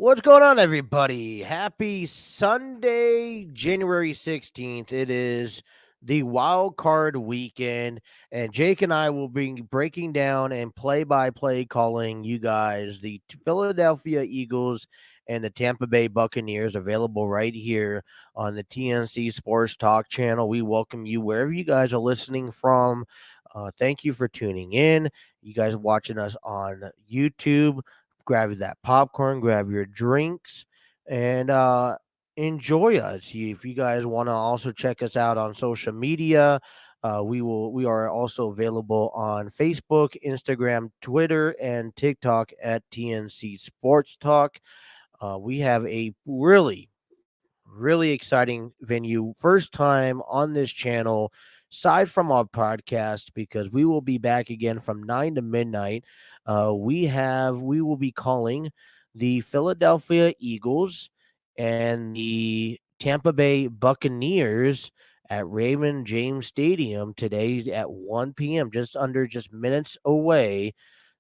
What's going on, everybody? Happy Sunday, January 16th. It is the Wild Card weekend, and Jake and I will be breaking down and play by play calling you guys the Philadelphia Eagles and the Tampa Bay Buccaneers, available right here on the TNC Sports Talk Channel. We welcome you wherever you guys are listening from. Thank you for tuning in. You guys watching us on YouTube, grab that popcorn, grab your drinks, and enjoy us. If you guys want to also check us out on social media, we are also available on Facebook, Instagram, Twitter, and TikTok at TNC Sports Talk. We have a really exciting venue. First time on this channel, aside from our podcast, because we will be back again from 9 to midnight. We will be calling the Philadelphia Eagles and the Tampa Bay Buccaneers at Raymond James Stadium today at 1 p.m., just minutes away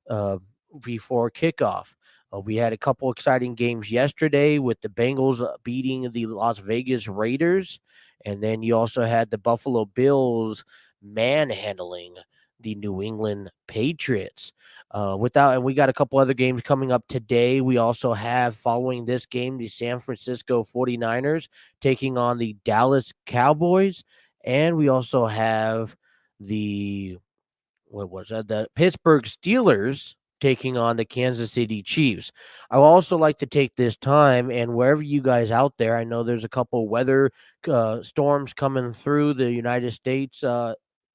uh, before kickoff. We had a couple exciting games yesterday with the Bengals beating the Las Vegas Raiders, and then you also had the Buffalo Bills manhandling the New England Patriots. And we got a couple other games coming up today. We also have, following this game, the San Francisco 49ers taking on the Dallas Cowboys, and we also have the what was that? The Pittsburgh Steelers taking on the Kansas City Chiefs. I would also like to take this time, and wherever you guys out there, I know there's a couple weather storms coming through the United States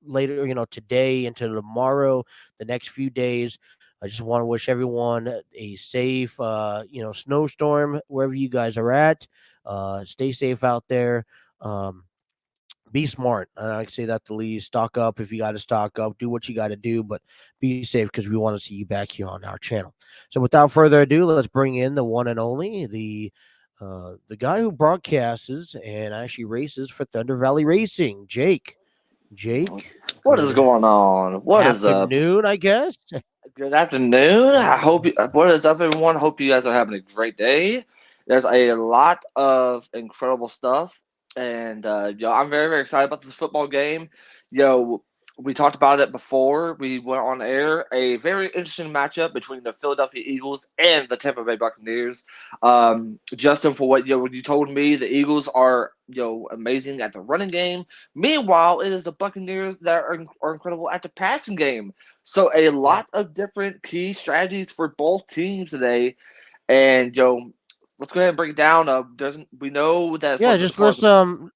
later, today into tomorrow, the next few days. I just want to wish everyone a safe, snowstorm wherever you guys are at. Stay safe out there. Be smart. I say that to least stock up if you got to stock up. Do what you got to do, but be safe because we want to see you back here on our channel. So, without further ado, let's bring in the one and only the guy who broadcasts and actually races for Thunder Valley Racing, Jake. Jake, What is good going on? What is up? afternoon, I guess. Good afternoon. I hope you, what is up, everyone? Hope you guys are having a great day. There's a lot of incredible stuff, and I'm very, very excited about this football game. Yo, we talked about it before we went on air. A very interesting matchup between the Philadelphia Eagles and the Tampa Bay Buccaneers. Justin, for what you told me, the Eagles are amazing at the running game. Meanwhile, it is the Buccaneers that are incredible at the passing game. So a Yeah. lot of different key strategies for both teams today, and let's go ahead and break it down. Doesn't we know that Yeah, as just far as let's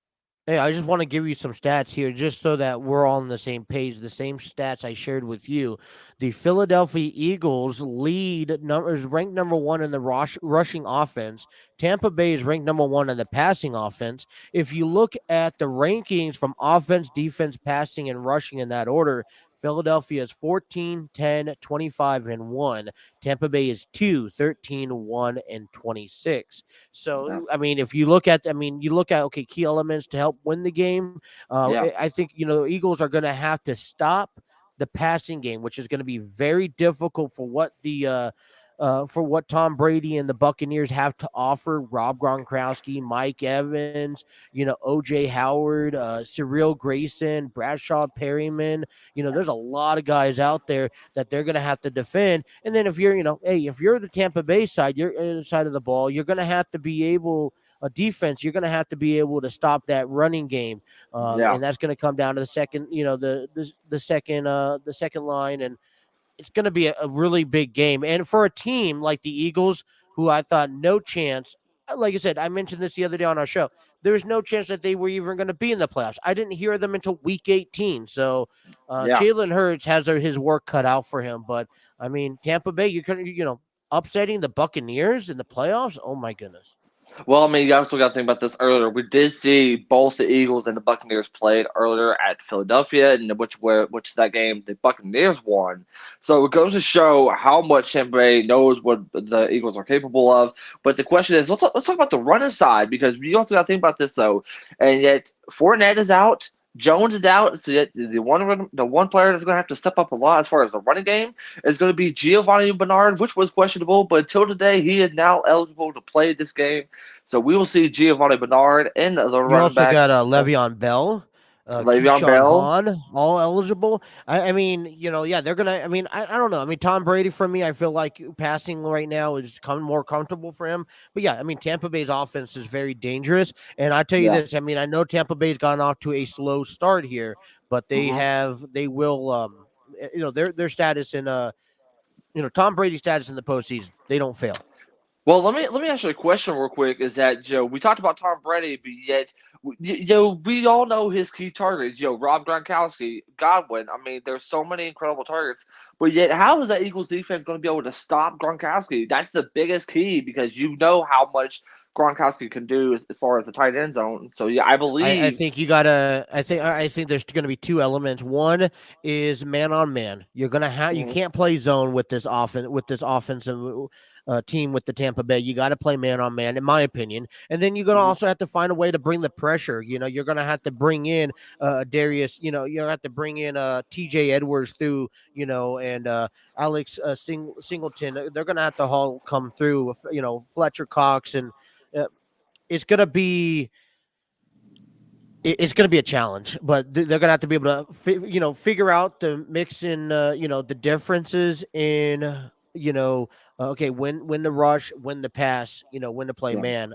Hey, I just want to give you some stats here just so that we're all on the same page. The same stats I shared with you. The Philadelphia Eagles lead numbers ranked number 1 in the rushing offense. Tampa Bay is ranked number 1 in the passing offense. If you look at the rankings from offense, defense, passing, and rushing in that order, Philadelphia is 14, 10, 25, and 1. Tampa Bay is 2, 13, 1, and 26. yeah, So, I mean, if you look at, okay, key elements to help win the game. yeah, I think, the Eagles are going to have to stop the passing game, which is going to be very difficult for what Tom Brady and the Buccaneers have to offer. Rob Gronkowski, Mike Evans, OJ Howard, Cyril Grayson, Bradshaw Perryman. There's a lot of guys out there that they're going to have to defend. And then if you're, if you're the Tampa Bay side, you're side of the ball, you're going to have to be able a defense, you're going to have to be able to stop that running game, yeah. and that's going to come down to the second, the second line, and it's going to be a really big game. And for a team like the Eagles, who I thought no chance, like I said, I mentioned this the other day on our show, there's no chance that they were even going to be in the playoffs. I didn't hear them until week 18. So Yeah. Jalen Hurts has his work cut out for him. But I mean, Tampa Bay, you could, upsetting the Buccaneers in the playoffs. Oh my goodness. Well, I mean, you also got to think about this earlier. We did see both the Eagles and the Buccaneers played earlier at Philadelphia, and which is that game the Buccaneers won. So it goes to show how much Tampa Bay knows what the Eagles are capable of. But the question is, let's talk about the running side, because we also got to think about this though. And yet Fournette is out. Jones is out, so the one player that's going to have to step up a lot as far as the running game is going to be Giovanni Bernard, which was questionable, but until today he is now eligible to play this game. So we will see Giovanni Bernard and the You running also back got Le'Veon Bell, Le'Veon Keyshawn Bell. Vaughn, all eligible. I mean, yeah, they're gonna. I mean, I don't know. I mean, Tom Brady for me, I feel like passing right now is more comfortable for him. But yeah, I mean, Tampa Bay's offense is very dangerous. And I tell you Yeah. this, I mean, I know Tampa Bay's gone off to a slow start here, but hmm they will, their status in Tom Brady's status in the postseason. They don't fail. Well, let me ask you a question real quick. Is that Joe? We talked about Tom Brady, but yet, we all know his key targets. Rob Gronkowski, Godwin. I mean, there's so many incredible targets, but yet, how is that Eagles defense going to be able to stop Gronkowski? That's the biggest key because you know how much Gronkowski can do as far as the tight end zone. So yeah, I I believe. think you gotta. I think there's going to be two elements. One is man on man. You're gonna have. You Mhm, can't play zone with this offensive team with the Tampa Bay. You got to play man on man, in my opinion. And then you're gonna mhm. also have to find a way to bring the pressure. You're gonna have to bring in Darius. You have to bring in T.J. Edwards through. And Alex Singleton. They're gonna have to all come through. Fletcher Cox and. Uh, it's gonna be it's going to be a challenge, but they're going to have to be able to, figure out the mix in, the differences in, okay, when the rush, when the pass, when to play Yeah. man.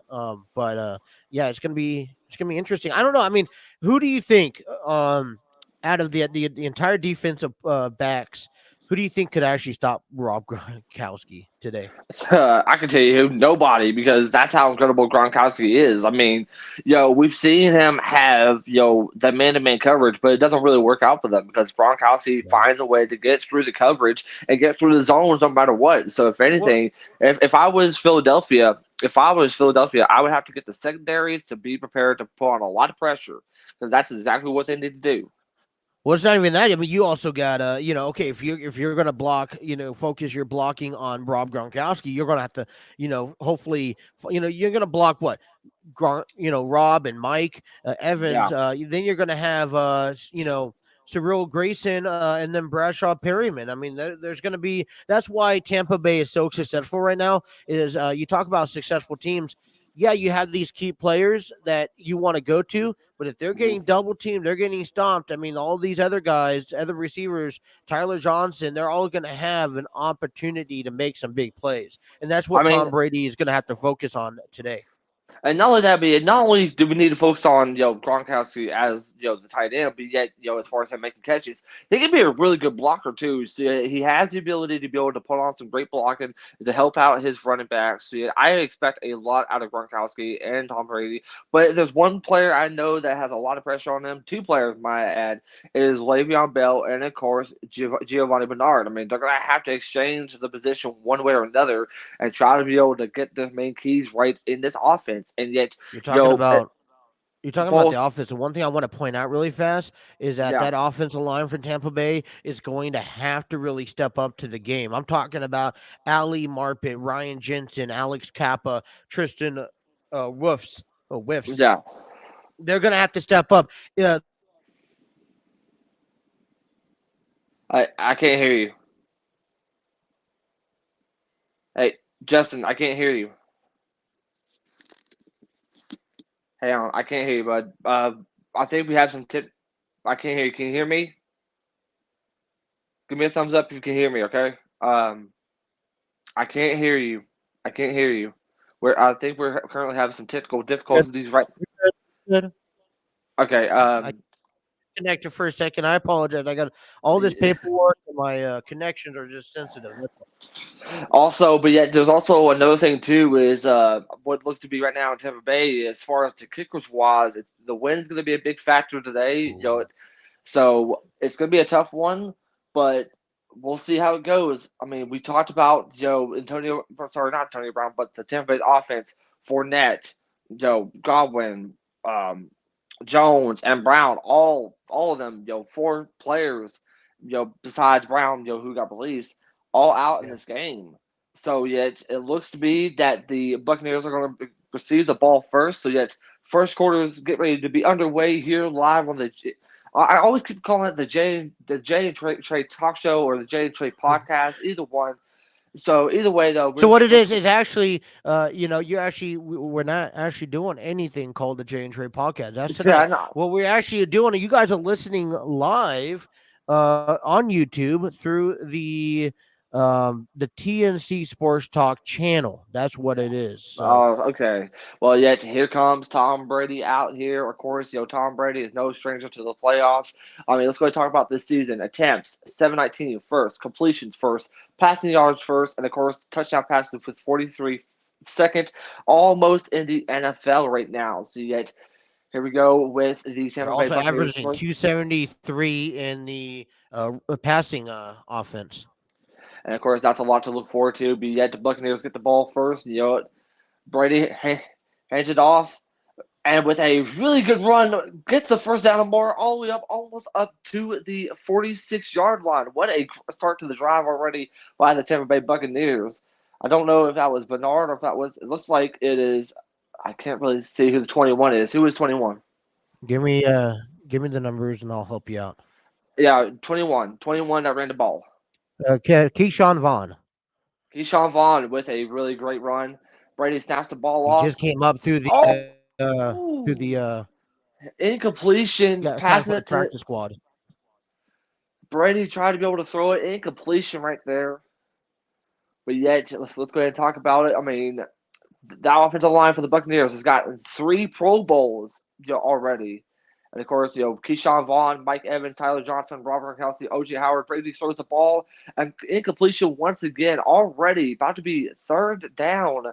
But yeah, it's gonna be interesting. I don't know. I mean, who do you think, out of the entire defensive backs, who do you think could actually stop Rob Gronkowski today? I can tell you nobody because that's how incredible Gronkowski is. I mean, we've seen him have that man-to-man coverage, but it doesn't really work out for them because Gronkowski Yeah. finds a way to get through the coverage and get through the zones no matter what. So if Well, anything, if I was Philadelphia, I would have to get the secondaries to be prepared to put on a lot of pressure because that's exactly what they need to do. Well, it's not even that. I mean, you also got okay, if you're gonna block, focus your blocking on Rob Gronkowski, you're gonna have to, hopefully, you're gonna block what Rob and Mike Evans. Yeah. Then you're gonna have Cyril Grayson and then Bradshaw Perryman. I mean, there's gonna be that's why Tampa Bay is so successful right now. Is you talk about successful teams. Yeah, you have these key players that you want to go to, but if they're getting double teamed, they're getting stomped. I mean, all these other guys, other receivers, Tyler Johnson, they're all going to have an opportunity to make some big plays. And that's I what mean, Tom Brady is going to have to focus on today. and not only that, but not only do we need to focus on Gronkowski as the tight end, but yet as far as him making catches, he can be a really good blocker too. So he has the ability to be able to put on some great blocking to help out his running backs. So I expect a lot out of Gronkowski and Tom Brady. But if there's one player I know that has a lot of pressure on them, two players might add, is Le'Veon Bell and of course Giovanni Bernard. I mean, they're gonna have to exchange the position one way or another and try to be able to get the main keys right in this offense. And yet, You're talking yo, about You're talking about the both, offense. And one thing I want to point out really fast is that yeah, that offensive line for Tampa Bay is going to have to really step up to the game. I'm talking about Ali Marpet, Ryan Jensen, Alex Kappa, Tristan Whiffs. yeah. They're going to have to step up. Yeah, I can't hear you. Hey, Justin, I can't hear you. Hang on, I can't hear you, bud. I think we have some tip. I can't hear you. Can you hear me? Give me a thumbs up if you can hear me, okay? I can't hear you. I can't hear you. I think we're currently having some technical difficulties right. good. Okay. I connected for a second. I apologize. I got all this paperwork and my connections are just sensitive. Also, but yet there's also another thing too is what looks to be right now in Tampa Bay as far as the kickers wise, the wind's going to be a big factor today. Ooh. So it's going to be a tough one, but we'll see how it goes. I mean, we talked about not Antonio Brown, but the Tampa Bay offense, Fournette, Godwin, um, Jones, and Brown, all of them, four players, besides Brown, who got released, all out in Yeah. this game. So yet it looks to be that the Buccaneers are going to receive the ball first. So yet first quarters get ready to be underway here live on the I always keep calling it the Jay and Trey talk show or the Jay and Trey podcast. Either one. So either way, though, So what it is actually, you're actually we're not actually doing anything called the Jay and Trey podcast. That's yeah, tonight. no, What we're actually doing, you guys are listening live on YouTube through the TNC Sports Talk Channel. That's what it is. So oh, okay. Well, yet here comes Tom Brady out here. Of course, Tom Brady is no stranger to the playoffs. I mean, let's go ahead and talk about this season. Attempts, 719 first, completions first, passing yards first, and of course, touchdown passes with 43 second, almost in the NFL right now. So yet, here we go with the they're Tampa Bay also Buccaneers. averaging 273 in the passing offense. And of course, that's a lot to look forward to. But yet, the Buccaneers get the ball first. Brady hands it off. And with a really good run, gets the first down and more, all the way up, almost up to the 46-yard line. What a start to the drive already by the Tampa Bay Buccaneers. I don't know if that was Bernard or if that was. It looks like it is. I can't really see who the 21 is. Who is 21? Give me the numbers and I'll help you out. Yeah, 21. 21 that ran the ball. Keyshawn Vaughn. Keyshawn Vaughn with a really great run. Brady snaps the ball He off. just came up through Oh, the incompletion, got signed passing for the it to practice squad. Brady. Tried to be able to throw it, incompletion right there. But yet, let's go ahead and talk about it. I mean, that offensive line for the Buccaneers has gotten 3 Pro Bowls already. And of course, Keyshawn Vaughn, Mike Evans, Tyler Johnson, Robert Kelsey, O.J. Howard, Brady throws the ball, and incompletion once again already, about to be third down.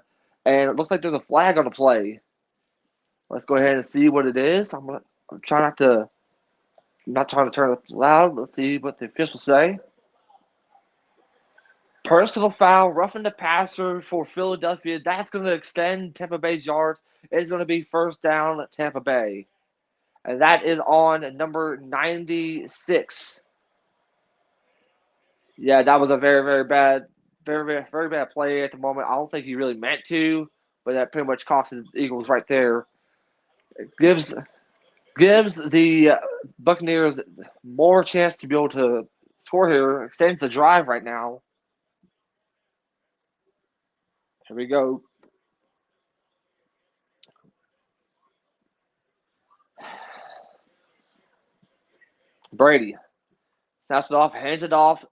And it looks like there's a flag on the play. Let's go ahead and see what it is. I'm trying not trying to turn it loud. Let's see what the officials say. Personal foul, roughing the passer for Philadelphia. That's going to extend Tampa Bay's yards. It's going to be first down Tampa Bay. And that is on number 96. Yeah, that was a very, very bad, very, very, very bad play at the moment. I don't think he really meant to, but that pretty much cost the Eagles right there. It gives the Buccaneers more chance to be able to score here, extends the drive right now. Here we go. Brady snaps it off, hands it off,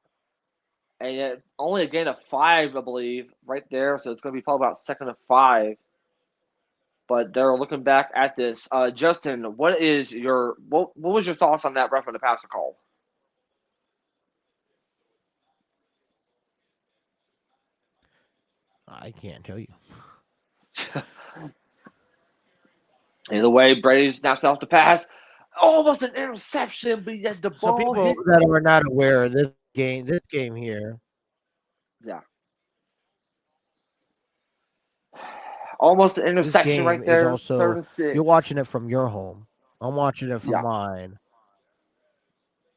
and yet only a gain of 5, I believe, right there. So it's going to be probably about second and 5. But they're looking back at this. Justin, what was your thoughts on that roughing the passer call? I can't tell you. Either way, Brady snaps off the pass. Almost an interception, but yet the Some ball people hit. that are not aware of this game here. Yeah. Almost an This interception game right is there. Third also and 6. you're watching it from your home. I'm watching it from Yeah. mine,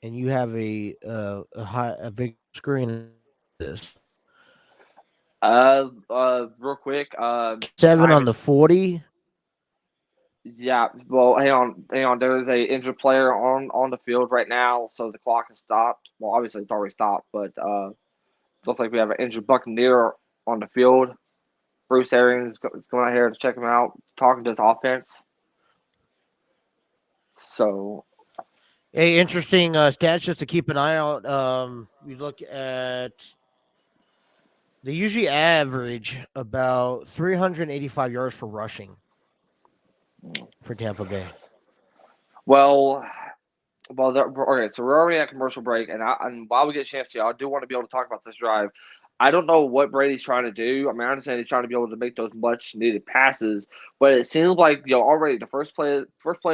and you have a big screen. This Real quick. 7 on Time. the 40. Yeah. Well, hang on. There is a injured player on the field right now, so the clock has stopped. Well, obviously it's already stopped, but looks like we have an injured Buccaneer on the field. Bruce Arians is going out here to check him out, talking to his offense. So, Hey, interesting stats just to keep an eye out. You look at they usually average about 385 yards for rushing for Tampa Bay. well, okay. So we're already at commercial break, and while we get a chance to, I do want to be able to talk about this drive. I don't know what Brady's trying to do. I mean, I understand he's trying to be able to make those much needed passes, but it seems like already the first play of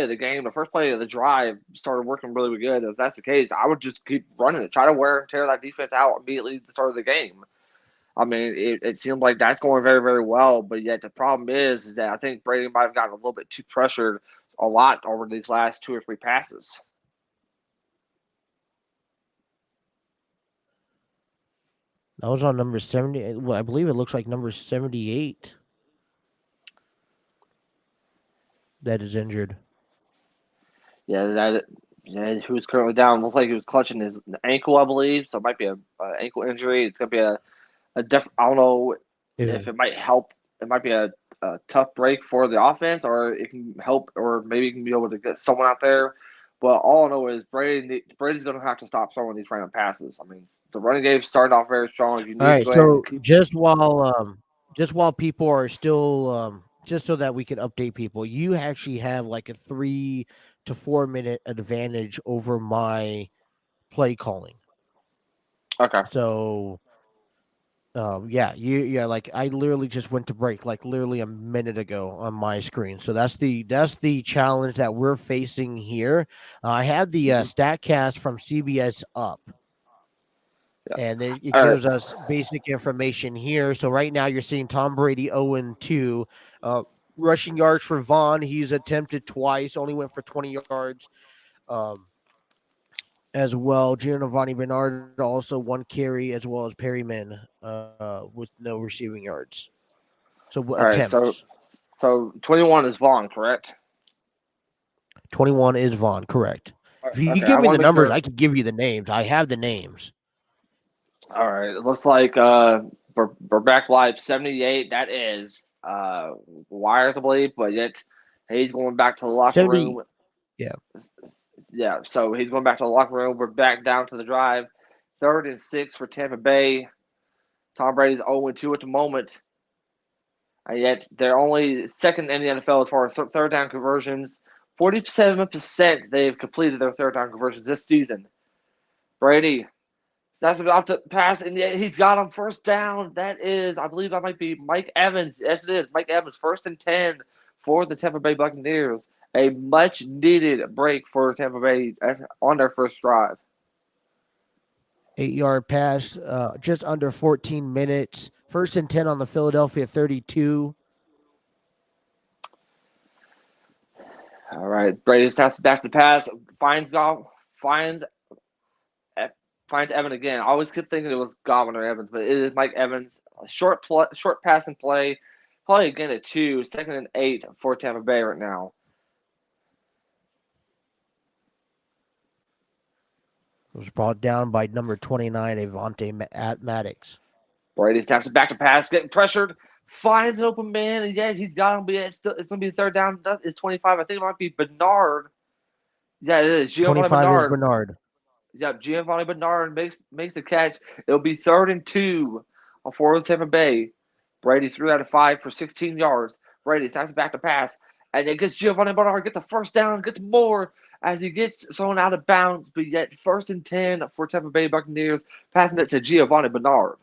the game, the first play of the drive started working really good. If that's the case, I would just keep running it, try to wear and tear that defense out immediately at the start of the game. I mean, it seemed like that's going very, very well, but yet the problem is that I think Brady might have gotten a little bit too pressured a lot over these last 2 or 3 passes. That was on number 70. Well, I believe it looks like number 78 that is injured. Yeah, who's currently down. Looks like he was clutching his ankle, I believe. So it might be a ankle injury. It's gonna be a I don't know if it might help. It might be a tough break for the offense, or it can help, or maybe you can be able to get someone out there. But all I know is Brady's going to have to stop throwing these random passes. I mean, the running game started off very strong. You All need to right, go ahead and so keep. just while people are still just so that we can update people, you actually have like a 3 to 4 minute advantage over my play calling. Okay. So yeah, like I literally just went to break like literally a minute ago on my screen. So that's the challenge that we're facing here. I have the Mm-hmm. Statcast from CBS up, Yeah. and it All right. gives us basic information here. So right now you're seeing Tom Brady 0-2. Rushing yards for Vaughn, he's attempted twice, only went for 20 yards. Um, as well, Giovanni Bernard also one carry, as well as Perryman with no receiving yards. So All right. attempts. So 21 is Vaughn, correct? 21 is Vaughn, correct. If you Okay. give I me want the to make numbers, sure. I can give you the names. I have the names. All right. It looks like we're back live 78. That is Wires, I believe, but yet he's going back to the locker 70. room. Yeah. Yeah, so he's going back to the locker room. We're back down to the drive. 3rd and 6 for Tampa Bay. Tom Brady's 0-2 at the moment. And yet they're only second in the NFL as far as third down conversions. 47% they've completed their third down conversions this season. Brady, that's about to pass, and yet he's got him first down. That is, I believe that might be Mike Evans. Yes, it is. Mike Evans, 1st and 10 for the Tampa Bay Buccaneers. A much needed break for Tampa Bay on their first drive. 8-yard pass, just under 14 minutes. 1st and 10 on the Philadelphia 32. All right, Brady snaps back to pass, finds Goff, finds Evans again. I always kept thinking it was Godwin or Evans, but it is Mike Evans. A short passing play, probably again at 2, 2nd and 8 for Tampa Bay right now. It was brought down by number 29, Avante at Maddox. Brady snaps it back to pass, getting pressured, finds an open man, and yeah, he's got him. But it's going to be a third down. It's 25. I think it might be Bernard. Yeah, it is Giovanni 25 is Bernard. Bernard. Yeah, Giovanni Bernard makes the catch. It'll be 3rd and 2 for Tampa Bay. Brady 3 out of 5 for 16 yards. Brady snaps it back to pass, and it gets Giovanni Bernard, gets a first down, gets more as he gets thrown out of bounds. But yet 1st and 10 for Tampa Bay Buccaneers, passing it to Giovanni Bernard.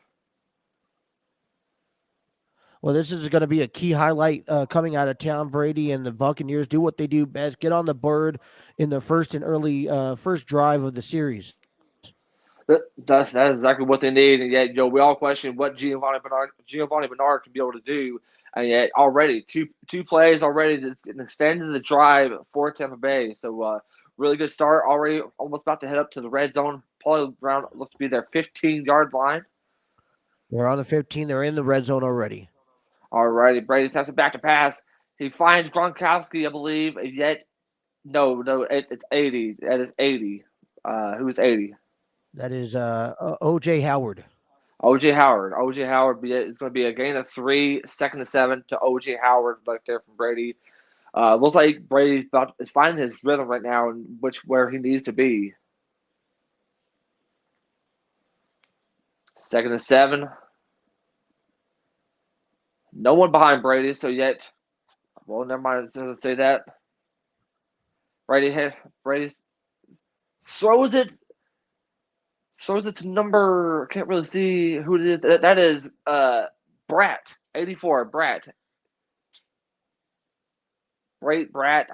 Well, this is going to be a key highlight coming out of Tom Brady and the Buccaneers. Do what they do best: get on the board in the first and early first drive of the series. That's exactly what they need, and yet we all question what Giovanni Bernard can be able to do, and yet already two plays already to extend the drive for Tampa Bay. So really good start already. Almost about to head up to the red zone. Probably around looks to be their 15-yard line. They're on the 15. They're in the red zone already. All righty, Brady snaps it back to pass. He finds Gronkowski, I believe, and yet no, it's 80. That is 80. Who's 80? That is O.J. Howard. OJ Howard. OJ Howard. It's going to be a gain of 3, 2nd and 7 to OJ Howard back there from Brady. Looks like Brady is finding his rhythm right now, and where he needs to be. 2nd and 7. No one behind Brady, so yet. Well, never mind. I was say that. Brady throws it. Throws it to number. I can't really see who it is. That is Brat. 84. Brat. Great Brat.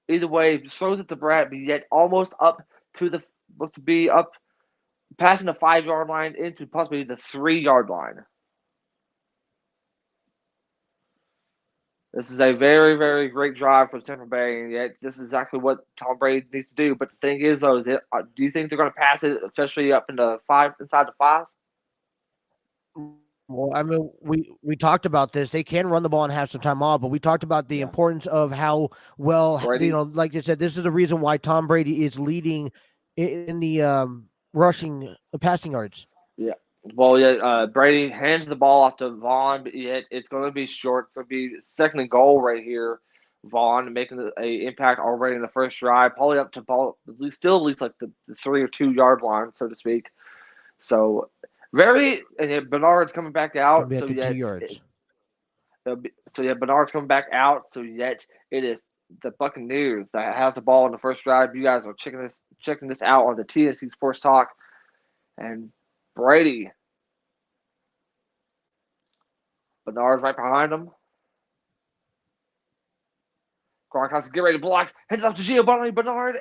Either way, throws it to Brat, but yet almost up to supposed to be up, passing the 5-yard line into possibly the 3-yard line. This is a very, very great drive for Tampa Bay, and yet this is exactly what Tom Brady needs to do. But the thing is, though, do you think they're going to pass it, especially up into 5, inside the 5? Well, I mean, we talked about this. They can run the ball and have some time off, but we talked about the Yeah, importance of how well, Brady. like I said, this is the reason why Tom Brady is leading in the rushing passing yards. Yeah. Well, yeah. Brady hands the ball off to Vaughn, but yet it's going to be short. It's going to be second and goal right here. Vaughn making a impact already in the first drive, probably up to ball at least like the 3 or 2 yard line, so to speak. So and yet Bernard's coming back Gonna out. be at the 2 yards. Bernard's coming back out. So yet it is the Buccaneers that has the ball in the first drive. You guys are checking this out on the TNC Sports Talk, and Brady Bernard's right behind him. Gronkowski get ready to block. Hands off to Giovanni Bernard.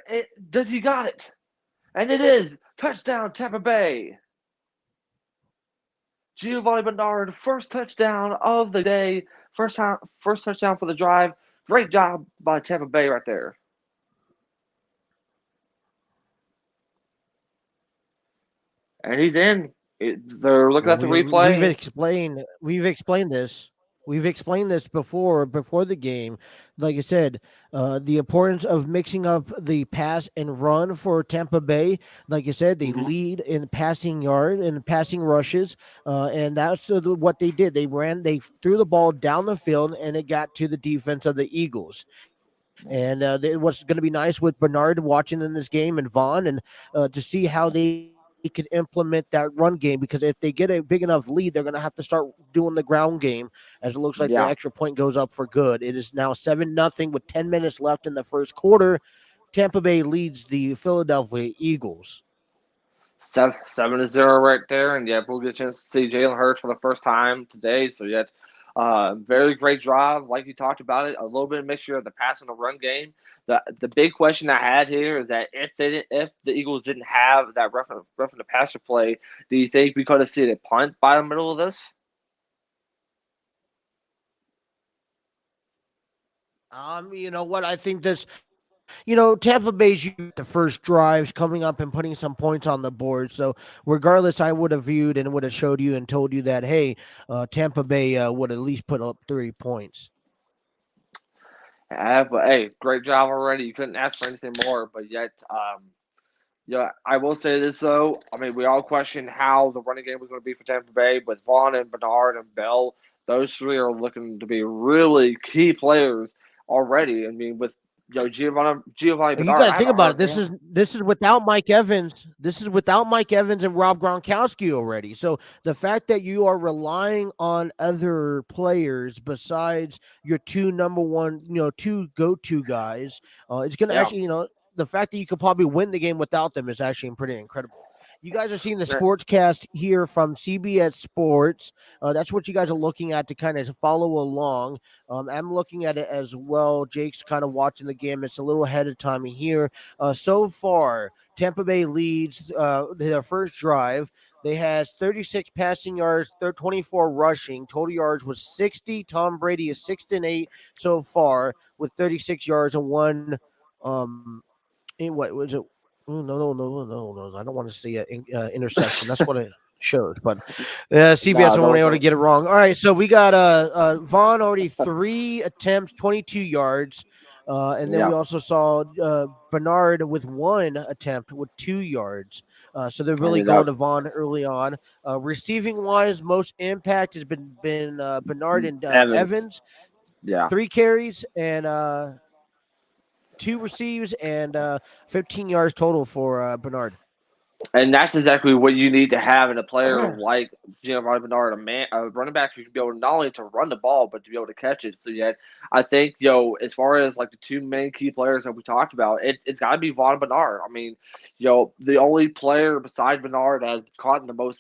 Does he got it? And it is touchdown Tampa Bay. Giovanni Bernard, first touchdown of the day. First touchdown for the drive. Great job by Tampa Bay right there. And he's in. They're looking Well, at the replay. we've explained this before the game. Like I said, the importance of mixing up the pass and run for Tampa Bay. Like I said, they Mm-hmm. lead in passing yard and passing rushes, and that's what they did. They threw the ball down the field, and it got to the defense of the Eagles. And what's going to be nice with Bernard watching in this game and Vaughn, and to see how they can implement that run game, because if they get a big enough lead, they're going to have to start doing the ground game, as it looks like the Yeah. extra point goes up for good. It is now 7-0 with 10 minutes left in the first quarter. Tampa Bay leads the Philadelphia Eagles. 7-0 right there, and yeah, we'll get a chance to see Jalen Hurst for the first time today. So yeah, very great drive, like you talked about it. A little bit of mixture of the pass and the run game. The big question I had here is that if the Eagles didn't have that rough in the passer play, do you think we could have seen a punt by the middle of this? You know what? I think this, Tampa Bay's the first drives coming up and putting some points on the board. So regardless, I would have viewed and would have showed you and told you that, hey, Tampa Bay would at least put up 3 points. Yeah, but hey, great job already. You couldn't ask for anything more. But yet, yeah, I will say this though. I mean, we all questioned how the running game was going to be for Tampa Bay, but Vaughn and Bernard and Bell, those three are looking to be really key players already. I mean, with Giovanni You Bernard, got I to think haven't about heard it. of him. This is without Mike Evans. This is without Mike Evans and Rob Gronkowski already. So the fact that you are relying on other players besides your two number one, two go-to guys, it's going to Yeah, actually, the fact that you could probably win the game without them is actually pretty incredible. You guys are seeing the sportscast here from CBS Sports. That's what you guys are looking at to kind of follow along. I'm looking at it as well. Jake's kind of watching the game. It's a little ahead of time here. So far, Tampa Bay leads their first drive. They has 36 passing yards, 24 rushing. Total yards was 60. Tom Brady is 6-8 so far with 36 yards and one. What was it? Oh, no. I don't want to say interception. That's what it shows, but CBS no, won't no, able to no. get it wrong. All right, so we got Vaughn already 3 attempts, 22 yards, and then Yeah, we also saw Bernard with 1 attempt with 2 yards. So they're I really mean going that. to Vaughn early on. Receiving wise, most impact has been Bernard and Evans. Evans, Yeah. 3 carries and 2 receives and 15 yards total for Bernard. And that's exactly what you need to have in a player like Giovanni Bernard, a running back who can be able not only to run the ball but to be able to catch it. So yet, I think as far as like the two main key players that we talked about, it's got to be Vaughn Bernard. I mean, the only player besides Bernard that has caught the most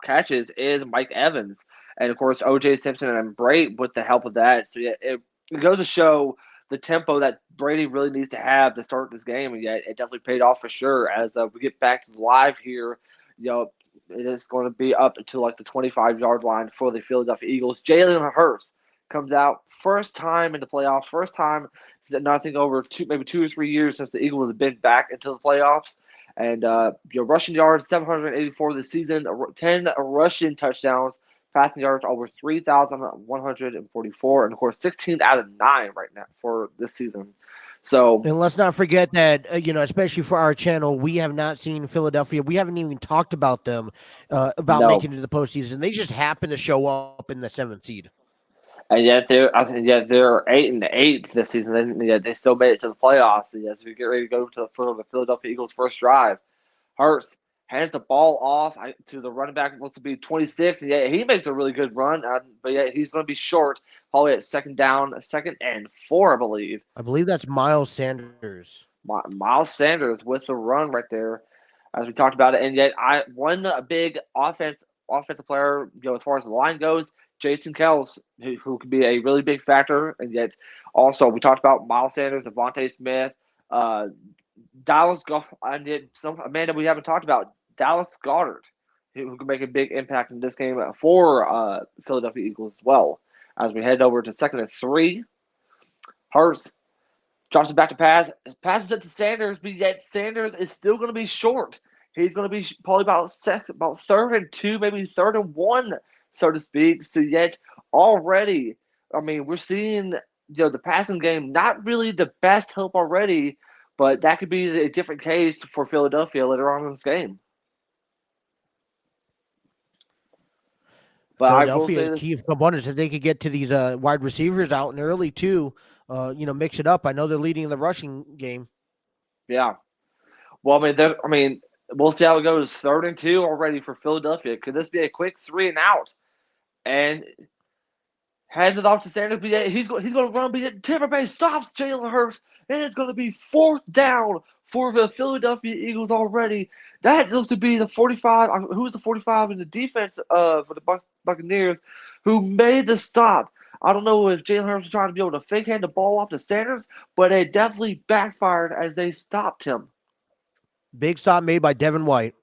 catches is Mike Evans, and of course OJ Simpson and Bray with the help of that. So yeah, it goes to show the tempo that Brady really needs to have to start this game, and yet it definitely paid off for sure. As we get back to the live here, it is going to be up to like the 25-yard line for the Philadelphia Eagles. Jalen Hurst comes out first time in the playoffs, first time since I think over maybe 2 or 3 years since the Eagles have been back into the playoffs. And rushing yards 784 this season, 10 rushing touchdowns, passing yards over 3,144, and of course 16 out of 9 right now for this season. So And let's not forget that, especially for our channel, we have not seen Philadelphia. We haven't even talked about them, about no, making it to the postseason. They just happen to show up in the 7th seed. and yet they're 8-8 this season. And yet they still made it to the playoffs. And as we get ready to go to the Philadelphia Eagles' first drive, Hurst hands the ball off to the running back, looks to be 26, and yet he makes a really good run, but yet he's going to be short, probably at second down, 2nd and 4, I believe. I believe that's Miles Sanders. Miles Sanders with the run right there, as we talked about it, and yet one big offensive player, as far as the line goes, Jason Kells, who could be a really big factor, and yet also we talked about Miles Sanders, Devontae Smith, uh, Dallas, and yet Amanda, we haven't talked about Dallas Goddard, who can make a big impact in this game for Philadelphia Eagles as well. As we head over to 2nd and 3, Hurst drops it back to passes it to Sanders, but yet Sanders is still going to be short. He's going to be probably about 3rd and 2, maybe 3rd and 1, so to speak. So yet already, we're seeing the passing game not really the best help already, but that could be a different case for Philadelphia later on in this game. But I will say Philadelphia's this. key components if they could get to these wide receivers out and early too, mix it up. I know they're leading the rushing game. Yeah. Well, we'll see how it goes. 3rd and 2 already for Philadelphia. Could this be a quick 3-and-out? And hands it off to Sanders, but yeah, he's going to run, but yet Tampa Bay stops Jalen Hurst, and it's going to be 4th down for the Philadelphia Eagles already. That looks to be the 45. Who was the 45 in the defense for the Buccaneers who made the stop? I don't know if Jalen Hurst was trying to be able to fake hand the ball off to Sanders, but it definitely backfired as they stopped him. Big stop made by Devin White.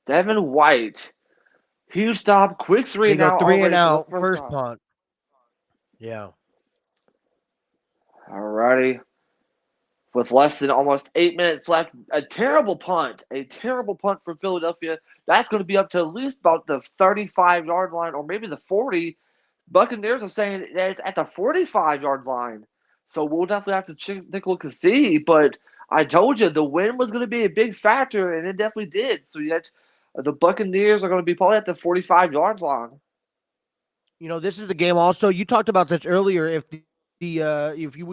Devin White. Huge stop, quick 3-and-out. They go 3-and-out, First punt. Yeah. Alrighty. With less than almost 8 minutes left, a terrible punt for Philadelphia. That's going to be up to at least about the 35-yard line or maybe the 40. Buccaneers are saying that it's at the 45-yard line. So we'll definitely have to take a look and see. But I told you the wind was going to be a big factor, and it definitely did. So yet the Buccaneers are going to be probably at the 45-yard line. This is the game also. You talked about this earlier. If we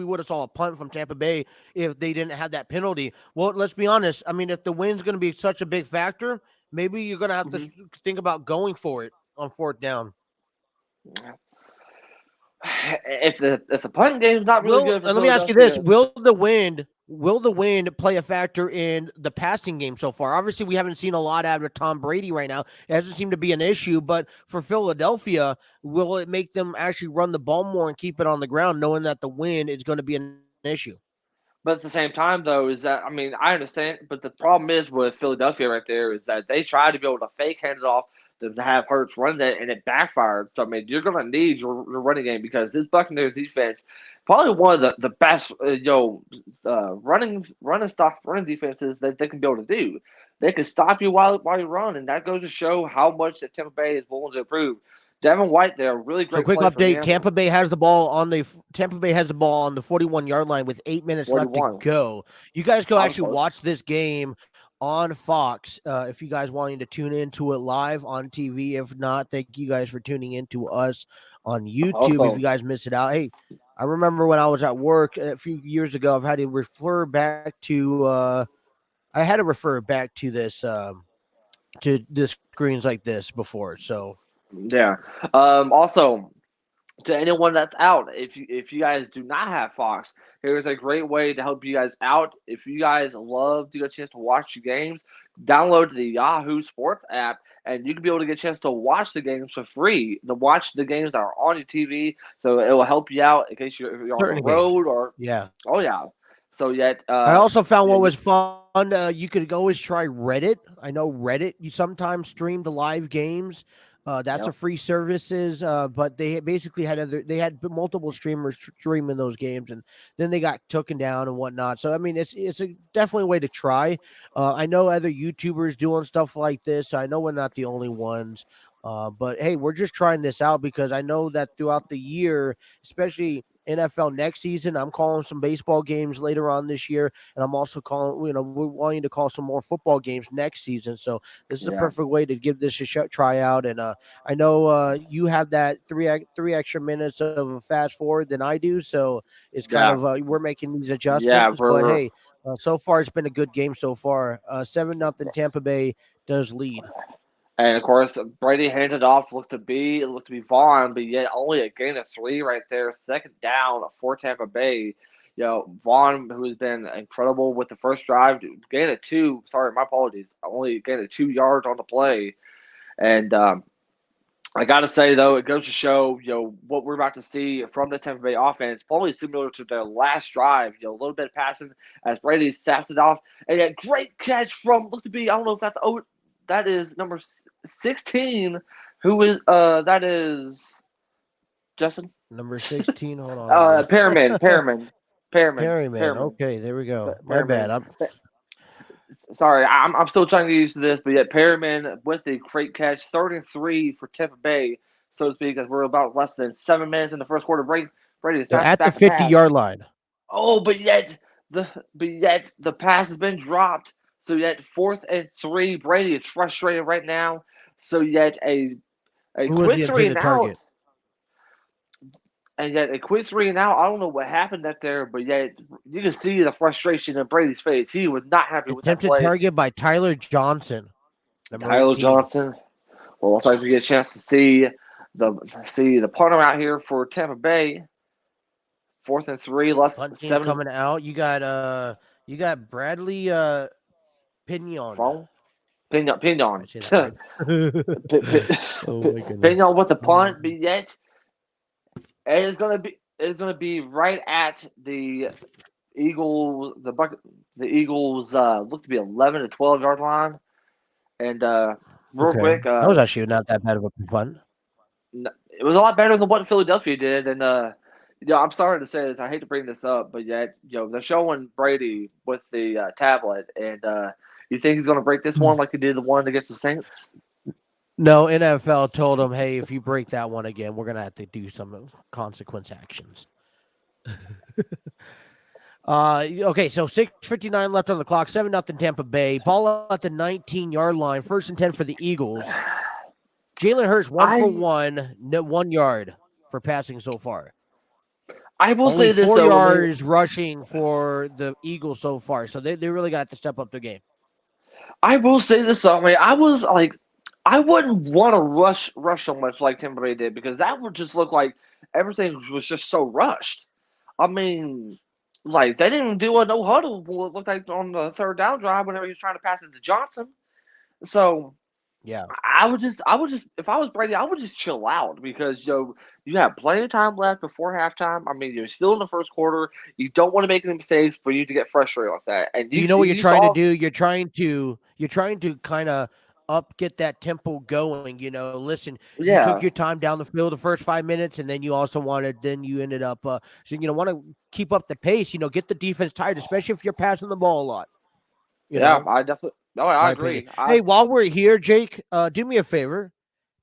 would have saw a punt from Tampa Bay if they didn't have that penalty. Well, let's be honest. If the wind's going to be such a big factor, maybe you're going to have to think about going for it on 4th down. If the punting game is not really good, let me ask you this: Will the wind play a factor in the passing game so far? Obviously, we haven't seen a lot out of Tom Brady right now. It hasn't seemed to be an issue, but for Philadelphia, will it make them actually run the ball more and keep it on the ground, knowing that the wind is going to be an issue? But at the same time, though, is that I understand, but the problem is with Philadelphia right there is that they tried to be able to fake hand it off to have Hurts run that, and it backfired. So you're going to need your running game because this Buccaneers defense probably one of the best running defenses that they can be able to do. They can stop you while you run, and that goes to show how much that Tampa Bay is willing to improve. Devin White there, really great. So quick update: Tampa Bay has the ball on the 41-yard line with 8 minutes left to go. You guys go actually watch this game on Fox if you guys wanting to tune into it live on TV. If not, thank you guys for tuning in to us on YouTube. If you guys miss it out, hey, I remember when I was at work a few years ago, I've had to refer back to this to the screens like this before. So yeah. Also, to anyone that's out, if you guys do not have Fox, here's a great way to help you guys out. If you guys love to get a chance to watch the games, download the Yahoo Sports app, and you can be able to get a chance to watch the games for free. To watch the games that are on your TV, so it will help you out in case you're on the road or Oh yeah. So yet, I also found what was fun. You could always try Reddit. I know Reddit. You sometimes stream the live games. That's a free services, but they basically had multiple streamers streaming those games, and then they got taken down and whatnot. So it's a definitely a way to try. I know other YouTubers doing stuff like this. I know we're not the only ones. But hey, we're just trying this out because I know that throughout the year, especially NFL next season, I'm calling some baseball games later on this year, and I'm also calling, we're wanting to call some more football games next season. So this is a Yeah, perfect way to give this a try out. And I know you have that three extra minutes of a fast forward than I do, so it's kind yeah, of we're making these yeah. adjustments. But hey, so far it's been a good game so far. 7-0 Tampa Bay does lead. And of course, Brady hands it off. Looked to be Vaughn, but yet only a gain of 3 right there. Second down for Tampa Bay. Vaughn, who has been incredible with the first drive, gain of 2. Sorry, my apologies. Only gain of 2 yards on the play. And I got to say, though, it goes to show, what we're about to see from the Tampa Bay offense, probably similar to their last drive. A little bit of passing as Brady snaps it off. And a great catch from, look to be, I don't know if that is number 16. Who is, that is Justin? Number 16. Hold on. Let me. Perryman. Perriman. Okay, there we go. My Perriman. bad. Sorry, I'm still trying to get used to this, but yet Perriman with the great catch, 3rd and 3 for Tampa Bay, so to speak, as we're about less than 7 minutes in the first quarter. Brady They're snaps at the back to pass. 50-yard line. Oh, but yet the pass has been dropped. So yet 4th and 3, Brady is frustrated right now. So yet a Who was quick the three and intended out. target? And yet a quick 3 and out. I don't know what happened up there, but yet you can see the frustration in Brady's face. He was not happy with that Attempted play. target by Tyler Johnson, number Tyler 18. Johnson. Well, looks like we get a chance to see the punter out here for Tampa Bay. 4th and 3, less Punt team 7 coming out. You got Bradley Pinion. phone. Pinion. I say that right. Oh my goodness. Pinion with the punt, but yet it is gonna be right at the Eagles. The Eagles look to be 11 to 12 yard line. And real Okay. quick, That was actually not that bad of a punt. it was a lot better than what Philadelphia did. And I'm sorry to say this. I hate to bring this up, but yet they're showing Brady with the tablet, and you think he's going to break this one like he did the one against the Saints? No, NFL told him, hey, if you break that one again, we're gonna have to do some consequence actions. Okay, so 6:59 left on the clock, 7-0 Tampa Bay. Ball at the 19-yard line, 1st and 10 for the Eagles. Jalen Hurst 1 for 1 yard for passing so far. I will Only say this 4 though, yards rushing for the Eagles so far, so they really got to step up their game. I will say this though, man. I wouldn't want to rush so much like Tampa Bay did, because that would just look like everything was just so rushed. I mean, like they didn't even do a no huddle. It looked like on the 3rd down drive whenever he was trying to pass it to Johnson. So Yeah. I would just, if I was Brady, I would just chill out, because you have plenty of time left before halftime. I mean, you're still in the first quarter. You don't want to make any mistakes for you to get frustrated like that. And You know what you're trying to saw, do? You're trying to kind of get that tempo going. Listen, you took yeah, your time down the field the first 5 minutes, and then you also then you ended up so want to keep up the pace. Get the defense tired, especially if you're passing the ball a lot. yeah, I definitely, no, I My opinion. agree. Hey, while we're here, Jake, do me a favor.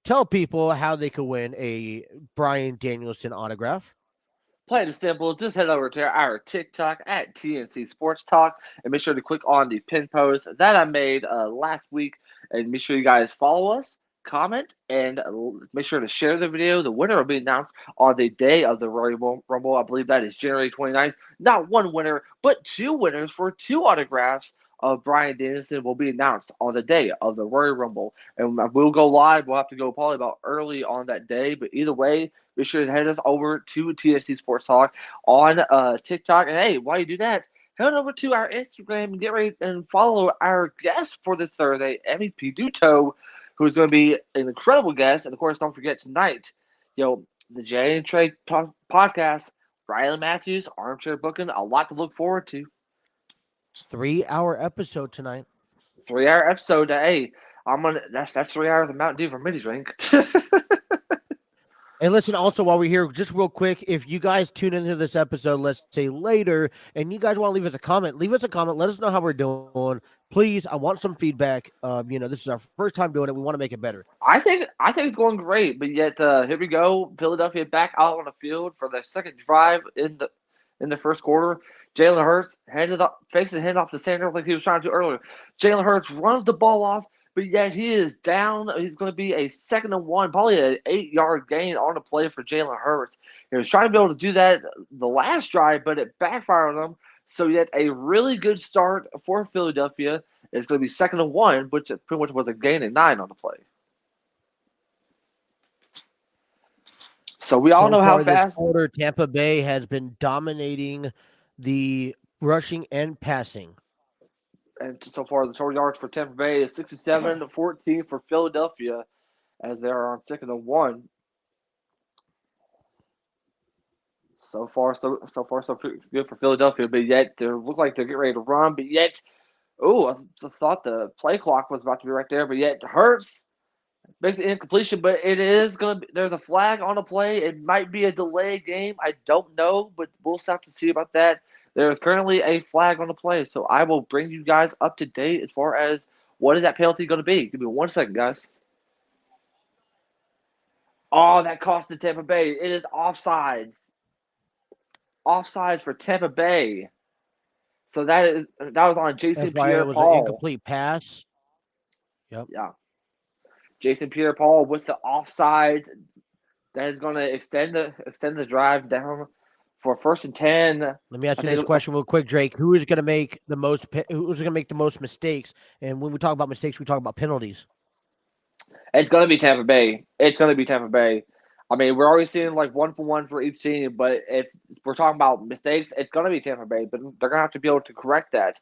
Tell people how they could win a Brian Danielson autograph. Plain and simple, just head over to our TikTok at TNC Sports Talk, and make sure to click on the pin post that I made last week, and make sure you guys follow us, comment, and make sure to share the video. The winner will be announced on the day of the Royal Rumble. I believe that is January 29th. Not one winner, but 2 winners for 2 autographs of Brian Danielson will be announced on the day of the Royal Rumble. And we'll go live. We'll have to go probably about early on that day, but either way, be sure to head us over to TNC Sports Talk on TikTok. And hey, while you do that, head over to our Instagram and get ready and follow our guest for this Thursday, MVP Duto, who's going to be an incredible guest. And of course, don't forget tonight, the Jay and Trey podcast, Riley Matthews, Armchair Booking, a lot to look forward to. 3-hour episode tonight. 3-hour episode. Hey, that's 3 hours of Mountain Dew for me to drink. And listen, also while we're here, just real quick, if you guys tune into this episode, let's say later, and you guys want to leave us a comment, leave us a comment. Let us know how we're doing. Please, I want some feedback. This is our first time doing it. We want to make it better. I think it's going great, but yet here we go. Philadelphia back out on the field for their second drive in the first quarter. Jalen Hurst fakes the hand off to Sanders like he was trying to do earlier. Jalen Hurst runs the ball off, but yet he is down. He's going to be a 2nd and 1, probably an 8-yard gain on the play for Jalen Hurst. He was trying to be able to do that the last drive, but it backfired on him. So yet a really good start for Philadelphia. It's going to be 2nd and 1, which pretty much was a gain of 9 on the play. So we all So know how far this fast. quarter, Tampa Bay has been dominating the rushing and passing. And so far, the total yards for Tampa Bay is 67-14 for Philadelphia, as they are on 2nd and 1. So far, so good for Philadelphia. But yet, they look like they're getting ready to run. But yet, I just thought the play clock was about to be right there. But yet, Hurts makes the incompletion. But it is going to be, there's a flag on the play. It might be a delay game. I don't know, but we'll have to see about that. There is currently a flag on the play, so I will bring you guys up to date as far as what is that penalty going to be. Give me 1 second, guys. Oh, that cost the Tampa Bay. It is offsides. Offsides for Tampa Bay. So that was on That's Jason why it was an Pierre-Paul. incomplete pass. Yep. Yeah, Jason Pierre-Paul with the offsides. That is going to extend the drive down for 1st and 10. Let me ask I you this think question real quick, Drake. Who is going to make the most? Who's going to make the most mistakes? And when we talk about mistakes, we talk about penalties. it's going to be Tampa Bay. It's going to be Tampa Bay. I mean, we're already seeing like 1-for-1 for each team, but if we're talking about mistakes, it's going to be Tampa Bay. But they're going to have to be able to correct that.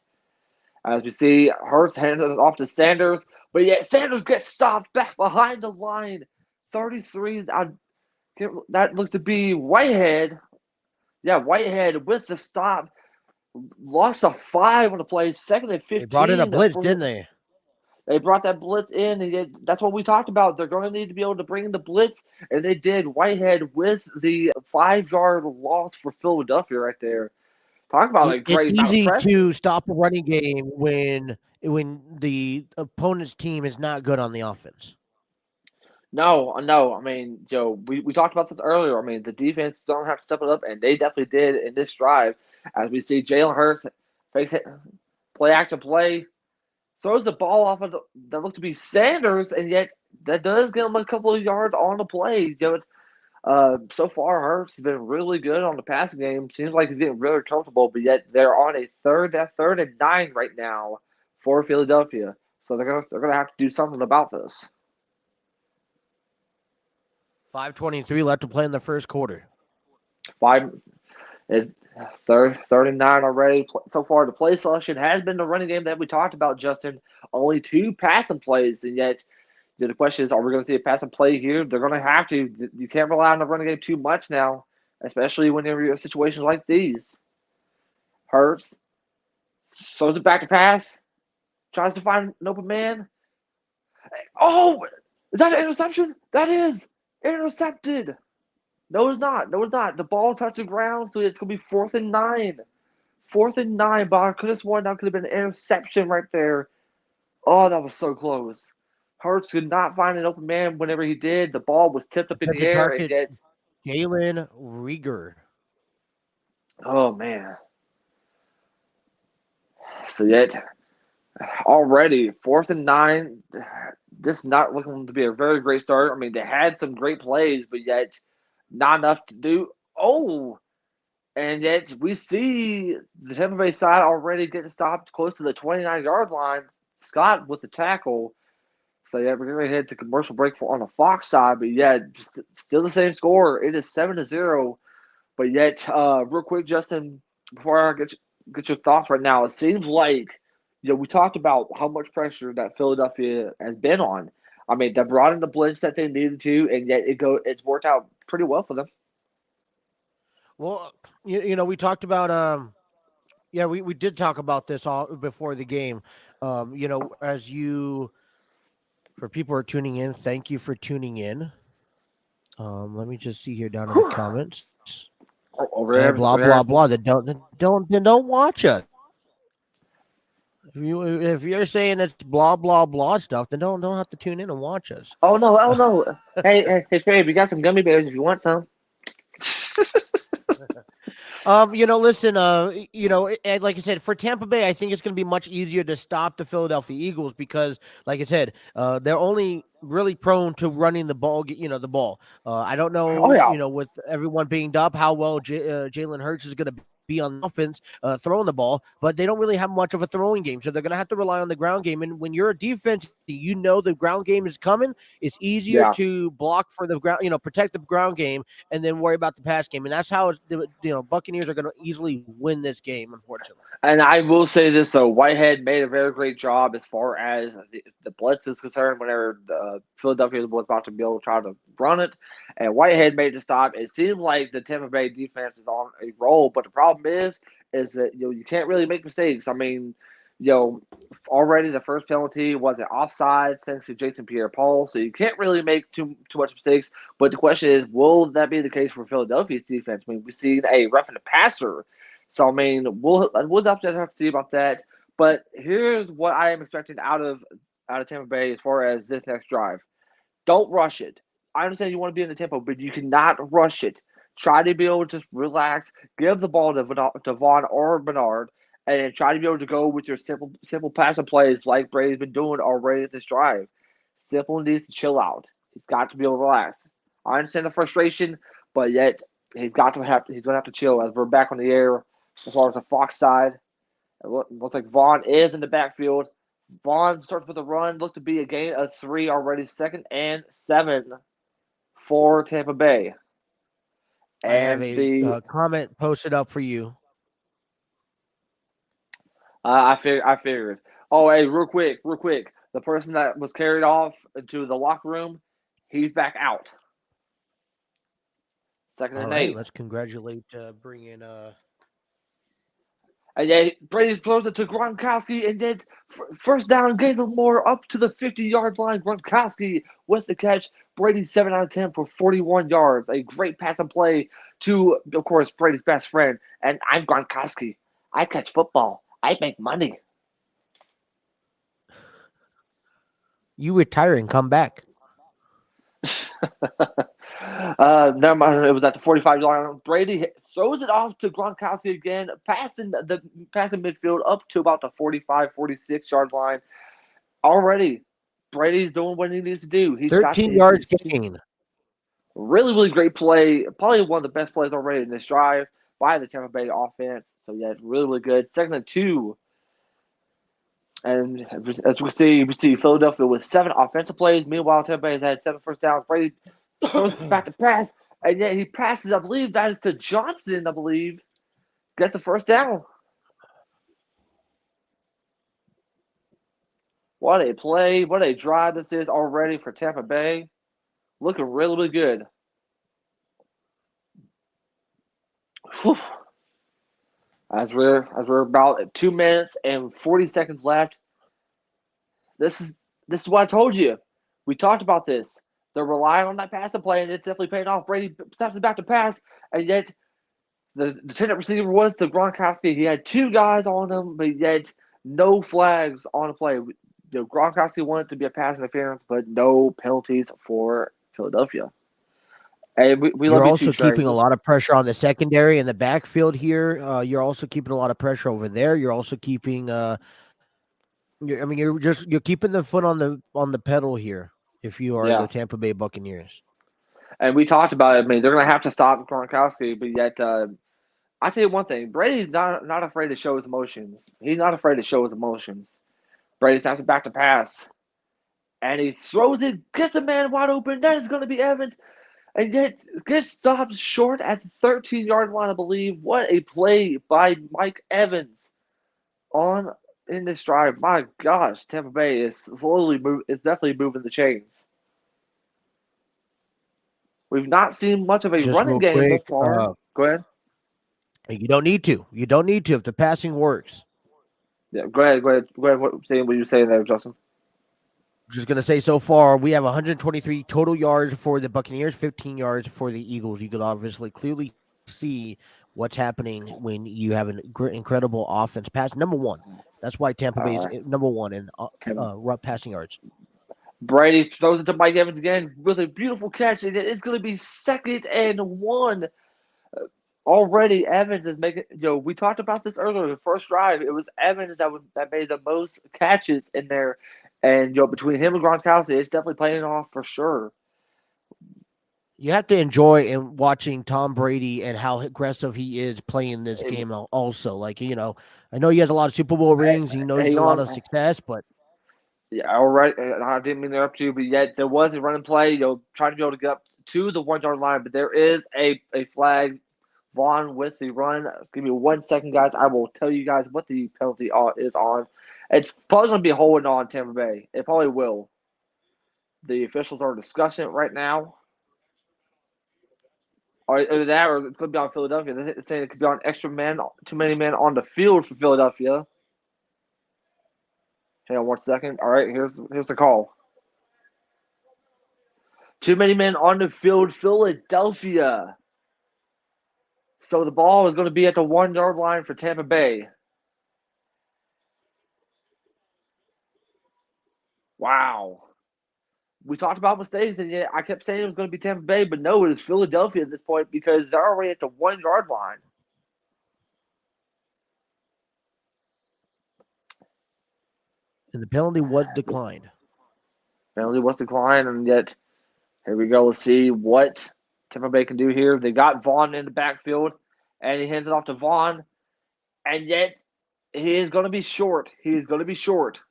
As we see, Hurst hands it off to Sanders, but yet Sanders gets stopped back behind the line. 33. That looks to be Whitehead. Yeah, Whitehead with the stop. Lost a 5 on the play. 2nd and 15. They brought in a blitz, didn't they? They brought that blitz in, and that's what we talked about. They're going to need to be able to bring in the blitz, and they did. Whitehead with the 5-yard loss for Philadelphia right there. Talk about a It's great amount of easy pressure. to stop a running game when the opponent's team is not good on the offense. No. I mean, Joe, we talked about this earlier. I mean, the defense don't have to step it up, and they definitely did in this drive. As we see Jalen Hurts fakes it, play, throws the ball off of that looked to be Sanders, and yet that does get him a couple of yards on the play. So far, Hurts has been really good on the passing game. Seems like he's getting really comfortable, but yet they're on a third and 9 right now for Philadelphia. So they're gonna have to do something about this. 5:23 left to play in the first quarter. 5 is third and 9 already. So far, the play selection has been the running game that we talked about, Justin. Only 2 passing plays, and yet the question is, are we going to see a passing play here? They're going to have to. You can't rely on the running game too much now, especially when you're in situations like these. Hurts throws it back to pass, tries to find an open man. Oh, is that an interception? That is intercepted. No, it's not. The ball touched the ground, so it's going to be 4th and 9. 4th and 9, but I could have sworn that could have been an interception right there. Oh, that was so close. Hurts could not find an open man whenever he did. The ball was tipped up in the air. And yet, Jalen Rieger. oh, man. So yet, already 4th and 9. This is not looking to be a very great start. I mean, they had some great plays, but yet not enough to do. Oh, and yet we see the Tampa Bay side already getting stopped close to the 29-yard line. Scott with the tackle. So, yeah, we're going to head to commercial break on the Fox side. But, yeah, still the same score. It is 7-0. But yet, real quick, Justin, before I get your thoughts right now, it seems like, we talked about how much pressure that Philadelphia has been on. I mean, they brought in the blitz that they needed to, and yet it's worked out pretty well for them. Well, we talked about we did talk about this all before the game. For people who are tuning in, thank you for tuning in. Let me just see here down in the comments. Over Blah there, over blah there. blah. That don't watch us. If you're saying it's blah blah blah stuff, then don't have to tune in and watch us. Oh no, oh no. Hey, Trey, we got some gummy bears if you want some. Listen, like I said, for Tampa Bay, I think it's going to be much easier to stop the Philadelphia Eagles because, like I said, they're only really prone to running the ball. The ball. I don't Oh know, yeah. with everyone being up, how well Jalen Hurts is going to be on the offense throwing the ball, but they don't really have much of a throwing game, so they're going to have to rely on the ground game. And when you're a defense, the ground game is coming. It's easier Yeah. to block for the ground, protect the ground game and then worry about the pass game. And that's how Buccaneers are going to easily win this game, unfortunately. And I will say this, so Whitehead made a very great job as far as the blitz is concerned whenever Philadelphia was about to be able to try to run it. And Whitehead made the stop. It seemed like the Tampa Bay defense is on a roll, but the problem is that you can't really make mistakes. I mean, already the first penalty was an offside thanks to Jason Pierre-Paul, so you can't really make too much mistakes. But the question is, will that be the case for Philadelphia's defense? I mean, we've seen a roughing the passer. So I mean, we'll have to see about that. But here's what I am expecting out of Tampa Bay as far as this next drive. Don't rush it. I understand you want to be in the tempo, but you cannot rush it. Try to be able to just relax, give the ball to Vaughn or Bernard, and try to be able to go with your simple passing plays like Brady's been doing already at this drive. Simple needs to chill out. He's got to be able to relax. I understand the frustration, but yet he's going to have to chill as we're back on the air. As far as the Fox side, it looks like Vaughn is in the backfield. Vaughn starts with a run. Looked to be a gain of 3 already. 2nd and 7 for Tampa Bay. I have And a comment posted up for you. I figured. Oh, hey, real quick. The person that was carried off into the locker room, he's back out. 2nd All and right, 8. let's congratulate bringing And then Brady throws it to Gronkowski, and then first down, Gaylord up to the 50-yard line. Gronkowski with the catch. Brady 7 out of 10 for 41 yards. A great pass and play to, of course, Brady's best friend. And I'm Gronkowski. I catch football. I make money. You retire and come back. Never mind. It was at the 45-yard line. Brady throws it off to Gronkowski again, passing midfield up to about the 45, 46-yard line. Already, Brady's doing what he needs to do. He's 13 yards gain. Really, really great play. Probably one of the best plays already in this drive by the Tampa Bay offense. So, yeah, really, really good. 2nd and 2. And as we see Philadelphia with 7 offensive plays. Meanwhile, Tampa Bay has had 7 first downs. Brady throws back to pass, and yet he passes. I believe that is to Johnson. I believe gets the first down. What a play! What a drive this is already for Tampa Bay. Looking really, really good. Whew. As we're about 2 minutes and 40 seconds left. This is what I told you. We talked about this. They're relying on that passing play, and it's definitely paying off. Brady steps it back to pass, and yet the intended receiver was to Gronkowski. He had 2 guys on him, but yet no flags on the play. Gronkowski wanted to be a pass interference, but no penalties for Philadelphia. Hey, we You're love you also too, Trey. keeping a lot of pressure on the secondary and the backfield here. You're also keeping a lot of pressure over there. You're also keeping you're keeping the foot on the pedal here if you are Yeah. the Tampa Bay Buccaneers. And we talked about it. I mean, they're going to have to stop Gronkowski, but yet I tell you one thing: Brady's not afraid to show his emotions. He's not afraid to show his emotions. Brady snaps it back to pass, and he throws it, gets the man wide open. That is going to be Evans, and yet gets stopped short at the 13-yard line, I believe. What a play by Mike Evans in this drive. My gosh, Tampa Bay is definitely moving the chains. We've not seen much of a Just running real game thus quick, far. Go ahead. you don't need to. You don't need to if the passing works. Yeah, go ahead. Say what you were saying there, Justin. Just going to say so far, we have 123 total yards for the Buccaneers, 15 yards for the Eagles. You could obviously clearly see what's happening when you have an incredible offense. Pass number one. That's why Tampa Bay is Uh, number one in Tim passing yards. Brady throws it to Mike Evans again with a beautiful catch. It's going to be 2nd and 1. Already, Evans is making. We talked about this earlier. The first drive, it was Evans that made the most catches in there, and between him and Gronkowski, it's definitely playing off for sure. You have to enjoy and watching Tom Brady and how aggressive he is playing this It, game. Also, I know he has a lot of Super Bowl rings. He knows hang a lot on, of success, but yeah, all right. I didn't mean to interrupt you, but yet there was a running play. Trying to be able to get up to the 1 yard line, but there is a flag. Vaughn with the run. Give me 1 second, guys. I will tell you guys what the penalty is on. It's probably going to be holding on Tampa Bay. It probably will. The officials are discussing it right now. Or it's going to be on Philadelphia. They're saying it could be on extra men, too many men on the field for Philadelphia. Hang on 1 second. All right, here's the call. Too many men on the field, Philadelphia. So the ball is going to be at the 1 yard line for Tampa Bay. Wow. We talked about mistakes, and yet I kept saying it was going to be Tampa Bay, but no, it is Philadelphia at this point because they're already at the 1 yard line. and the penalty was declined. Penalty was declined, and yet here we go. Let's see what Tampa Bay can do here. They got Vaughn in the backfield, and he hands it off to Vaughn, and yet he is going to be short. He is going to be short.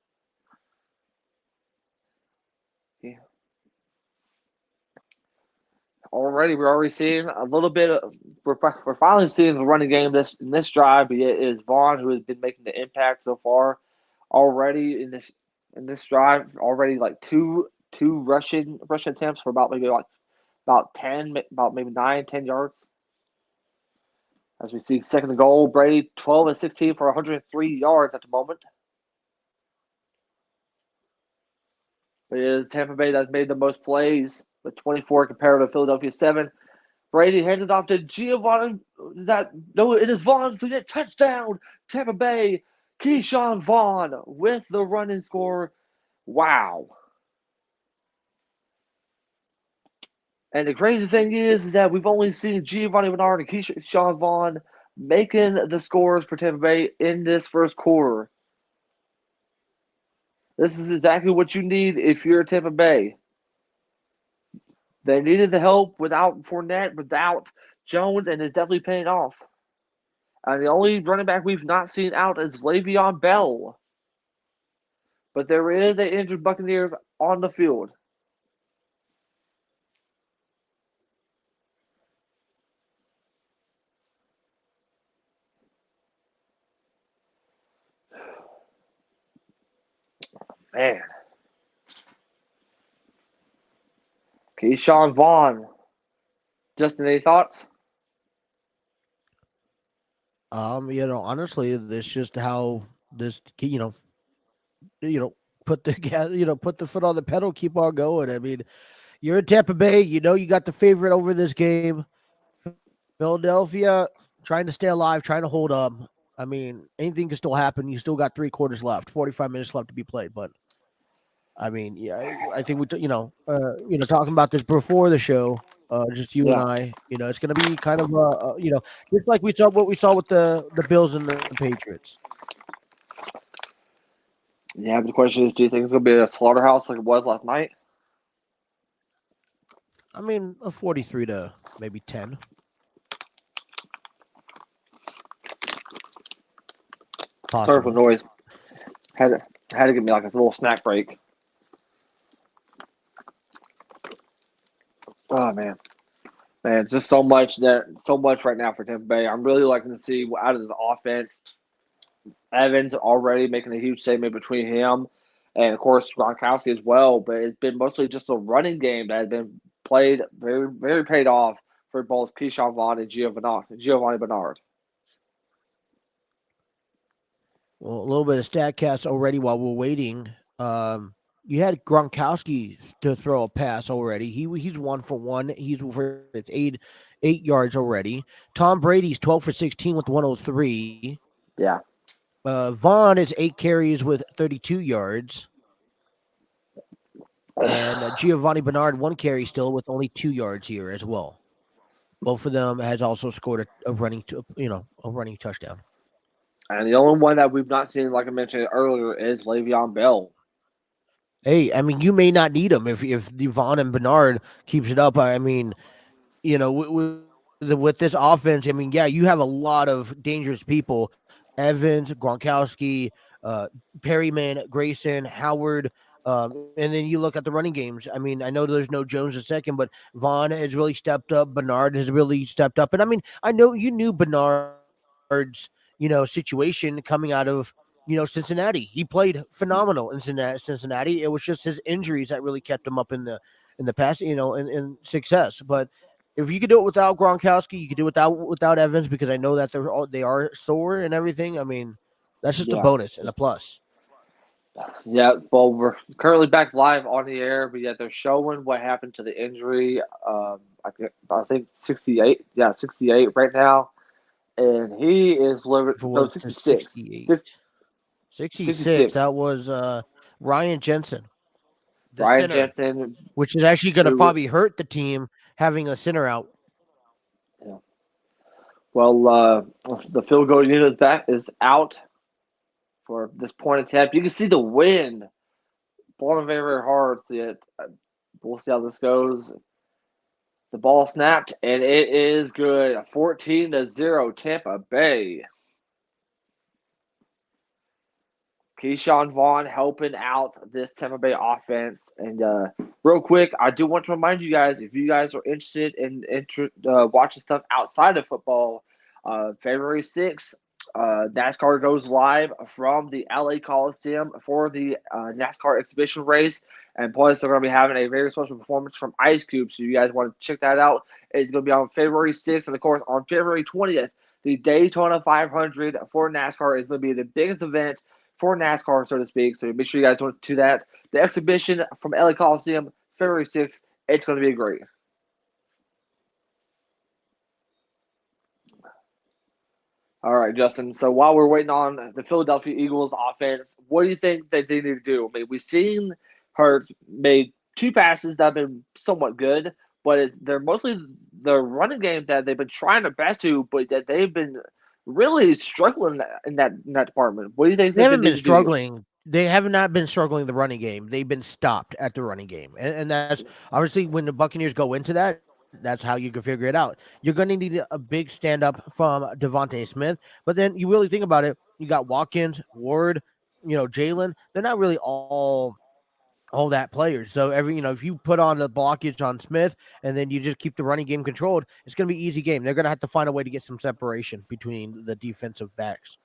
Yeah. We're already seeing a little bit of. We're finally seeing the running game in this drive, but it is Vaughn who has been making the impact so far. Already in this drive, already like two rushing attempts for about maybe like about 10, about maybe 9-10 yards. As we see, second and goal, Brady 12 and 16 for 103 yards at the moment. It is Tampa Bay that's made the most plays with 24 compared to Philadelphia 7. Brady hands it off to Giovanni. It is Vaughn. So touchdown, Tampa Bay. Keyshawn Vaughn with the running score. Wow. And the crazy thing is that we've only seen Giovanni Bernard and Keyshawn Vaughn making the scores for Tampa Bay in this first quarter. This is exactly what you need if you're Tampa Bay. They needed the help without Fournette, without Jones, and it's definitely paying off. And the only running back we've not seen out is Le'Veon Bell. But there is an injured Buccaneers on the field. Man. Keyshawn Vaughn. Justin, any thoughts? Honestly, that's just how this, put the gas, put the foot on the pedal, keep on going. I mean, you're in Tampa Bay, you got the favorite over this game. Philadelphia trying to stay alive, trying to hold up. I mean, anything can still happen. You still got 3 quarters left, 45 minutes left to be played. But I mean, yeah, I think talking about this before the show, just you and Yeah. I, it's going to be kind of just like what we saw with the Bills and the Patriots. Yeah, but the question is, do you think it's going to be a slaughterhouse like it was last night? I mean, a 43 to maybe 10. Sorry for Possibly. the noise. Had to give me like a little snack break. Oh man, just so much right now for Tampa Bay. I'm really liking to see out of this offense. Evans already making a huge statement between him and of course Gronkowski as well. But it's been mostly just a running game that has been played very, very paid off for both Keyshawn Vaughn and Giovanni Bernard. Well, a little bit of StatCast already while we're waiting. You had Gronkowski to throw a pass already. He's 1 for 1. He's for eight yards already. Tom Brady's 12 for 16 with 103. Yeah. Vaughn is 8 carries with 32 yards, and Giovanni Bernard 1 carry still with only 2 yards here as well. Both of them has also scored a running touchdown. And the only one that we've not seen, like I mentioned earlier, is Le'Veon Bell. Hey, I mean, you may not need him if Devon and Bernard keeps it up. I mean, with this offense, I mean, yeah, you have a lot of dangerous people: Evans, Gronkowski, Perryman, Grayson, Howard. And then you look at the running games. I mean, I know there's no Jones a second, but Vaughn has really stepped up. Bernard has really stepped up. And I mean, I know you knew Bernard's, situation coming out of, Cincinnati. He played phenomenal in Cincinnati. It was just his injuries that really kept him up in the past, in success. But if you could do it without Gronkowski, you could do it without Evans because I know that they are sore and everything. I mean, that's just a Yeah. bonus and a plus. Yeah, well, we're currently back live on the air, but yet they're showing what happened to the injury. I think 68. Yeah, 68 right now, and he is living. If it No, was to 66. 68. 66, 66. that was Ryan Jensen, the Ryan center, Jensen. which is actually going to Who? probably hurt the team having a center out. Yeah. Well, the field goal unit is out for this point attempt. You can see the wind blowing very, very hard. We'll see how this goes. The ball snapped, and it is good. 14-0 Tampa Bay. Keyshawn Vaughn helping out this Tampa Bay offense. And real quick, I do want to remind you guys, if you guys are interested in watching stuff outside of football, February 6th, NASCAR goes live from the LA Coliseum for the NASCAR exhibition race. And plus, they're going to be having a very special performance from Ice Cube. So you guys want to check that out. It's going to be on February 6th. And, of course, on February 20th, the Daytona 500 for NASCAR is going to be the biggest event for NASCAR, so to speak. So make sure you guys don't do that. The exhibition from LA Coliseum, February 6th, it's going to be great. All right, Justin. So while we're waiting on the Philadelphia Eagles offense, what do you think that they need to do? I mean, we've seen Hurst made two passes that have been somewhat good, but they're mostly the running game that they've been trying their best to, but that they've been really struggling in that department. What do you think They that they haven't need been to do? struggling. They have not been struggling the running game. They've been stopped at the running game, and that's obviously when the Buccaneers go into that. That's how you can figure it out. You're going to need a big stand up from Devontae Smith, but then you really think about it. You got Watkins, Ward, Jalen. They're not really all that players. So if you put on the blockage on Smith and then you just keep the running game controlled, it's going to be an easy game. They're going to have to find a way to get some separation between the defensive backs.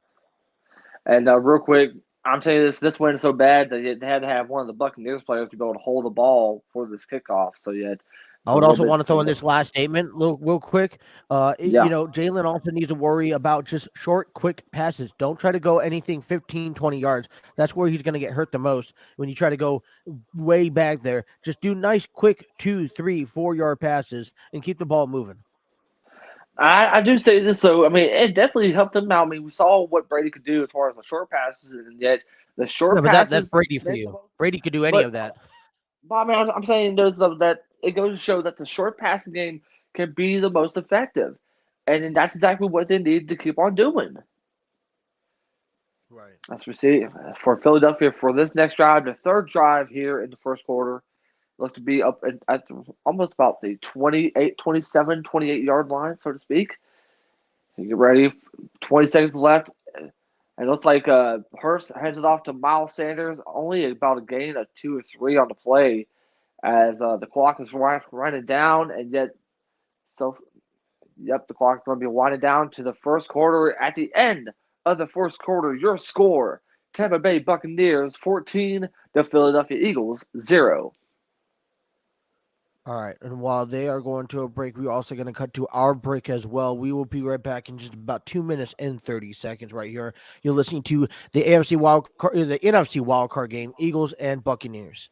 And real quick, I'm telling you this win is so bad that they had to have one of the Buccaneers players to be able to hold the ball for this kickoff. So you had I a would little also bit. want to throw in this last statement, real quick. Yeah. Jalen also needs to worry about just short, quick passes. Don't try to go anything 15, 20 yards. That's where he's going to get hurt the most when you try to go way back there. Just do nice, quick 2, 3, 4 yard passes and keep the ball moving. I do say this, so I mean, it definitely helped them out. I mean, we saw what Brady could do as far as the short passes, and yet the Yeah, short but that's passes, Brady for you. Brady could do any but of that. I mean, I'm saying that it goes to show that the short passing game can be the most effective, and then that's exactly what they need to keep on doing. Right. As we see for Philadelphia for this next drive, the third drive here in the first quarter, looks to be up at almost about the 28, 27, 28-yard line, so to speak. You get ready, 20 seconds left, and it looks like Hurst hands it off to Miles Sanders, only about a gain of 2 or 3 on the play as the clock is running down, and yet, so, yep, the clock's going to be winding down to the first quarter. At the end of the first quarter, your score, Tampa Bay Buccaneers 14, the Philadelphia Eagles 0. All right. And while they are going to a break, we're also going to cut to our break as well. We will be right back in just about 2 minutes and 30 seconds right here. You're listening to the the NFC Wild Card game, Eagles and Buccaneers.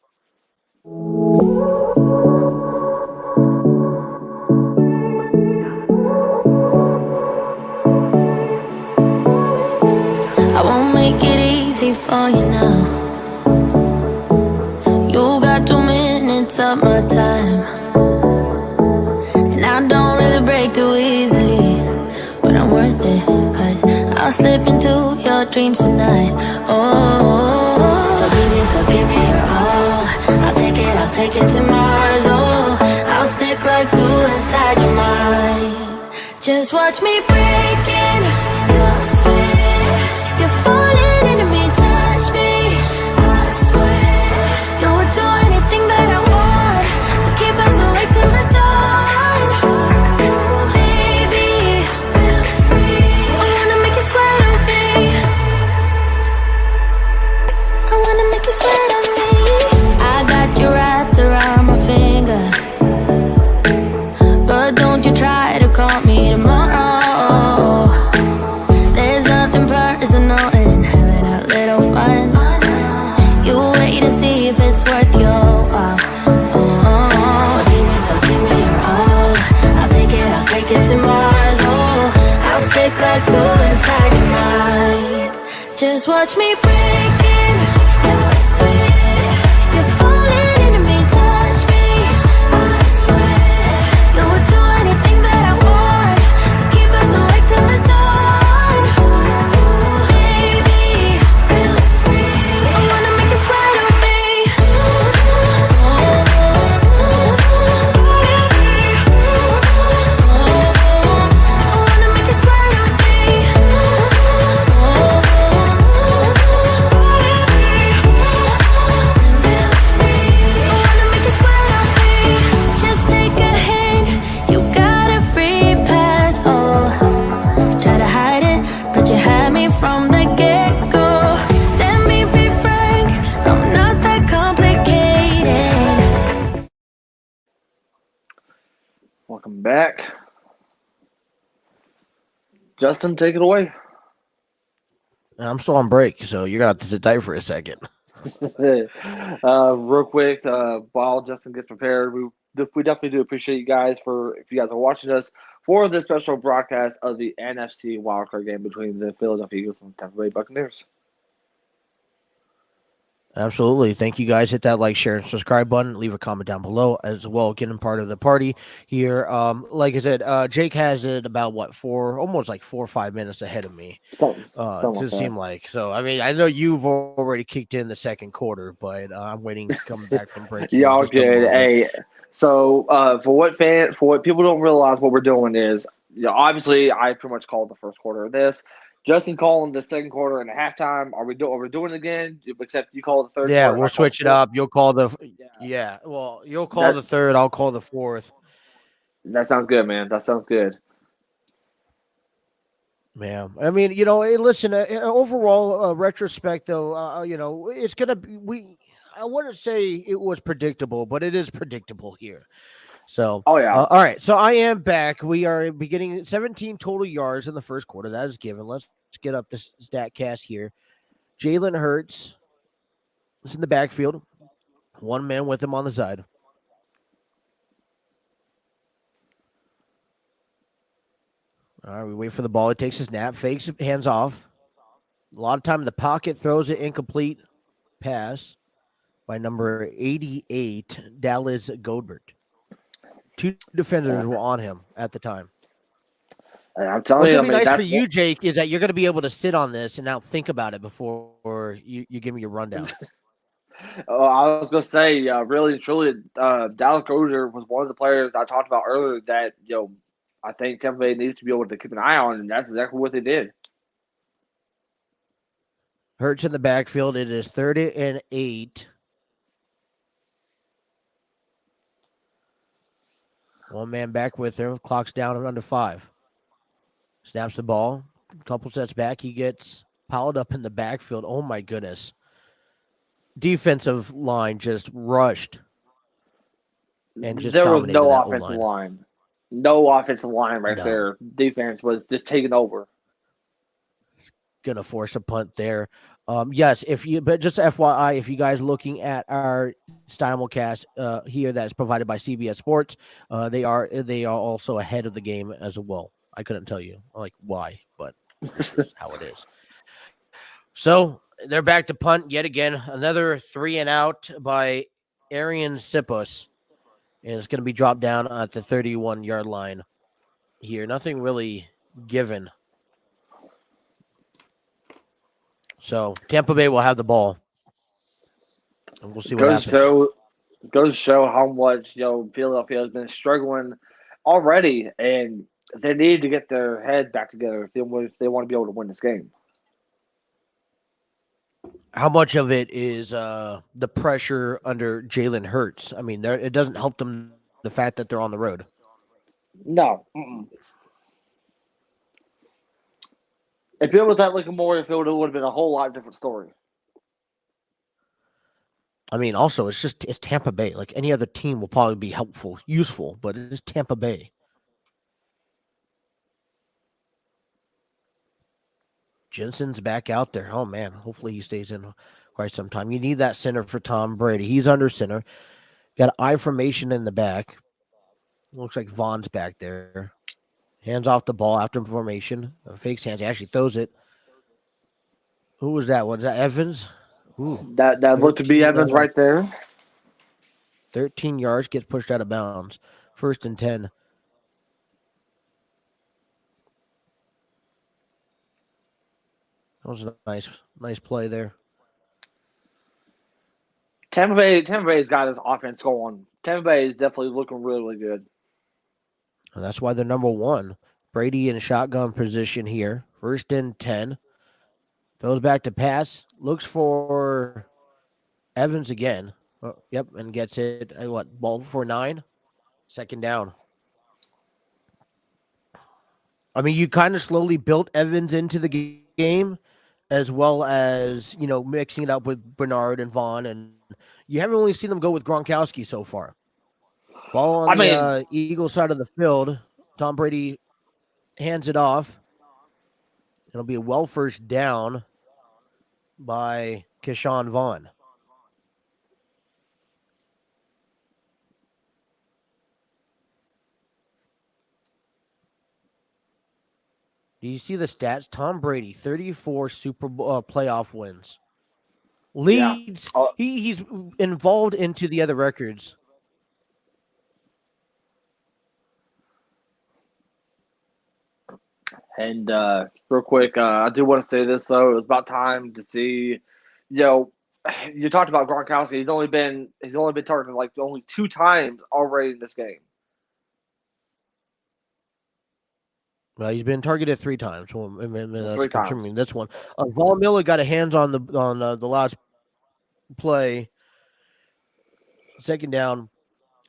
I won't make it easy for you now. You got 2 minutes of my time, and I don't really break too easily, but I'm worth it, cause I'll slip into your dreams tonight. Oh, so give me your all. I'll take it to Mars. Oh, I'll stick like glue inside your mind. Just watch me breaking your sweat. You're falling into me, touch me, I swear. You would do anything that I want, so keep us awake till the dawn. Baby, feel free. I wanna make you sweat on me. I wanna make you sweat on me. I got you wrapped around my finger, but don't you try to call me tomorrow. There's nothing personal in having a little fun. You wait and see if it's worth your while. So give me your all. I'll take it to Mars. Oh, I'll stick like glue inside your mind. Just watch me breaking your sweat. You're falling into me, touch me, I swear. You would do anything that I want, so keep us awake till the dawn. Baby, feel free. I wanna make you sweat on me. I wanna make you sweat on me. Feel free. I wanna make you sweat on me. Just take a hint, you got a free pass. Oh, try to hide it, but you had me from the get-go. Let me be frank, I'm not that complicated. Welcome back. Justin, take it away. I'm still on break, so you're going to have to sit tight for a second. Real quick, while Justin gets prepared, we definitely do appreciate you guys if you guys are watching us for this special broadcast of the NFC Wild Card game between the Philadelphia Eagles and Tampa Bay Buccaneers. Absolutely. Thank you guys. Hit that like, share, and subscribe button. Leave a comment down below as well. Getting part of the party here. Like I said, Jake has it about almost like 4 or 5 minutes ahead of me. Something To like seem like. So I mean, I know you've already kicked in the second quarter, but I'm waiting to come back from break. Y'all good. Hey, so for what people don't realize, what we're doing is, obviously I pretty much called the first quarter of this. Justin calling the second quarter and a halftime. Are we doing it again? Except you call the third. Yeah, quarter, we'll switch it up. You'll call the Yeah. Well, you'll call the third. I'll call the fourth. That sounds good, man. That sounds good. Yeah, I mean, hey, listen. Overall, retrospect, though, it's gonna be. I wouldn't say it was predictable, but it is predictable here. So, Oh yeah. all right. So I am back. We are beginning 17 total yards in the first quarter. That is given. Let's get up this stat cast here. Jalen Hurts is in the backfield. One man with him on the side. All right, we wait for the ball. He takes his snap, fakes, hands off. A lot of time in the pocket, throws it incomplete pass by number 88, Dallas Goedert. Two defenders were on him at the time. I'm telling What's you, going to be nice for you, Jake, is that you're going to be able to sit on this and now think about it before you give me your rundown. Oh, I was going to say, really and truly, Dallas Goedert was one of the players I talked about earlier that, I think Tampa Bay needs to be able to keep an eye on, and that's exactly what they did. Hurts in the backfield. It is 3rd and 8. One man back with him. Clock's down and under 5. Snaps the ball. A couple sets back. He gets piled up in the backfield. Oh, my goodness. Defensive line just rushed and just There was dominated no that offensive O-line. line. No offensive line right No. there. Defense was just taking over. Gonna force a punt there. Yes, but just FYI, if you guys looking at our simulcast here that's provided by CBS Sports, they are also ahead of the game as well. I couldn't tell you like why, but this is how it is. So they're back to punt yet again. Another 3 and out by Arian Sipos, and it's going to be dropped down at the 31-yard line here. Nothing really given. So Tampa Bay will have the ball, and we'll see what happens. Goes to show how much Philadelphia has been struggling already, and they need to get their head back together if they want to be able to win this game. How much of it is the pressure under Jalen Hurts? I mean, it doesn't help them the fact that they're on the road. No. Mm-mm. If it was that looking more, it would have been a whole lot different story. I mean, also, it's Tampa Bay. Like any other team will probably be useful, but it's Tampa Bay. Jensen's back out there. Oh, man. Hopefully he stays in quite some time. You need that center for Tom Brady. He's under center. Got I formation in the back. Looks like Vaughn's back there. Hands off the ball after formation. Fakes hands. He actually throws it. Who was that? Was that Evans? Ooh, that looked to be Evans right there. 13 yards, gets pushed out of bounds. 1st and 10. That was a nice play there. Tampa Bay's got his offense going. Tampa Bay is definitely looking really, really good. And that's why they're number 1. Brady in shotgun position here. 1st and 10. Throws back to pass. Looks for Evans again. Oh, yep, and gets it. Ball for 9? 2nd down. I mean, you kind of slowly built Evans into the game, as well as, mixing it up with Bernard and Vaughn. And you haven't really seen them go with Gronkowski so far. Ball on the Eagles side of the field. Tom Brady hands it off. It'll be a 1st down by Keyshawn Vaughn. Do you see the stats? Tom Brady, 34 Super Bowl playoff wins. Leads. Yeah. He's involved into the other records. And real quick, I do want to say this though. It was about time to see. You talked about Gronkowski. He's only been targeted like only 2 times already in this game. Well, he's been targeted 3 times. Well, I mean, that's 3 confirming times. this one. Von Miller got a hands on the last play. 2nd down,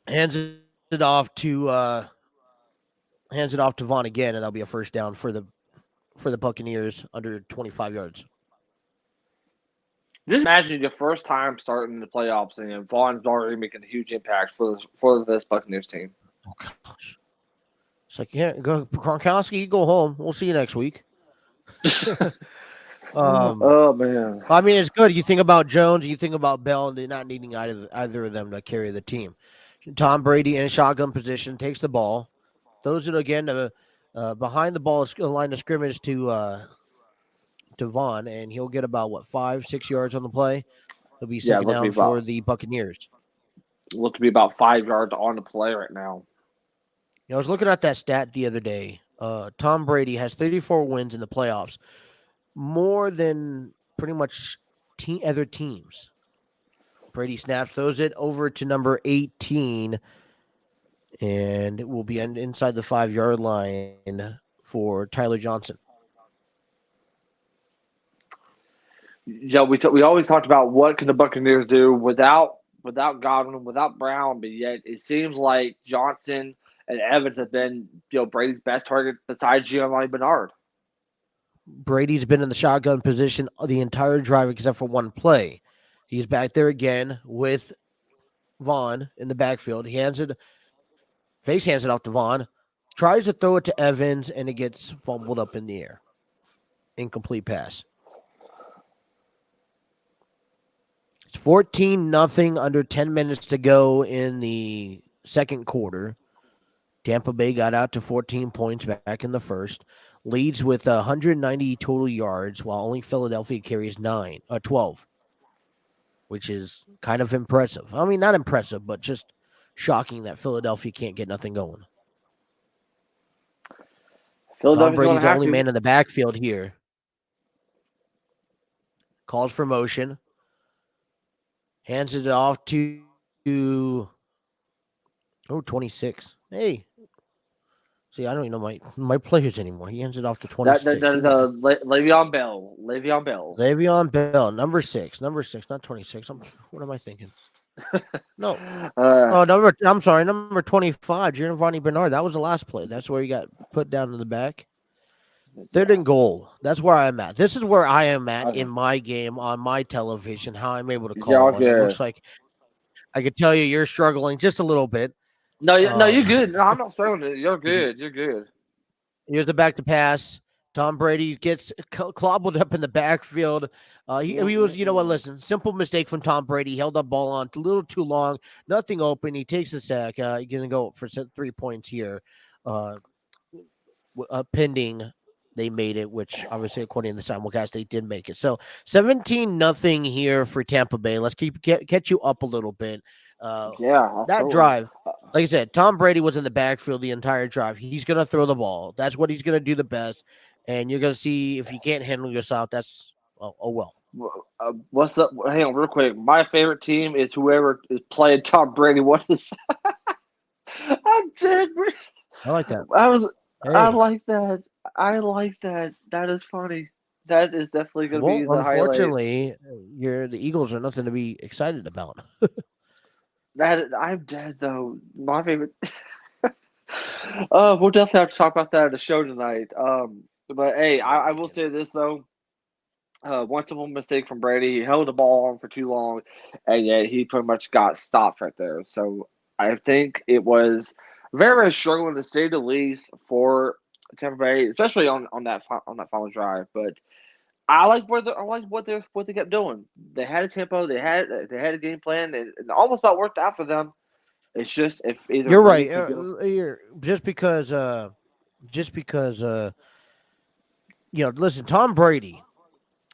hands it off to Vaughn again, and that'll be a 1st down for the Buccaneers under 25 yards. Just imagine your first time starting the playoffs, and Vaughn's already making a huge impact for this Buccaneers team. Oh gosh. It's like, yeah, go Gronkowski, go home. We'll see you next week. Oh man! I mean, it's good. You think about Jones, you think about Bell, and they're not needing either of them to carry the team. Tom Brady in shotgun position takes the ball, throws it again behind the ball line of scrimmage to Vaughn, and he'll get about 5-6 yards on the play. It'll be 2nd down for the Buccaneers. Look to be about 5 yards on the play right now. I was looking at that stat the other day. Tom Brady has 34 wins in the playoffs, more than pretty much other teams. Brady snaps, throws it over to number 18, and it will be inside the 5-yard line for Tyler Johnson. Yeah, we always talked about what can the Buccaneers do without Godwin, without Brown, but yet it seems like Johnson and Evans have been, Brady's best target besides Giovanni Bernard. Brady's been in the shotgun position the entire drive except for one play. He's back there again with Vaughn in the backfield. Hands it off to Vaughn, tries to throw it to Evans, and it gets fumbled up in the air. Incomplete pass. It's 14-0, under 10 minutes to go in the second quarter. Tampa Bay got out to 14 points back in the first. Leads with 190 total yards, while only Philadelphia carries 12, which is kind of impressive. I mean, not impressive, but just shocking that Philadelphia can't get nothing going. Tom Brady's the only man in the backfield here. Calls for motion. Hands it off to 26. Hey. See, I don't even know my players anymore. He hands it off to 26. That is Le'Veon Bell. Le'Veon Bell, number 6, not 26. What am I thinking? No. Number 25, Giovanni Bernard. That was the last play. That's where he got put down in the back. Third and goal. That's where I'm at. This is where I am at in my game on my television, how I'm able to call it. It looks like I could tell you're struggling just a little bit. No, you're good. No, I'm not struggling. You're good. Here's the back to pass. Tom Brady gets clobbled up in the backfield. He was, listen, simple mistake from Tom Brady. He held that ball on a little too long. Nothing open. He takes the sack. He's going to go for 3 points here. Pending they made it, which obviously according to the simulcast, they did make it. So 17-0 here for Tampa Bay. Let's catch you up a little bit. That drive, like I said, Tom Brady was in the backfield the entire drive. He's going to throw the ball. That's what he's going to do the best. And you're going to see if you can't handle yourself, that's, well. What's up? Hang on real quick. My favorite team is whoever is playing Tom Brady. What is I'm dead. I like that. I like that. I like that. That is funny. That is definitely going to be the highlight. Unfortunately, the Eagles are nothing to be excited about. I'm dead though. My favorite. We'll definitely have to talk about that at the show tonight. But hey, I will say this though. One simple mistake from Brady. He held the ball on for too long, and yet he pretty much got stopped right there. So I think it was very, very struggling to say the least for Tampa Bay, especially on that final drive. But I like what they kept doing. They had a tempo. They had a game plan, and it almost about worked out for them. It's just if either you're right. Just because listen, Tom Brady,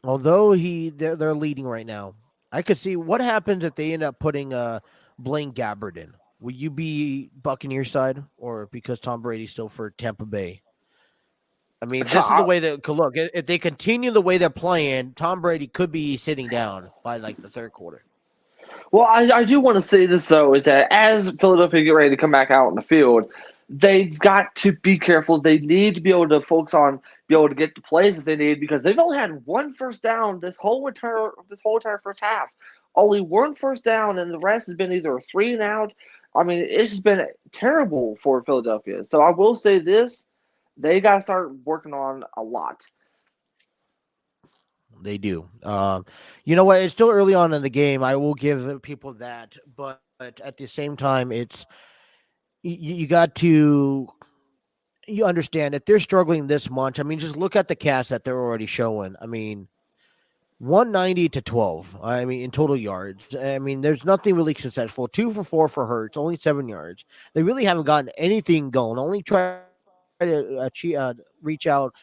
although they're leading right now, I could see what happens if they end up putting Blaine Gabbert in. Will you be Buccaneers side, or because Tom Brady's still for Tampa Bay? I mean, this is the way that could look. If they continue the way they're playing, Tom Brady could be sitting down by like the third quarter. Well, I do want to say this, though, is that as Philadelphia get ready to come back out in the field, they've got to be careful. They need to be able to focus on be able to get the plays that they need because they've only had one first down this whole entire first half. Only one first down, and the rest has been either a 3 and out. I mean, it's just been terrible for Philadelphia. So I will say this. They got to start working on a lot. They do. You know what? It's still early on in the game. I will give people that. But at the same time, it's you got to understand that they're struggling this much. I mean, just look at the cast that they're already showing. I mean, 190 to 12. I mean, in total yards. I mean, there's nothing really successful. 2 for 4 for Hurst, only 7 yards. They really haven't gotten anything going. Only try to reach out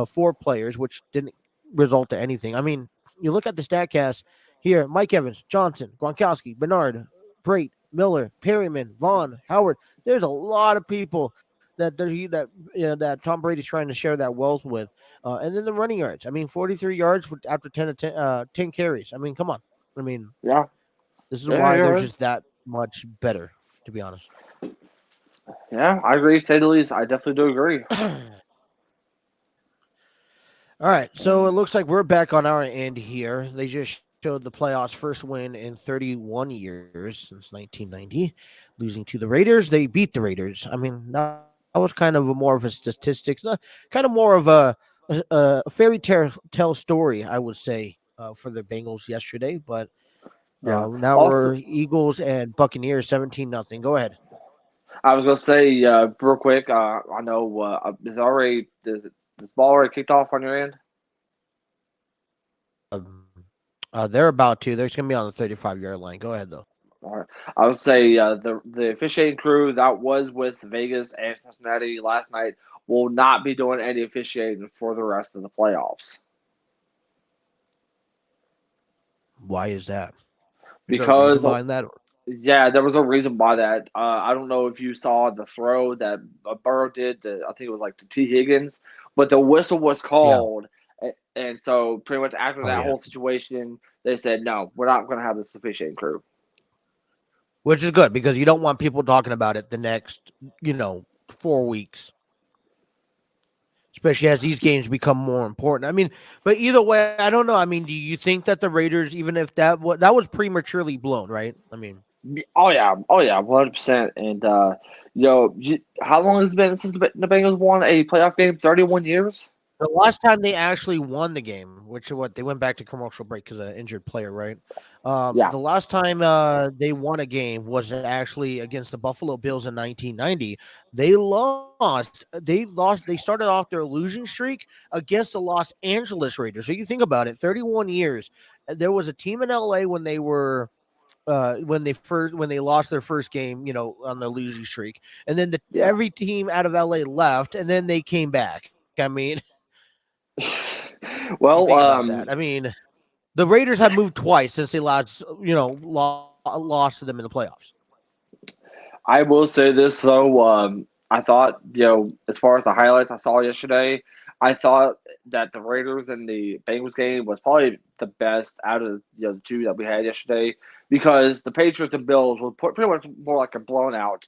4 players, which didn't result to anything. I mean, you look at the StatCast here: Mike Evans, Johnson, Gronkowski, Bernard, Brate, Miller, Perryman, Vaughn, Howard. There's a lot of people that Tom Brady's trying to share that wealth with. And then the running yards. I mean, 43 yards after 10 carries. I mean, come on. I mean, yeah. This is why they're just that much better, to be honest. Yeah, I agree. Say the least. I definitely do agree. All right, so it looks like we're back on our end here. They just showed the playoffs' first win in 31 years since 1990, losing to the Raiders. They beat the Raiders. I mean, that was kind of more of a statistics, kind of more of a fairy tale story, I would say, for the Bengals yesterday. But Yeah. Now Also, we're Eagles and Buccaneers 17-0. Go ahead. I was gonna say real quick. I know does this ball already kicked off on your end? Um, they're about to. They're going to be on the 35-yard line. Go ahead, though. All right. I would say the officiating crew that was with Vegas and Cincinnati last night will not be doing any officiating for the rest of the playoffs Why is that? Is there a reason because behind that? yeah, there was a reason why that. I don't know if you saw the throw that Burrow did. I think it was like to T. Higgins, but the whistle was Yeah. called, and so pretty much after Oh, that yeah. whole situation, they said no, we're not going to have this officiating crew. Which is good because you don't want people talking about it the next, 4 weeks. Especially as these games become more important. I mean, but either way, I don't know. I mean, do you think that the Raiders, even if that was prematurely blown, right? I mean, Oh yeah, 100%. And how long has it been since the Bengals won a playoff game? 31 years. the last time they actually won the game, which is what they went back to commercial break because of an injured player, right? Yeah, The last time they won a game was actually against the Buffalo Bills in 1990. They lost. They lost. They started off their losing streak against the Los Angeles Raiders. So you think about it, 31 years. There was a team in LA when they were when they lost their first game, on the losing streak, and then yeah. every team out of LA left, and then they came back. I mean, you Well, think about that. I mean, the Raiders have moved twice since they lost to them in the playoffs. I will say this though. I thought, as far as the highlights I saw yesterday, I thought that the Raiders and the Bengals game was probably the best out of the two that we had yesterday because the Patriots and Bills were pretty much more like a blown out,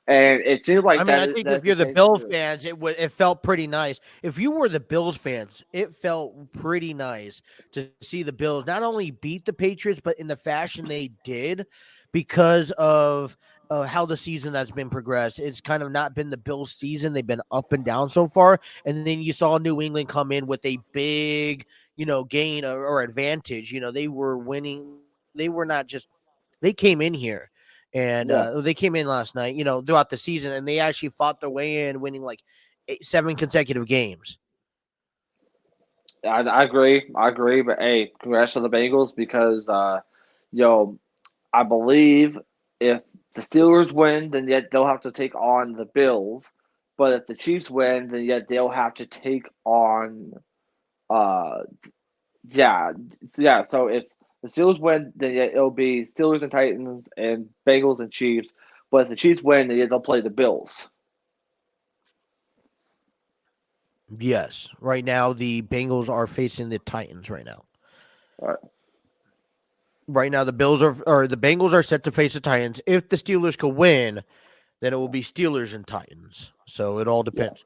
and it seemed I like mean, I think if that's the you're the case Bills too. fans, it felt pretty nice. If you were the Bills fans, it felt pretty nice to see the Bills not only beat the Patriots, but in the fashion they did, because of how the season has been progressed. It's kind of not been the Bills' season; they've been up and down so far. And then you saw New England come in with a big, gain or advantage. They were winning. They were not just. They came in here and Yeah. they came in last night, throughout the season, and they actually fought their way in, winning like 7 consecutive games. I agree. I agree. But hey, congrats to the Bengals because, I believe if the Steelers win, then yet they'll have to take on the Bills. But if the Chiefs win, then yet they'll have to take on, uh, yeah, yeah. So if the Steelers win, then yet it'll be Steelers and Titans and Bengals and Chiefs. But if the Chiefs win, then yet they'll play the Bills. Yes, right now the Bengals are facing the Titans. Right now, All right. right now the Bengals are set to face the Titans. If the Steelers could win, then it will be Steelers and Titans. So it all Yeah. depends.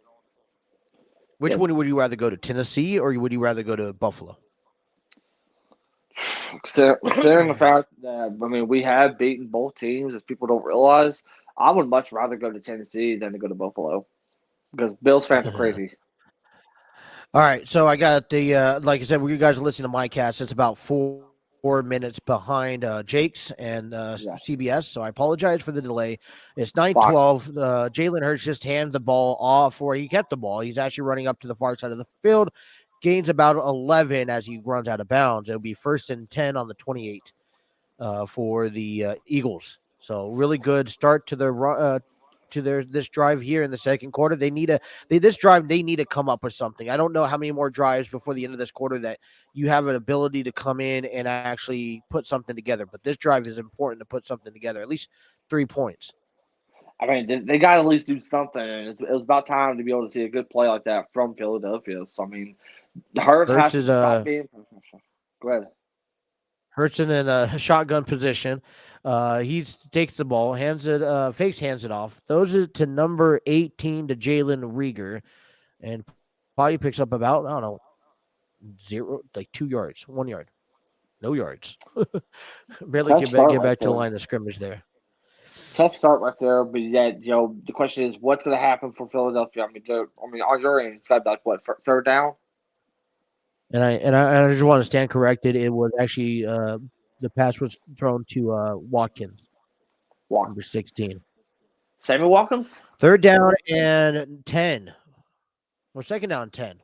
Which Yeah. one would you rather go to, Tennessee, or would you rather go to Buffalo? Considering the fact that we have beaten both teams, as people don't realize, I would much rather go to Tennessee than to go to Buffalo because Bills fans are crazy. All right, so I got the like I said, you guys are listening to my cast. It's about 4 minutes behind Jake's and Yeah, CBS, so I apologize for the delay. It's Fox. 9:12. Jalen Hurst just handed the ball off, or he kept the ball. He's actually running up to the far side of the field, gains about 11 as he runs out of bounds. It'll be 1st and 10 on the 28 for the Eagles. So really good start to this drive here in the second quarter. They need to come up with something. I don't know how many more drives before the end of this quarter that you have an ability to come in and actually put something together. But this drive is important to put something together, at least 3 points. They got to at least do something. It was about time to be able to see a good play like that from Philadelphia. So Hurst has Hurts to is stop being. Go ahead. Hurts in a shotgun position. He takes the ball, fakes, hands it off, throws it to number 18 to Jalen Rieger, and probably picks up about, I don't know, 2 yards, 1 yard, no yards. Barely Tough start get right back to the there. line of scrimmage there. Tough start right there, but yet, the question is, what's going to happen for Philadelphia? On your end, it's got to be like what, third down? And I just want to stand corrected. It was actually The pass was thrown to Watkins, Walk. number 16. Sammy Watkins? Third down and 10. Or second down and 10.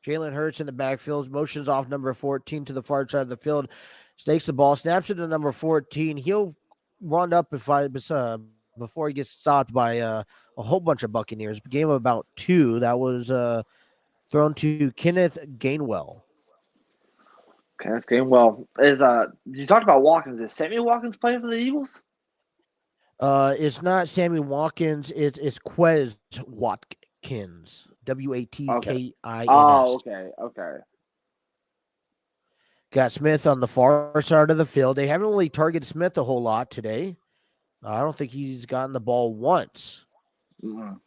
Jalen Hurst in the backfield, motions off number 14 to the far side of the field, stakes the ball, snaps it to number 14. He'll run up before he gets stopped by a whole bunch of Buccaneers. Game of about 2. That was thrown to Kenneth Gainwell. Kenneth Gainwell. You talked about Watkins. Is Sammy Watkins playing for the Eagles? It's not Sammy Watkins. It's Quez Watkins. Watkins. Oh, okay. Got Smith on the far side of the field. They haven't really targeted Smith a whole lot today. I don't think he's gotten the ball once.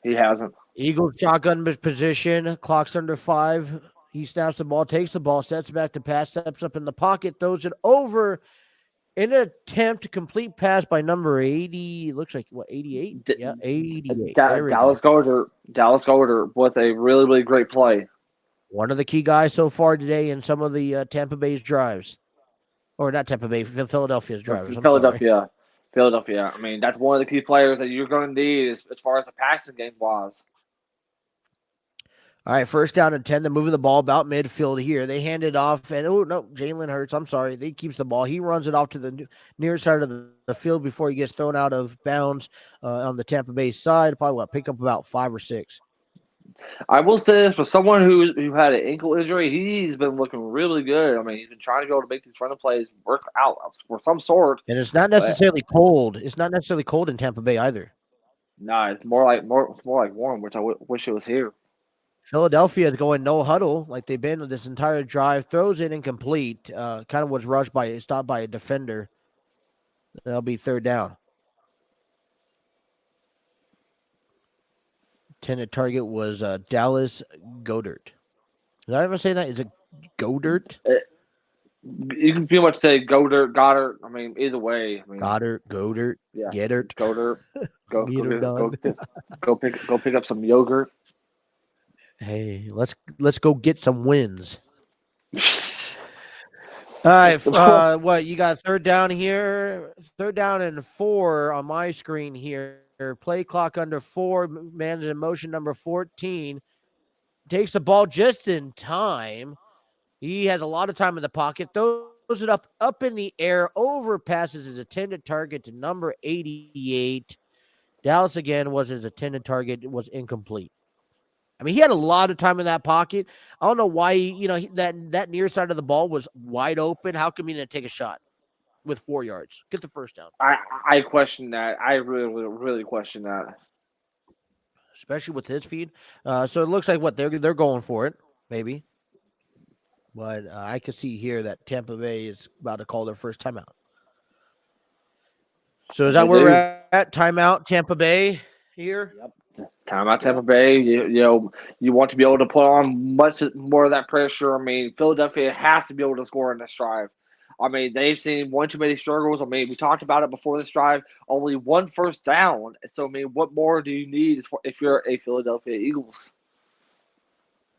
He hasn't. Eagles shotgun position. Clock's under 5. He snaps the ball, takes the ball, sets back to pass, steps up in the pocket, throws it over in an attempt to complete pass by number 80. Looks like, 88? Yeah, 88. Dallas Goedert with a really, really great play. One of the key guys so far today in some of the Tampa Bay's drives. Or not Tampa Bay, Philadelphia's drives. Philadelphia. I mean, that's one of the key players that you're going to need as far as the passing game was. All right, first down and 10. They're moving the ball about midfield here. They hand it off, and Jalen Hurts. I'm sorry. He keeps the ball. He runs it off to the near side of the field before he gets thrown out of bounds on the Tampa Bay side. Probably, pick up about 5 or 6. I will say this, for someone who had an ankle injury, he's been looking really good. I mean, he's been trying to be able to make these running plays work out for some sort. And it's not necessarily cold. It's not necessarily cold in Tampa Bay either. No, it's more like warm, which I wish it was here. Philadelphia is going no huddle like they've been this entire drive. Throws it incomplete. Kind of was stopped by a defender. That'll be third down. Intended target was Dallas Goedert. Did I ever say that? Is it Goedert? You can pretty much say Goddard. I mean, either way. Goedert. Yeah. Gettert. Goddard. Go pick up some yogurt. Hey, let's go get some wins. All right, what you got? Third down here. Third down and 4 on my screen here. Play clock under 4. Man's in motion number 14. Takes the ball just in time. He has a lot of time in the pocket. Throws it up in the air. Overpasses his intended target to number 88. Dallas again was his intended target. It was incomplete. I mean, he had a lot of time in that pocket. I don't know why, that near side of the ball was wide open. How come he didn't take a shot with 4 yards? Get the first down. I question that. I really, really question that. Especially with his feed. So it looks like they're going for it, maybe. But I can see here that Tampa Bay is about to call their first timeout. So is that where we're at? Timeout, Tampa Bay here? Yep. Timeout, Tampa Bay. You want to be able to put on much more of that pressure. I mean, Philadelphia has to be able to score in this drive. I mean, they've seen one too many struggles. I mean, we talked about it before this drive. Only 1 first down. So, I mean, what more do you need if you're a Philadelphia Eagles?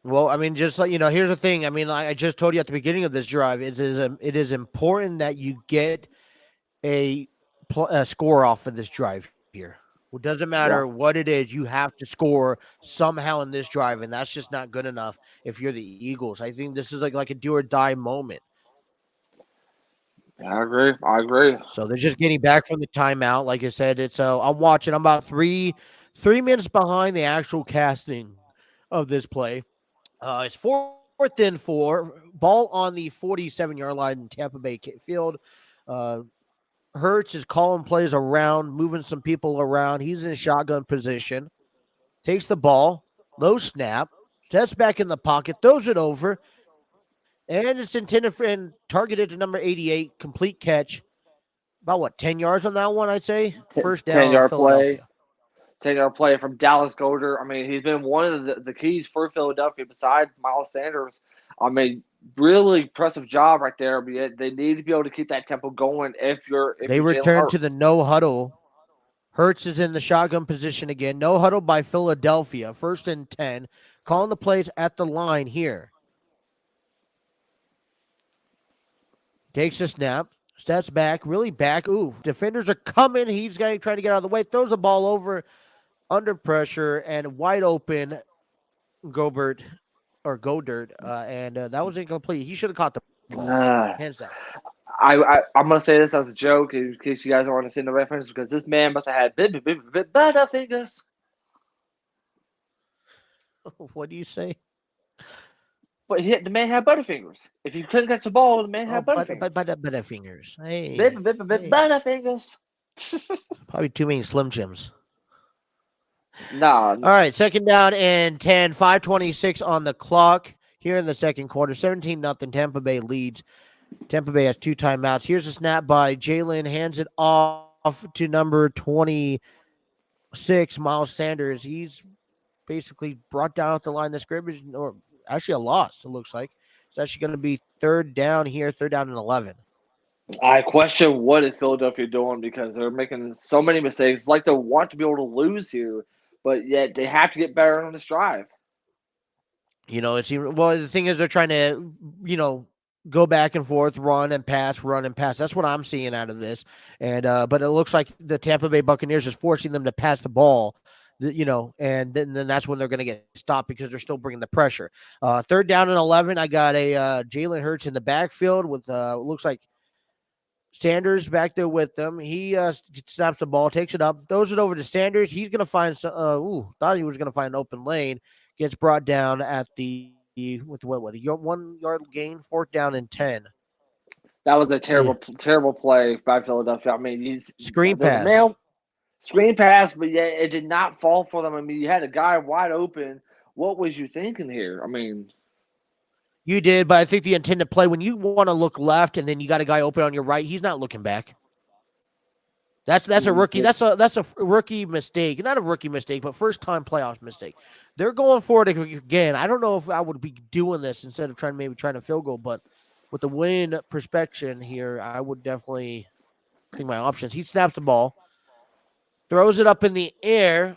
Well, I mean, just like, here's the thing. I mean, I just told you at the beginning of this drive, it is important that you get a score off of this drive here. It doesn't matter what it is. You have to score somehow in this drive, and that's just not good enough if you're the Eagles. I think this is like a do or die moment. I agree. So they're just getting back from the timeout. Like I said, it's I'm watching. I'm about three minutes behind the actual casting of this play. It's 4th and 4. Ball on the 47-yard line in Tampa Bay field. Hurts is calling plays around, moving some people around. He's in a shotgun position. Takes the ball, low snap, steps back in the pocket, throws it over, and it's intended and targeted to number 88. Complete catch. About 10 yards on that one, I'd say. First down. 10-yard play. 10-yard play from Dallas Goedert. I mean, he's been one of the keys for Philadelphia besides Miles Sanders. I mean, really impressive job right there. But they need to be able to keep that tempo going they return to the no huddle. Hurts is in the shotgun position again. No huddle by Philadelphia. 1st and 10. Calling the plays at the line here. Takes a snap. Steps back, really back. Ooh, defenders are coming. He's trying to get out of the way. Throws the ball over under pressure and wide open. Gobert or Godert, and that was incomplete. He should have caught the ball, Uh, hands down. I'm gonna say this as a joke in case you guys don't understand the reference because this man must have had butterfingers. What do you say? But the man had butterfingers. If he couldn't catch the ball, the man Oh, had butterfingers. Butterfingers. Hey, hey. Butterfingers. Probably too many Slim Jims. Nah, All right, second down and 10, 5:26 on the clock here in the second quarter. 17-0. Tampa Bay leads. Tampa Bay has 2 timeouts. Here's a snap by Jalen, hands it off to number 26, Miles Sanders. He's basically brought down at the line of scrimmage, or actually a loss, it looks like. It's actually going to be third down here, third down and 11. I question what is Philadelphia doing because they're making so many mistakes. It's like they want to be able to lose here, but yet they have to get better on this drive. You know, it seems, well, the thing is they're trying to, go back and forth, run and pass. That's what I'm seeing out of this. And but it looks like the Tampa Bay Buccaneers is forcing them to pass the ball, and then that's when they're going to get stopped because they're still bringing the pressure. Third down and 11. I got a Jalen Hurst in the backfield with looks like Sanders back there with them. He snaps the ball, takes it up, throws it over to Sanders. He's going to find thought he was going to find an open lane. Gets brought down at the with what 1 yard gain, fourth down and 10. That was a terrible play by Philadelphia. I mean, Screen pass. Screen pass, but yet it did not fall for them. I mean, you had a guy wide open. What was you thinking here? I mean, you did, but I think the intended play, when you want to look left and then you got a guy open on your right, he's not looking back. That's a rookie. That's a rookie mistake. Not a rookie mistake, but first time playoff mistake. They're going for it again. I don't know if I would be doing this instead of trying a field goal, but with the win perspective here, I would definitely think my options. He snaps the ball, throws it up in the air,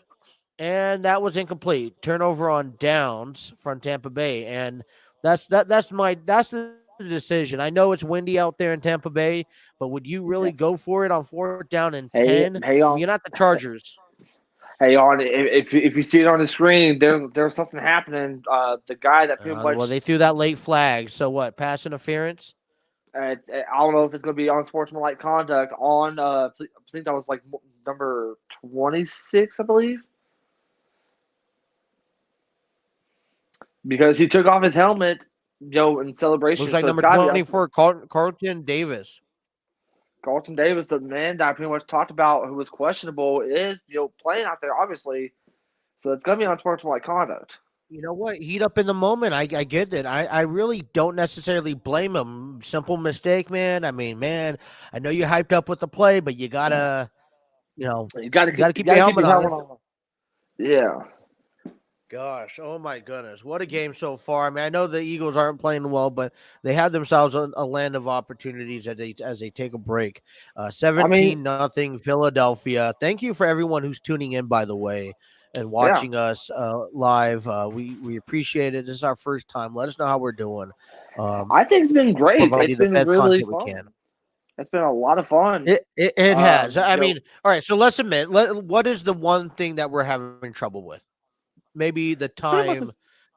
and that was incomplete. Turnover on downs from Tampa Bay, and that's the decision. I know it's windy out there in Tampa Bay, but would you really go for it on fourth down and 10? You're not the Chargers. Hey, if you see it on the screen, there's something happening. The guy that pretty much. Well, they threw that late flag. So what? Pass interference? I don't know if it's going to be unsportsmanlike conduct on. I think that was like number 26, I believe, because he took off his helmet, in celebration. Looks like number 24, Carlton Davis. Carlton Davis, the man that I pretty much talked about who was questionable, is playing out there, obviously. So it's going to be unsportsmanlike conduct. You know what? Heat up in the moment. I get it. I really don't necessarily blame him. Simple mistake, man. I mean, man, I know you're hyped up with the play, but you gotta, you gotta keep your helmet on. Yeah. Gosh, oh my goodness, what a game so far. I mean, I know the Eagles aren't playing well, but they have themselves a land of opportunities as they take a break. 17-0 Philadelphia. Thank you for everyone who's tuning in, by the way, and watching us live. We appreciate it. This is our first time. Let us know how we're doing. I think it's been great. It's been really fun. It's been a lot of fun. It has. I mean, all right, so let's admit, what is the one thing that we're having trouble with? Maybe the time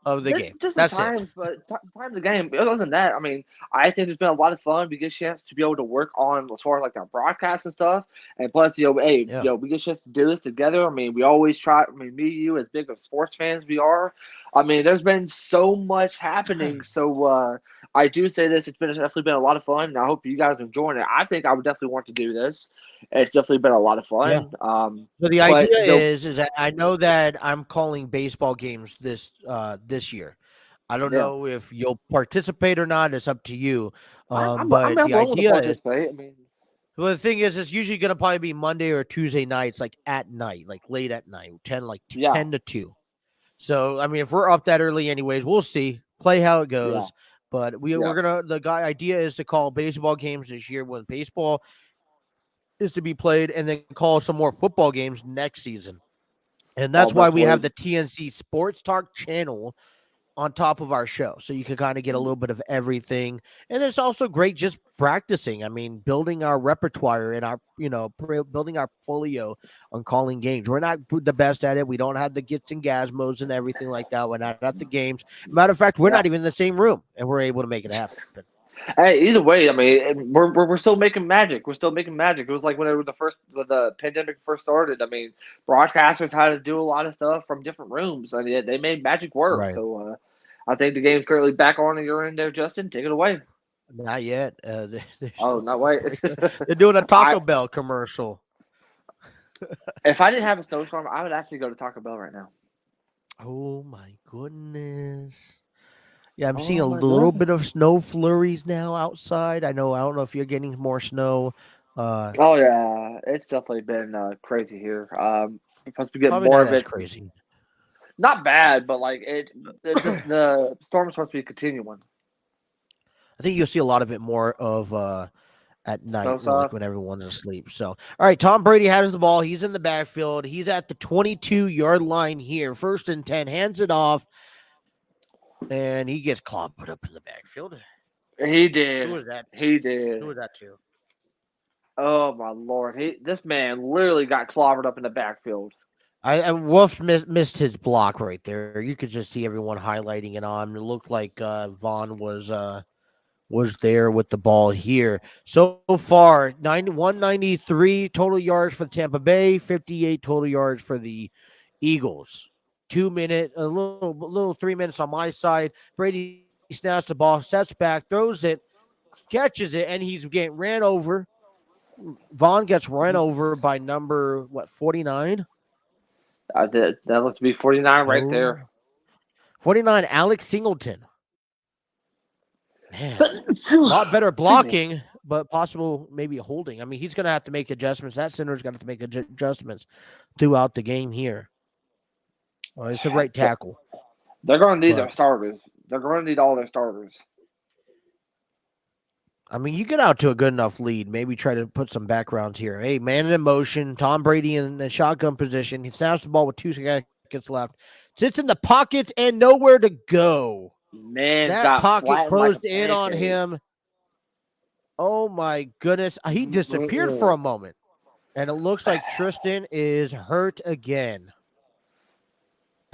of the game. Just That's the time, it. But time of the game. Other than that, I mean, I think it's been a lot of fun. We get a chance to be able to work on as far as like our broadcast and stuff. And plus, we get a chance to do this together. I mean, we always try. I mean, me, you, as big of sports fans we are. I mean, there's been so much happening. So I do say this. It's definitely been a lot of fun. And I hope you guys are enjoying it. I think I would definitely want to do this. It's definitely been a lot of fun. Yeah. So the idea is that I know that I'm calling baseball games this year. I don't know if you'll participate or not. It's up to you. But the idea is, well, the thing is, it's usually going to probably be Monday or Tuesday nights, like at night, like late at night, 10 to 2. So, I mean, if we're up that early anyways, we'll see. Play how it goes. Yeah. But we're going to – idea is to call baseball games this year when baseball is to be played, and then call some more football games next season. And that's why we have the TNC Sports Talk Channel on top of our show. So you can kind of get a little bit of everything. And it's also great just practicing. I mean, building our repertoire and our, building our portfolio on calling games. We're not the best at it. We don't have the gits and gasmos and everything like that. We're not at the games. Matter of fact, we're not even in the same room and we're able to make it happen. Hey, either way, I mean, we're still making magic. We're still making magic. It was like when the pandemic first started. I mean, broadcasters had to do a lot of stuff from different rooms, and they made magic work. Right. So I think the game's currently back on your end there, Justin. Take it away. Not yet. Not wait. They're doing a Taco Bell commercial. If I didn't have a snowstorm, I would actually go to Taco Bell right now. Oh my goodness. Yeah, I'm seeing a little bit of snow flurries now outside. I don't know if you're getting more snow. Oh yeah, it's definitely been crazy here. We're supposed to get Probably more not of as it. crazy. Not bad, but like the storm's supposed to be continuing. I think you'll see a lot of it more of at night, like when everyone's asleep. So, all right, Tom Brady has the ball. He's in the backfield. He's at the 22-yard line here. 1st and 10, hands it off. And he gets clobbered up in the backfield. He did. Who was that? He did. Who was that to? Oh my Lord! This man literally got clobbered up in the backfield. Wolf missed his block right there. You could just see everyone highlighting it on. It looked like Vaughn was there with the ball here. So far, 193 total yards for Tampa Bay, 58 total yards for the Eagles. 2 minute, a little 3 minutes on my side. Brady snaps the ball, sets back, throws it, catches it, and he's getting ran over. Vaughn gets run over by number 49. That looks to be 49 right there. 49, Alex Singleton. Man, a lot better blocking, but possible maybe holding. I mean, he's going to have to make adjustments. That center's going to have to make adjustments throughout the game here. It's a right tackle. They're going to need their starters. They're going to need all their starters. I mean, you get out to a good enough lead. Maybe try to put some backgrounds here. Hey, man in motion. Tom Brady in the shotgun position. He snaps the ball with 2 seconds left. Sits in the pocket and nowhere to go. Man, that pocket closed in on him. Oh, my goodness. He disappeared for a moment. And it looks like Tristan is hurt again.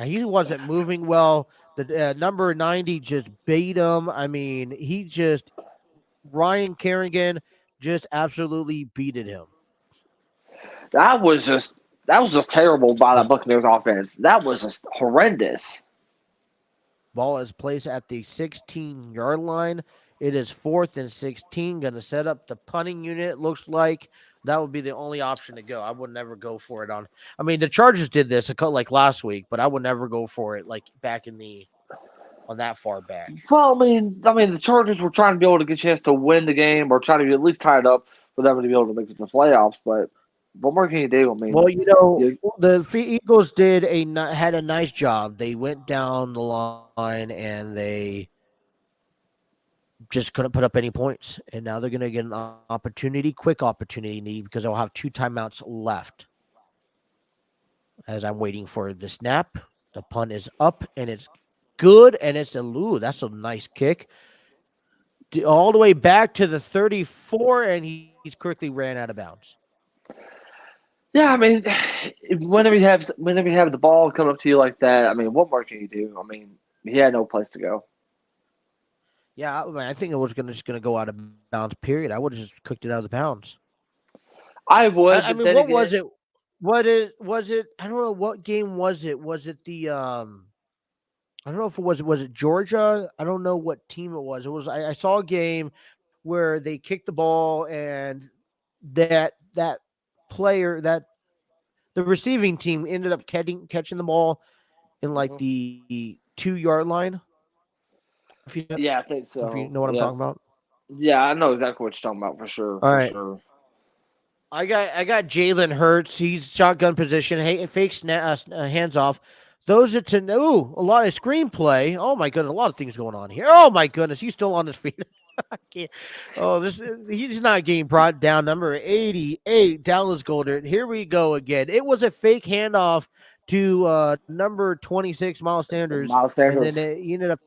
He wasn't moving well. The number 90 just beat him. I mean, Ryan Kerrigan just absolutely beated him. That was just terrible by the Buccaneers offense. That was just horrendous. Ball is placed at the 16-yard line. It is 4th and 16. Going to set up the punting unit. Looks like that would be the only option to go. I would never go for it on. I mean, the Chargers did this like last week, but I would never go for it like back on that far back. Well, I mean, the Chargers were trying to be able to get a chance to win the game or trying to at least tie it up for them to be able to make it to the playoffs. But what more can you do? I mean, well, the Eagles had a nice job. They went down the line and they just couldn't put up any points. And now they're going to get an quick opportunity, because they'll have 2 timeouts left. As I'm waiting for the snap, the punt is up and it's good. And that's a nice kick. All the way back to the 34, and he's quickly ran out of bounds. Yeah, I mean, whenever you have the ball come up to you like that, I mean, what more can you do? I mean, he had no place to go. Yeah, I think it was just going to go out of bounds, period. I would have just cooked it out of the bounds. I would. I mean, what was it? Was it? I don't know what game was it. Was it the? I don't know if it was it Georgia? I don't know what team it was. It was. I saw a game where they kicked the ball and that player, the receiving team ended up catching the ball in like the 2-yard line. Yeah, I think so. If you know what I'm talking about. Yeah, I know exactly what you're talking about for sure. All right. Sure. I got Jalen Hurts. He's shotgun position. Hey, fake hands off. Those are to know a lot of screenplay. Oh my goodness, a lot of things going on here. Oh my goodness, he's still on his feet. I can't. Oh, he's not getting brought down. Number 88, Dallas Goedert. Here we go again. It was a fake handoff to number 26, Miles Sanders, Miles and Sanders. then he ended up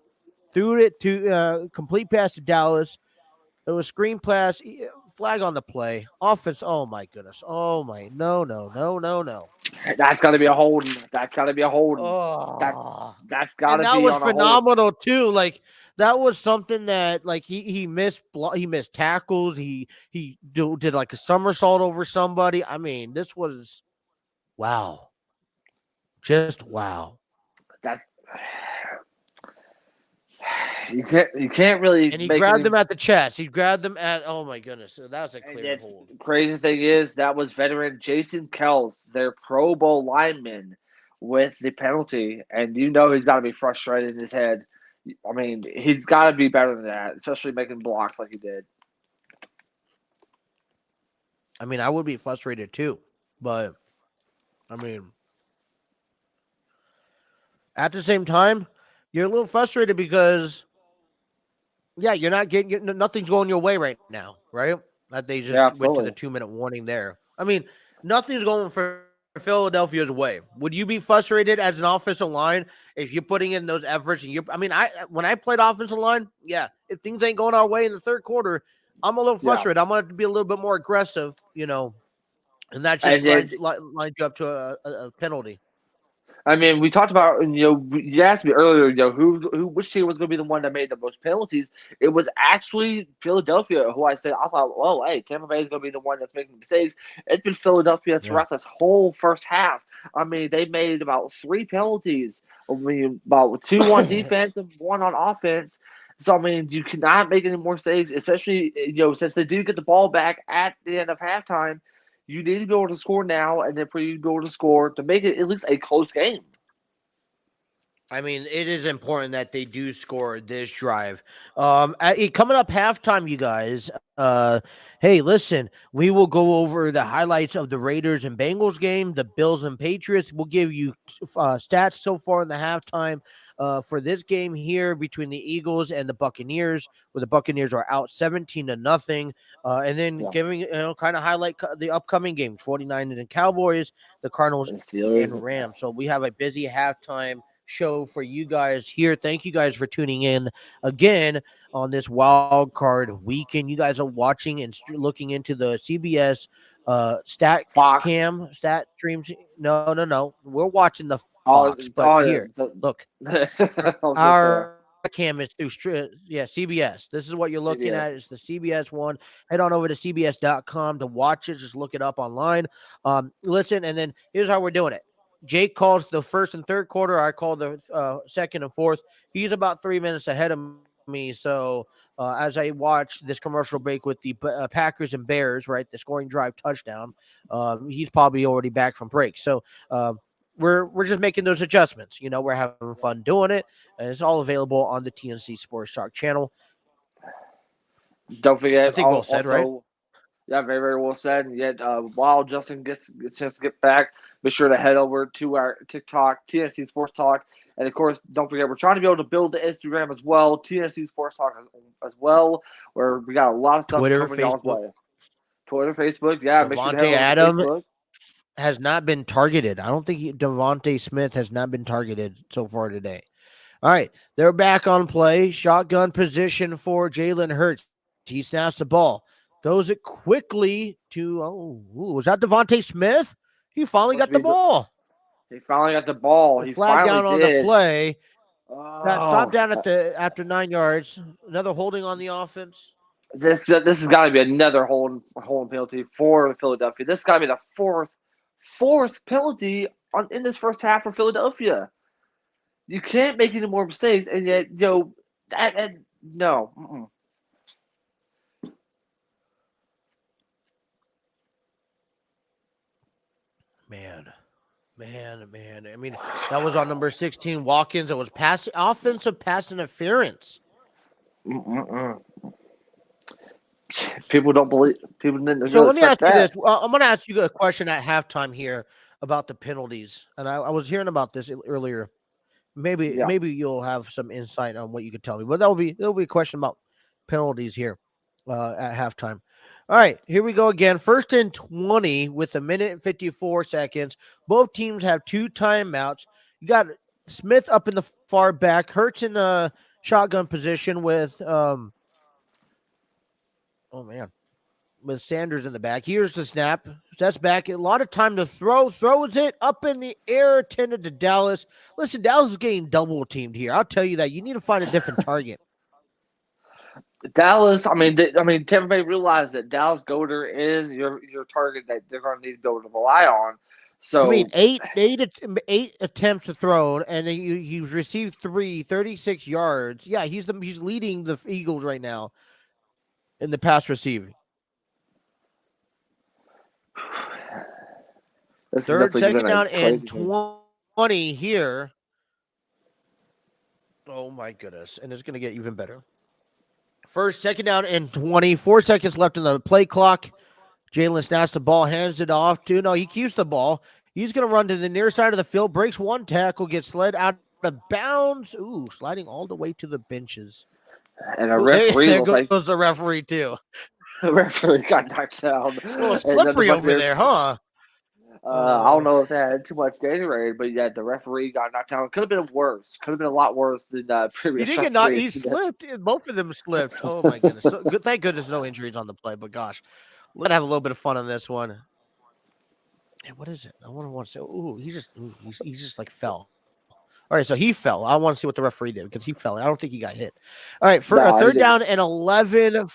threw it to complete pass to Dallas. It was screen pass, flag on the play, offense. Oh my goodness! Oh my no. That's got to be a holding. That's got to be a holding. Oh, That's got and to that be was on a hold. phenomenal too. Like that was something that like he missed tackles. He did like a somersault over somebody. I mean, this was wow, just wow. That you can't really And he make grabbed any. them at the chest. He grabbed them at oh my goodness, that was a And clear hold. the crazy thing is that was veteran Jason Kells, their Pro Bowl lineman, with the penalty, and you know he's got to be frustrated in his head. I mean, he's got to be better than that, especially making blocks like he did. I mean, I would be frustrated too, but I mean, at the same time, you're a little frustrated because yeah, you're not getting nothing's going your way right now, right? That they Yeah, just went to the fully. 2-minute warning there. I mean, nothing's going for Philadelphia's way. Would you be frustrated as an offensive line if you're putting in those efforts and I when I played offensive line, yeah, if things ain't going our way in the third quarter, I'm a little Yeah, frustrated. I'm gonna have to be a little bit more aggressive, and that just and then lines you up to a penalty. I mean, we talked about, you asked me earlier, which team was going to be the one that made the most penalties. It was actually Philadelphia, who I thought, well, hey, Tampa Bay is going to be the one that's making mistakes. It's been Philadelphia Yeah. throughout this whole first half. I mean, they made about 3 penalties. I mean, about 2 on defense and 1 on offense. So, I mean, you cannot make any more mistakes, especially, since they do get the ball back at the end of halftime. You need to be able to score now, and then for you to be able to score to make it at least a close game. I mean, it is important that they do score this drive. Coming up halftime, you guys. Hey, listen, we will go over the highlights of the Raiders and Bengals game, the Bills and Patriots. We'll give you stats so far in the halftime for this game here between the Eagles and the Buccaneers, where the Buccaneers are out 17-0. And then giving kind of highlight the upcoming games, 49ers and Cowboys, the Cardinals And Steelers. and Rams. So we have a busy halftime show for you guys here. Thank you guys for tuning in again on this wild card weekend. You guys are watching and looking into the CBS stat streams. No. We're watching the Fox, but here, look, our cam is through CBS. This is what you're looking at. It's the CBS one. Head on over to cbs.com to watch it. Just look it up online. Listen, and then here's how we're doing it. Jake calls the first and third quarter. I call the second and fourth. He's about 3 minutes ahead of me. So as I watch this commercial break with the Packers and Bears, right, the scoring drive touchdown, he's probably already back from break. So we're just making those adjustments. We're having fun doing it, and it's all available on the TNC Sports Talk Channel. Don't forget, I think well said, right? Yeah, very, very well said. And yet, while Justin gets a chance to get back, be sure to head over to our TikTok, TNC Sports Talk. And, of course, don't forget, we're trying to be able to build the Instagram as well, TNC Sports Talk as well, where we got a lot of stuff Twitter, coming y'all's Facebook. way. Twitter, Facebook, yeah. Make sure to head over Adams to Facebook. Has not been targeted. I don't think Devontae Smith has not been targeted so far today. All right, they're back on play. Shotgun position for Jalen Hurst. He snaps the ball. Throws it quickly to, was that Devontae Smith? He finally got the ball. He finally got the ball. He flag finally down on did. the play. Oh. That stopped down after 9 yards. Another holding on the offense. This has got to be another holding penalty for Philadelphia. This has got to be the fourth penalty in this first half for Philadelphia. You can't make any more mistakes, and yet, no. Mm-mm. Man. I mean, that was on number 16, Watkins. It was offensive pass interference. Mm-mm. People don't believe. People didn't. So let me ask you this. I'm going to ask you a question at halftime here about the penalties, and I was hearing about this earlier. Maybe you'll have some insight on what you could tell me, but there'll be a question about penalties here at halftime. All right, here we go again. 1st and 20 with 1 minute and 54 seconds. Both teams have 2 timeouts. You got Smith up in the far back, Hurts in the shotgun position with with Sanders in the back. Here's the snap. That's back. A lot of time to throw. Throws it up in the air, intended to Dallas. Listen, Dallas is getting double teamed here. I'll tell you that. You need to find a different target. Dallas, Tampa Bay realized that Dallas Goedert is your target that they're going to need to be able to rely on. So eight attempts to throw, and he's received 36 yards. Yeah, he's leading the Eagles right now in the pass receiving. This Third, is second down and 20 here. Oh my goodness, and it's going to get even better. First, second down and 20. 4 seconds left in the play clock. Jalen snaps the ball, hands it off to. No, he keeps the ball. He's going to run to the near side of the field, breaks one tackle, gets led out of bounds. Ooh, sliding all the way to the benches. And a referee. There goes the referee, too. The referee got knocked down. A little slippery over there, huh? I don't know if they had too much Gatorade, but yeah, the referee got knocked down. It could have been worse. Could have been a lot worse than previous. He didn't get knocked. He slipped. Both of them slipped. Oh my goodness! So, thank goodness, no injuries on the play. But gosh, we're gonna have a little bit of fun on this one. Hey, what is it? I want to say. Ooh, he just like fell. All right, so he fell. I want to see what the referee did because he fell. I don't think he got hit. All right, for third down and 11.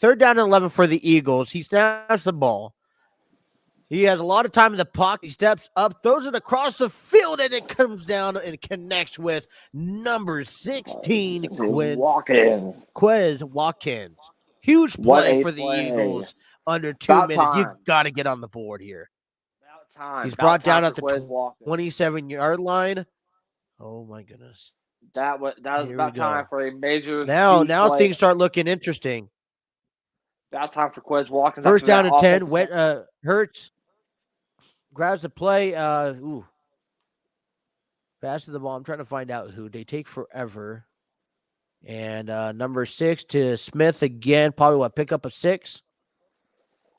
Third down and 11 for the Eagles. He snaps the ball. He has a lot of time in the pocket. He steps up, throws it across the field, and it comes down and connects with number 16, Quez Watkins. Huge play for the Eagles under 2 minutes. You got to get on the board here. He's brought down at the 27-yard line. Oh, my goodness. That was about time for a major. Now things start looking interesting. About time for Quez Watkins. First down and 10. Hurts grabs the play. Passes the ball. I'm trying to find out who. They take forever. And number 6 to Smith again. Probably pick up a 6.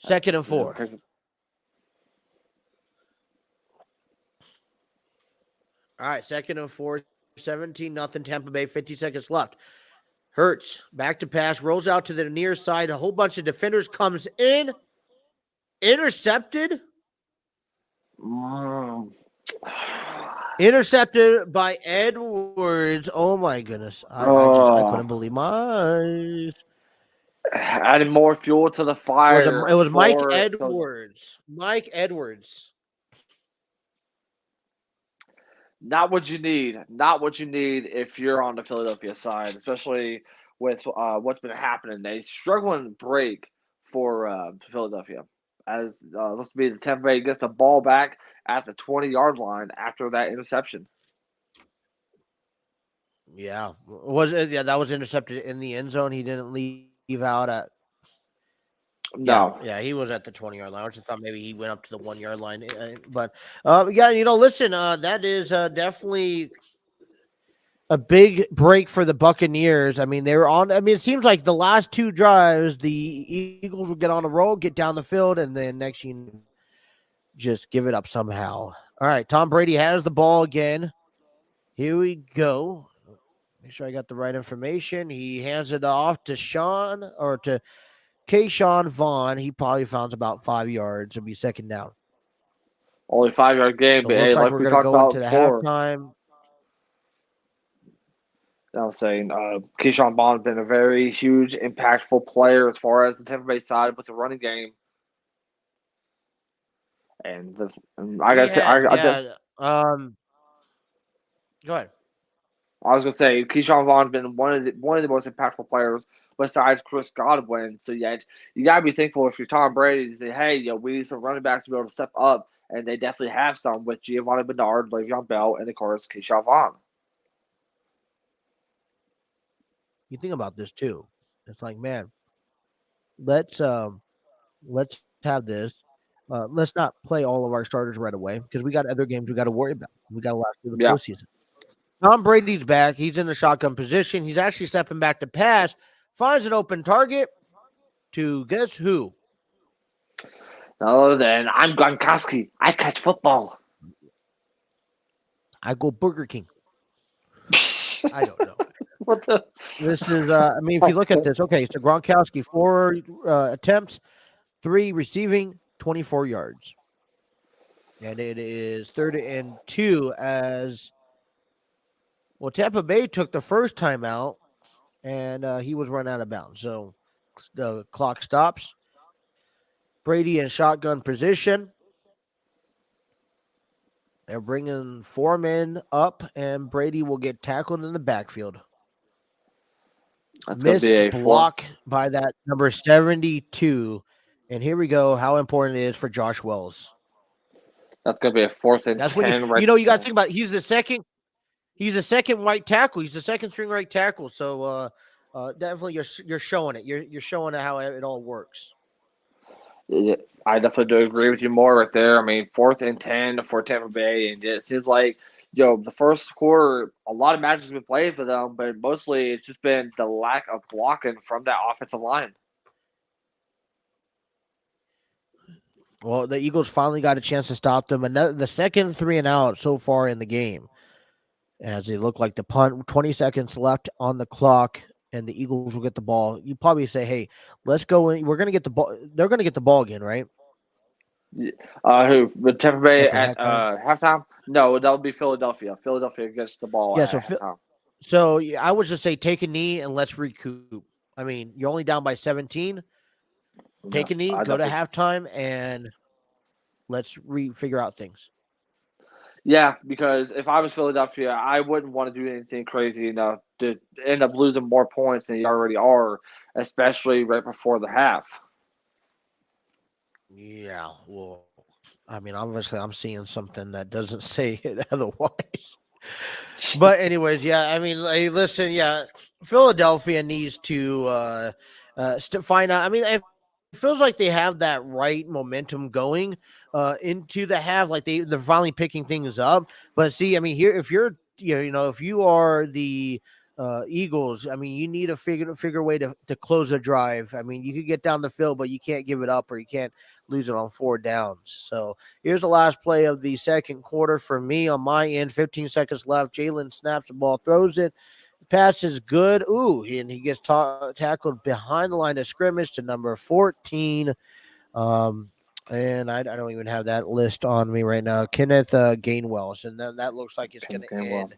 2nd and 4. All right, 2nd and 4. 17-0 Tampa Bay. 50 seconds left. Hurts back to pass, rolls out to the near side. A whole bunch of defenders comes in, intercepted. Intercepted by Edwards. Oh my goodness! I couldn't believe my eyes. Adding more fuel to the fire. It was Mike Edwards. Mike Edwards. Not what you need. Not what you need if you're on the Philadelphia side, especially with what's been happening. They struggling break for Philadelphia. As looks to be the Tampa Bay gets the ball back at the 20-yard line after that interception. Yeah, that was intercepted in the end zone. He didn't leave out at. No. Yeah, he was at the 20-yard line. I just thought maybe he went up to the 1-yard line. But, listen, that is definitely a big break for the Buccaneers. I mean, they were on – it seems like the last 2 drives, the Eagles would get on a roll, get down the field, and then next you just give it up somehow. All right, Tom Brady has the ball again. Here we go. Make sure I got the right information. He hands it off to Keyshawn Vaughn. He probably found about 5 yards. It'll be 2nd down. Only 5-yard game, So but looks like we we're talked going to go about into the before. halftime. I was saying Keyshawn Vaughn's been a very huge, impactful player as far as the Tampa Bay side with the running game. And go ahead. I was gonna say Keyshawn Vaughn's been one of the most impactful players besides Chris Godwin. So yeah, you gotta be thankful if you're Tom Brady to say, hey, we need some running backs to be able to step up, and they definitely have some with Giovanni Bernard, Le'Veon Bell, and of course Keyshawn Vaughn. You think about this too. It's like, man, let's have this. Let's not play all of our starters right away because we got other games we got to worry about. We got to last through the postseason. Tom Brady's back. He's in the shotgun position. He's actually stepping back to pass. Finds an open target. to guess who? No, then I'm Gronkowski. I catch football. I go Burger King. I don't know. What the? This is, I mean, if you look at this, okay, so Gronkowski, 4 attempts, 3 receiving, 24 yards. And it is 3rd and 2 as, well, Tampa Bay took the first time out, and he was run out of bounds. So the clock stops. Brady in shotgun position. They're bringing 4 men up, and Brady will get tackled in the backfield. Missed block by that number 72. And here we go, how important it is for Josh Wells. That's going to be a 4th and 10. You got to think about it. He's the second right tackle. He's the second string right tackle. So definitely you're showing it. You're showing how it all works. Yeah, I definitely do agree with you more right there. I mean, 4th and 10 for Tampa Bay, and it seems like the first quarter, a lot of matches have been played for them, but mostly it's just been the lack of blocking from that offensive line. Well, the Eagles finally got a chance to stop them. The second 3 and out so far in the game, as they look like the punt, 20 seconds left on the clock, and the Eagles will get the ball. You probably say, hey, let's go in. We're going to get the ball. They're going to get the ball again, right? Who? With Tampa Bay at halftime? No, that would be Philadelphia. Philadelphia gets the ball at halftime. So I would just say take a knee and let's recoup. I mean, you're only down by 17. Take a knee, go to halftime, and let's figure out things. Yeah, because if I was Philadelphia, I wouldn't want to do anything crazy enough to end up losing more points than you already are, especially right before the half. Yeah, well, I mean, obviously I'm seeing something that doesn't say it otherwise. But anyways, yeah, I mean, hey, listen, yeah, Philadelphia needs to find out. I mean, it feels like they have that right momentum going into the half, like they're finally picking things up. But see, I mean, here, if you're, if you are the Eagles, I mean, you need to figure a way to close a drive. I mean, you could get down the field, but you can't give it up, or you can't lose it on 4 downs. So here's the last play of the second quarter for me on my end. 15 seconds left. Jalen snaps the ball, throws it. The pass is good. Ooh, and he gets tackled behind the line of scrimmage to number 14. And I don't even have that list on me right now. Kenneth Gainwell. And then that looks like it's going to end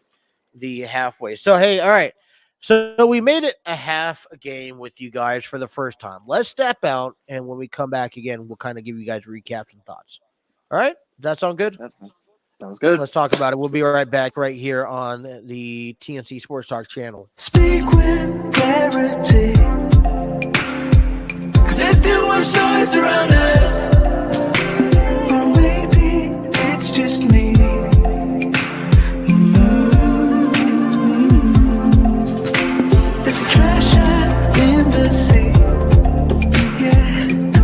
the halfway. So, hey, all right. So we made it a half a game with you guys for the first time. Let's step out, and when we come back again, we'll kind of give you guys recaps and thoughts. All right? Does that sound good? That sounds good. Let's talk about it. We'll be right back right here on the TNC Sports Talk Channel. Speak with clarity, 'cause there's too much noise around us. Or maybe it's just me.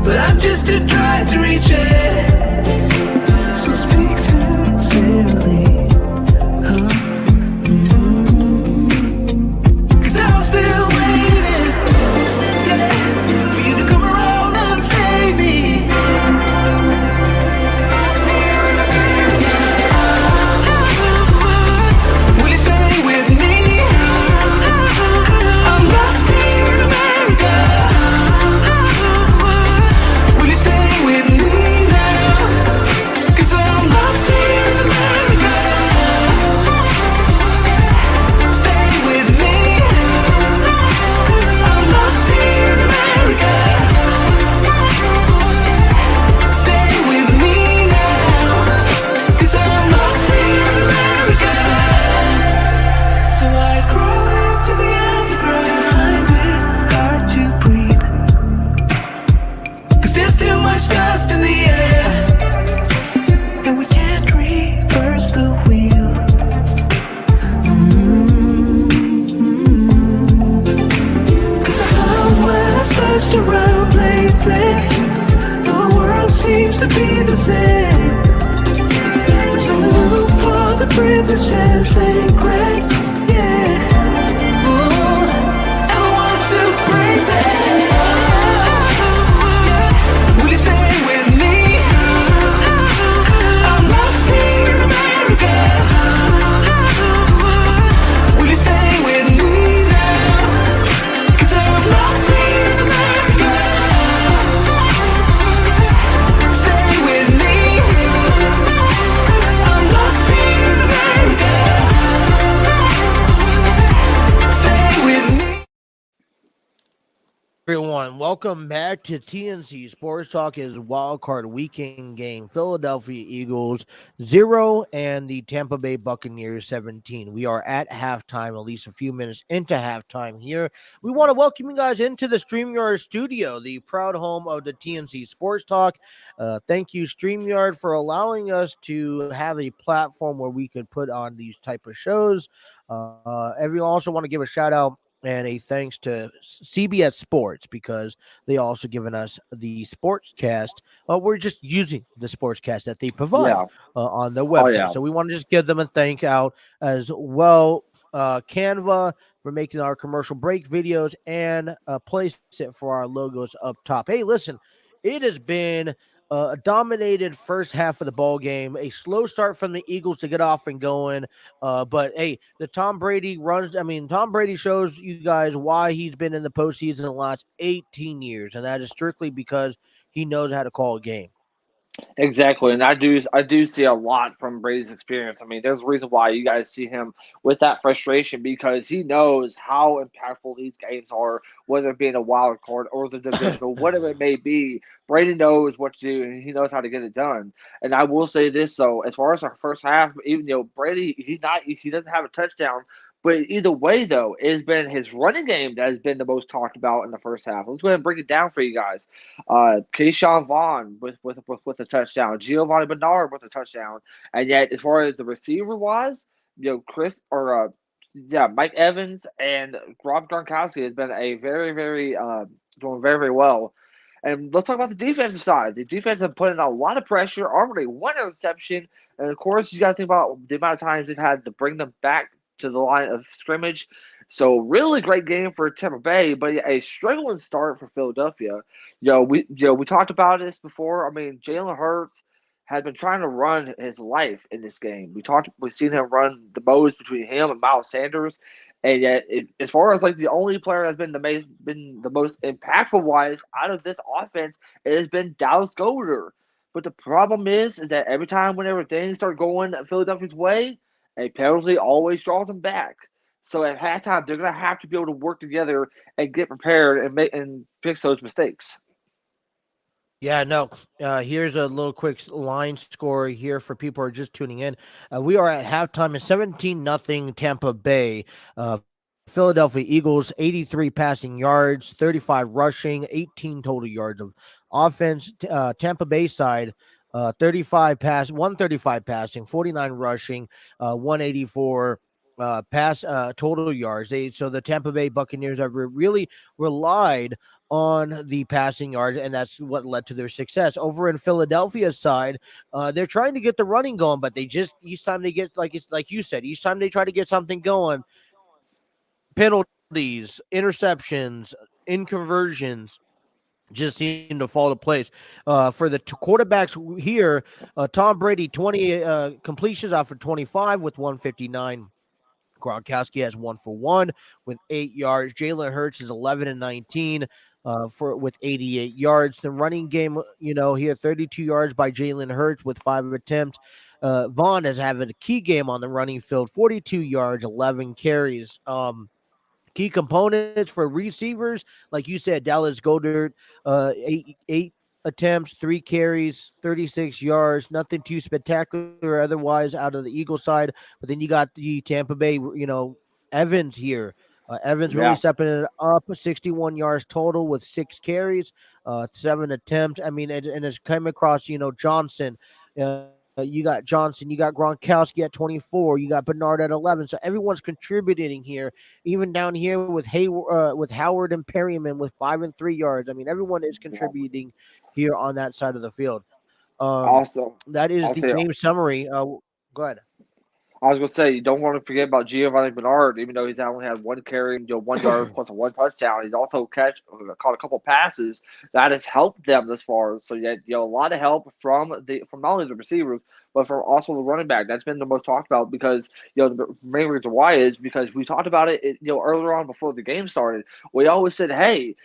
But I'm just too tired to reach it. So speak sincerely. 'Cause I'm still waiting, for you to come around and save me. Will you stay with me? I'm lost in America. Stay with me now, 'cause I'm lost in America. Stay with me, I'm lost in America. Stay with me now, 'cause I'm lost in America. So I crawl into the underground, find it hard to breathe. There's too much dust in the air, and we can't reverse the wheel. 'Cause the whole world searched around lately, the world seems to be the same. There's no room for the privileged and sacred, yeah. Oh, and I want to praise it. everyone. Welcome back to TNC Sports Talk. Is Wild Card Weekend game. Philadelphia Eagles 0 and the Tampa Bay Buccaneers 17. We are at halftime, at least a few minutes into halftime here. We want to welcome you guys into the StreamYard studio, the proud home of the TNC Sports Talk. Thank you, StreamYard, for allowing us to have a platform where we could put on these type of shows. Everyone also want to give a shout out and a thanks to CBS Sports because they also given us the sportscast. We're just using the sportscast that they provide Yeah. on their Oh, website. yeah. So we want to just give them a thank out as well. Canva for making our commercial break videos and place it for our logos up top. Hey, listen, it has been a dominated first half of the ball game, a slow start from the Eagles to get off and going. But hey, the Tom Brady runs. I mean, Tom Brady shows you guys why he's been in the postseason the last 18 years, and that is strictly because he knows how to call a game. Exactly, and I do see a lot from Brady's experience. I mean, there's a reason why you guys see him with that frustration because he knows how impactful these games are, whether it be in a wild card or the divisional, whatever it may be. Brady knows what to do and he knows how to get it done. And I will say this though, as far as our first half, even Brady, he doesn't have a touchdown. But either way, though, it has been his running game that has been the most talked about in the first half. Let's go ahead and break it down for you guys. Keyshawn Vaughn with a touchdown, Giovanni Bernard with a touchdown, and yet as far as the receiver wise, Mike Evans and Rob Gronkowski has been a very doing very well. And let's talk about the defensive side. The defense have put in a lot of pressure, already one interception, and of course you got to think about the amount of times they've had to bring them back to the line of scrimmage. So really great game for Tampa Bay, but a struggling start for Philadelphia. We talked about this before. I mean, Jalen Hurst has been trying to run his life in this game. We've seen him run the most between him and Miles Sanders, and yet as far as like the only player that's been the most impactful wise out of this offense, it has been Dallas Goedert. But the problem is that every time whenever things start going Philadelphia's way, a penalty always draws them back. So at halftime, they're going to have to be able to work together and get prepared and fix those mistakes. Yeah, no. Here's a little quick line score here for people who are just tuning in. We are at halftime at 17-0 Tampa Bay. Philadelphia Eagles, 83 passing yards, 35 rushing, 18 total yards of offense. Tampa Bay side, 135 passing, 49 rushing, 184 total yards. So the Tampa Bay Buccaneers have really relied on the passing yards, and that's what led to their success. Over in Philadelphia's side, they're trying to get the running going, but they just each time they get like you said, each time they try to get something going, penalties, interceptions, inconversions just seem to fall to place. For the quarterbacks here, Tom Brady, 20 completions off of 25 with 159. Gronkowski has 1 for 1 with 8 yards. Jalen Hurts is 11-19 with 88 yards. The running game, here 32 yards by Jalen Hurts with 5 attempts. Vaughn is having a key game on the running field, 42 yards, 11 carries. Key components for receivers, like you said, Dallas Goedert, eight attempts, 3 carries, 36 yards, nothing too spectacular otherwise out of the Eagle side. But then you got the Tampa Bay, Evans here. Evans really stepping it up, 61 yards total with 6 carries, 7 attempts. I mean, and it's come across, Johnson. You got Johnson, you got Gronkowski at 24, you got Bernard at 11. So everyone's contributing here, even down here with Howard and Perryman with 5 and 3 yards. I mean, everyone is contributing here on that side of the field. That is the game summary. Go ahead. I was going to say, you don't want to forget about Giovanni Bernard, even though he's only had 1 carry, 1 yard plus 1 touchdown. He's also caught a couple passes that has helped them this far. So a lot of help from not only the receivers, but from also the running back. That's been the most talked about because the main reason why is because we talked about it earlier on before the game started. We always said, hey,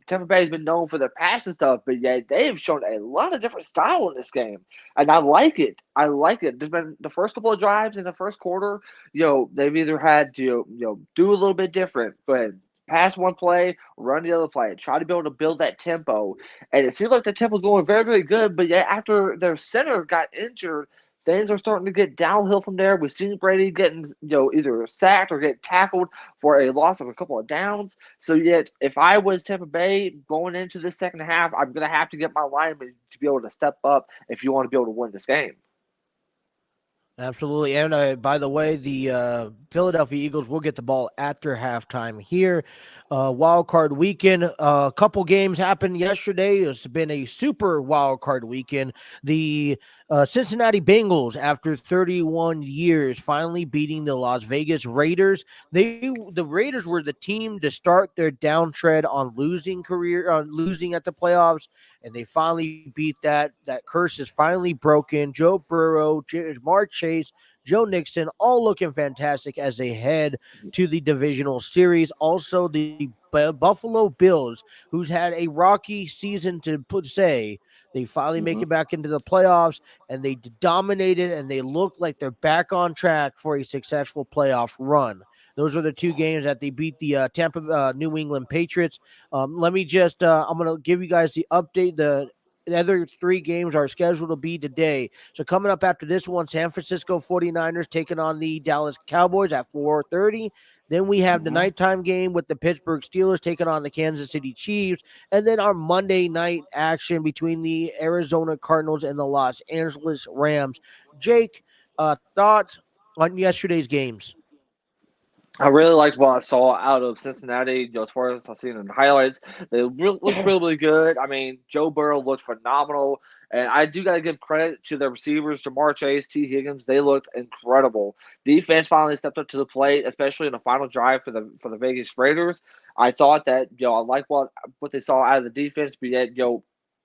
Tampa Bay has been known for their pass and stuff, but yet they have shown a lot of different style in this game, and I like it. There's been the first couple of drives in the first quarter, they've either had to do a little bit different. Go ahead. pass one play, run the other play, try to be able to build that tempo. And it seems like the tempo's going very, very good. But yet, after their center got injured, things are starting to get downhill from there. We've seen Brady getting, either sacked or get tackled for a loss of a couple of downs. So yet, if I was Tampa Bay going into the second half, I'm going to have to get my linemen to be able to step up if you want to be able to win this game. Absolutely. And by the way, the Philadelphia Eagles will get the ball after halftime here. Wild card weekend. A couple games happened yesterday. It's been a super wild card weekend. The Cincinnati Bengals, after 31 years, finally beating the Las Vegas Raiders. The Raiders were the team to start their downtread on losing at the playoffs, and they finally beat that. That curse is finally broken. Joe Burrow, Jamar Chase, Joe Nixon, all looking fantastic as they head to the divisional series. Also, the Buffalo Bills, who's had a rocky season say, they finally make it back into the playoffs, and they dominated, and they look like they're back on track for a successful playoff run. Those are the two games that they beat the Tampa New England Patriots. Let me just I'm going to give you guys the update. The other three games are scheduled to be today. So coming up after this one, San Francisco 49ers taking on the Dallas Cowboys at 4:30. Then we have the nighttime game with the Pittsburgh Steelers taking on the Kansas City Chiefs. And then our Monday night action between the Arizona Cardinals and the Los Angeles Rams. Jake, thoughts on yesterday's games? I really liked what I saw out of Cincinnati. As far as I've seen in the highlights, they looked really, really good. I mean, Joe Burrow looked phenomenal, and I do got to give credit to their receivers, Jamar Chase, T. Higgins. They looked incredible. Defense finally stepped up to the plate, especially in the final drive for the Vegas Raiders. I thought that I like what they saw out of the defense, but yet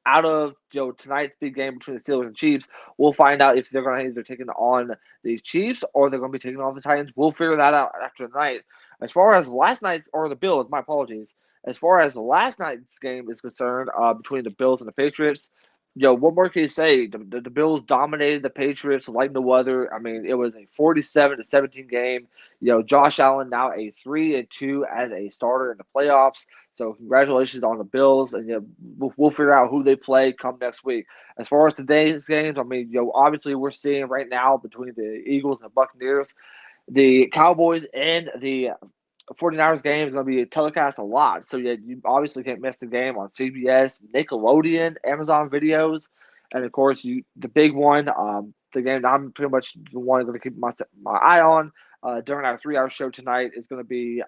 out of tonight's big game between the Steelers and Chiefs, we'll find out if they're going to either take on the Chiefs or they're going to be taking on the Titans. We'll figure that out after tonight. As far as last night's or the Bills, my apologies. As far as last night's game is concerned, between the Bills and the Patriots, what more can you say? The Bills dominated the Patriots like no other. I mean, it was a 47-17 game. Josh Allen now a 3-2 as a starter in the playoffs. So congratulations on the Bills, and we'll figure out who they play come next week. As far as today's games, I mean, obviously we're seeing right now between the Eagles and the Buccaneers, the Cowboys and the 49ers game is going to be telecast a lot. So you obviously can't miss the game on CBS, Nickelodeon, Amazon Videos, and of course the big one, the game that I'm pretty much the one going to keep my eye on during our 3-hour show tonight is going to be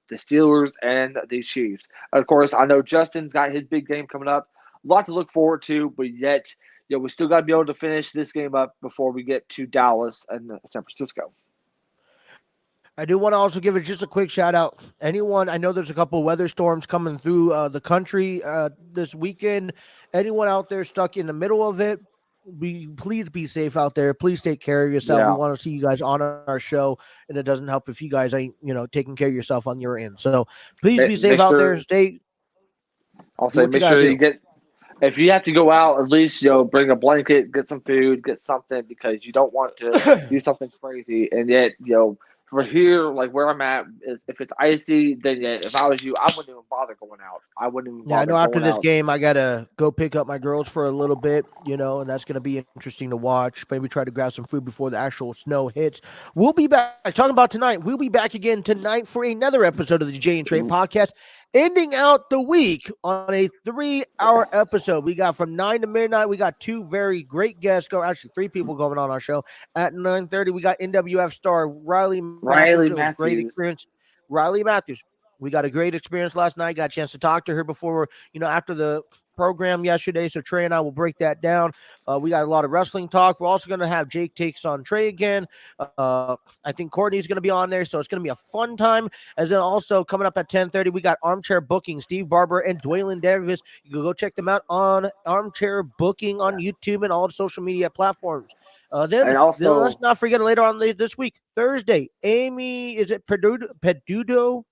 the Steelers and the Chiefs. Of course, I know Justin's got his big game coming up. A lot to look forward to, but yet we still got to be able to finish this game up before we get to Dallas and San Francisco. I do want to also give it just a quick shout out. Anyone, I know there's a couple weather storms coming through the country this weekend. Anyone out there stuck in the middle of it, please be safe out there. Please take care of yourself. Yeah. We want to see you guys on our show, and it doesn't help if you guys ain't taking care of yourself on your end. So please be safe out there. Stay. I'll say make sure you get. If you have to go out, at least bring a blanket, get some food, get something, because you don't want to do something crazy, and yet for here, like where I'm at, if it's icy, then if I was you, I wouldn't even bother going out. I wouldn't even bother. I know after this game, I got to go pick up my girls for a little bit, and that's going to be interesting to watch. Maybe try to grab some food before the actual snow hits. We'll be back. Talking about tonight, we'll be back again tonight for another episode of the Jay and Trey podcast, ending out the week on a 3-hour episode. We got from 9 to midnight. We got 2 very great guests. Actually, 3 people going on our show. At 9:30, we got NWF star Riley Matthews. Great experience. Riley Matthews. We got a great experience last night. Got a chance to talk to her before, after the program yesterday. So Trey and I will break that down. We got a lot of wrestling talk. We're also going to have Jake takes on Trey again. I think Courtney's going to be on there. So it's going to be a fun time. As then also coming up at 10:30, we got Armchair Booking, Steve Barber and Dwaylon Davis. You can go check them out on Armchair Booking on YouTube and all the social media platforms. Then let's not forget later on this week, Thursday, Amy, is it Peduto?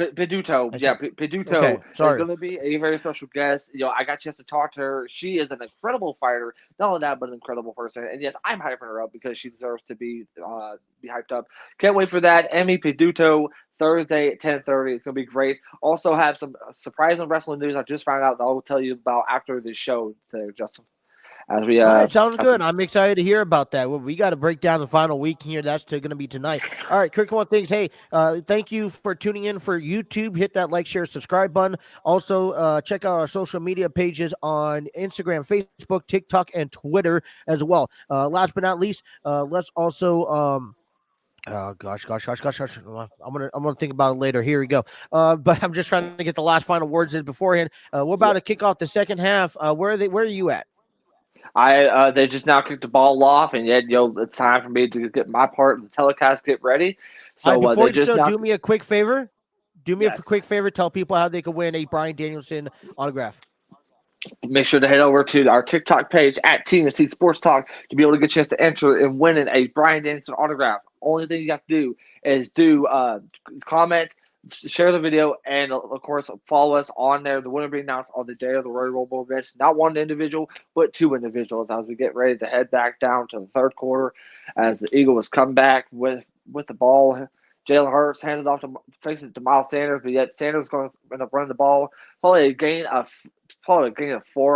Peduto, I yeah, said, Peduto okay, is sorry. going to be a very special guest. I got a chance to talk to her. She is an incredible fighter. Not only that, but an incredible person. And yes, I'm hyping her up because she deserves to be hyped up. Can't wait for that. Emmy Peduto Thursday at 10:30. It's going to be great. Also have some surprising wrestling news I just found out that I will tell you about after the show today, Justin. As we All right, sounds good. I'm excited to hear about that. We got to break down the final week here. That's going to be tonight. All right, quick one things. Hey, thank you for tuning in for YouTube. Hit that like, share, subscribe button. Also, check out our social media pages on Instagram, Facebook, TikTok, and Twitter as well. Last but not least, let's also oh gosh. I'm gonna think about it later. Here we go. But I'm just trying to get the last final words in beforehand. We're about to kick off the second half. Where are you at? They just now kicked the ball off, and yet it's time for me to get my part of the telecast, get ready. All right, So before they you just go, now do me a quick favor. Do me a quick yes. favor. Tell people how they can win a Brian Danielson autograph. Make sure to head over to our TikTok page at TNC Sports Talk to be able to get a chance to enter and win a Brian Danielson autograph. Only thing you have to do is comment, share the video, and of course follow us on there. The winner being announced on the day of the Royal Rumble events. Not one individual, but two individuals as we get ready to head back down to the third quarter as the Eagles come back with the ball. Jalen Hurst hands it off to faces it to Miles Sanders, but yet Sanders is going to end up running the ball. Probably a gain of 4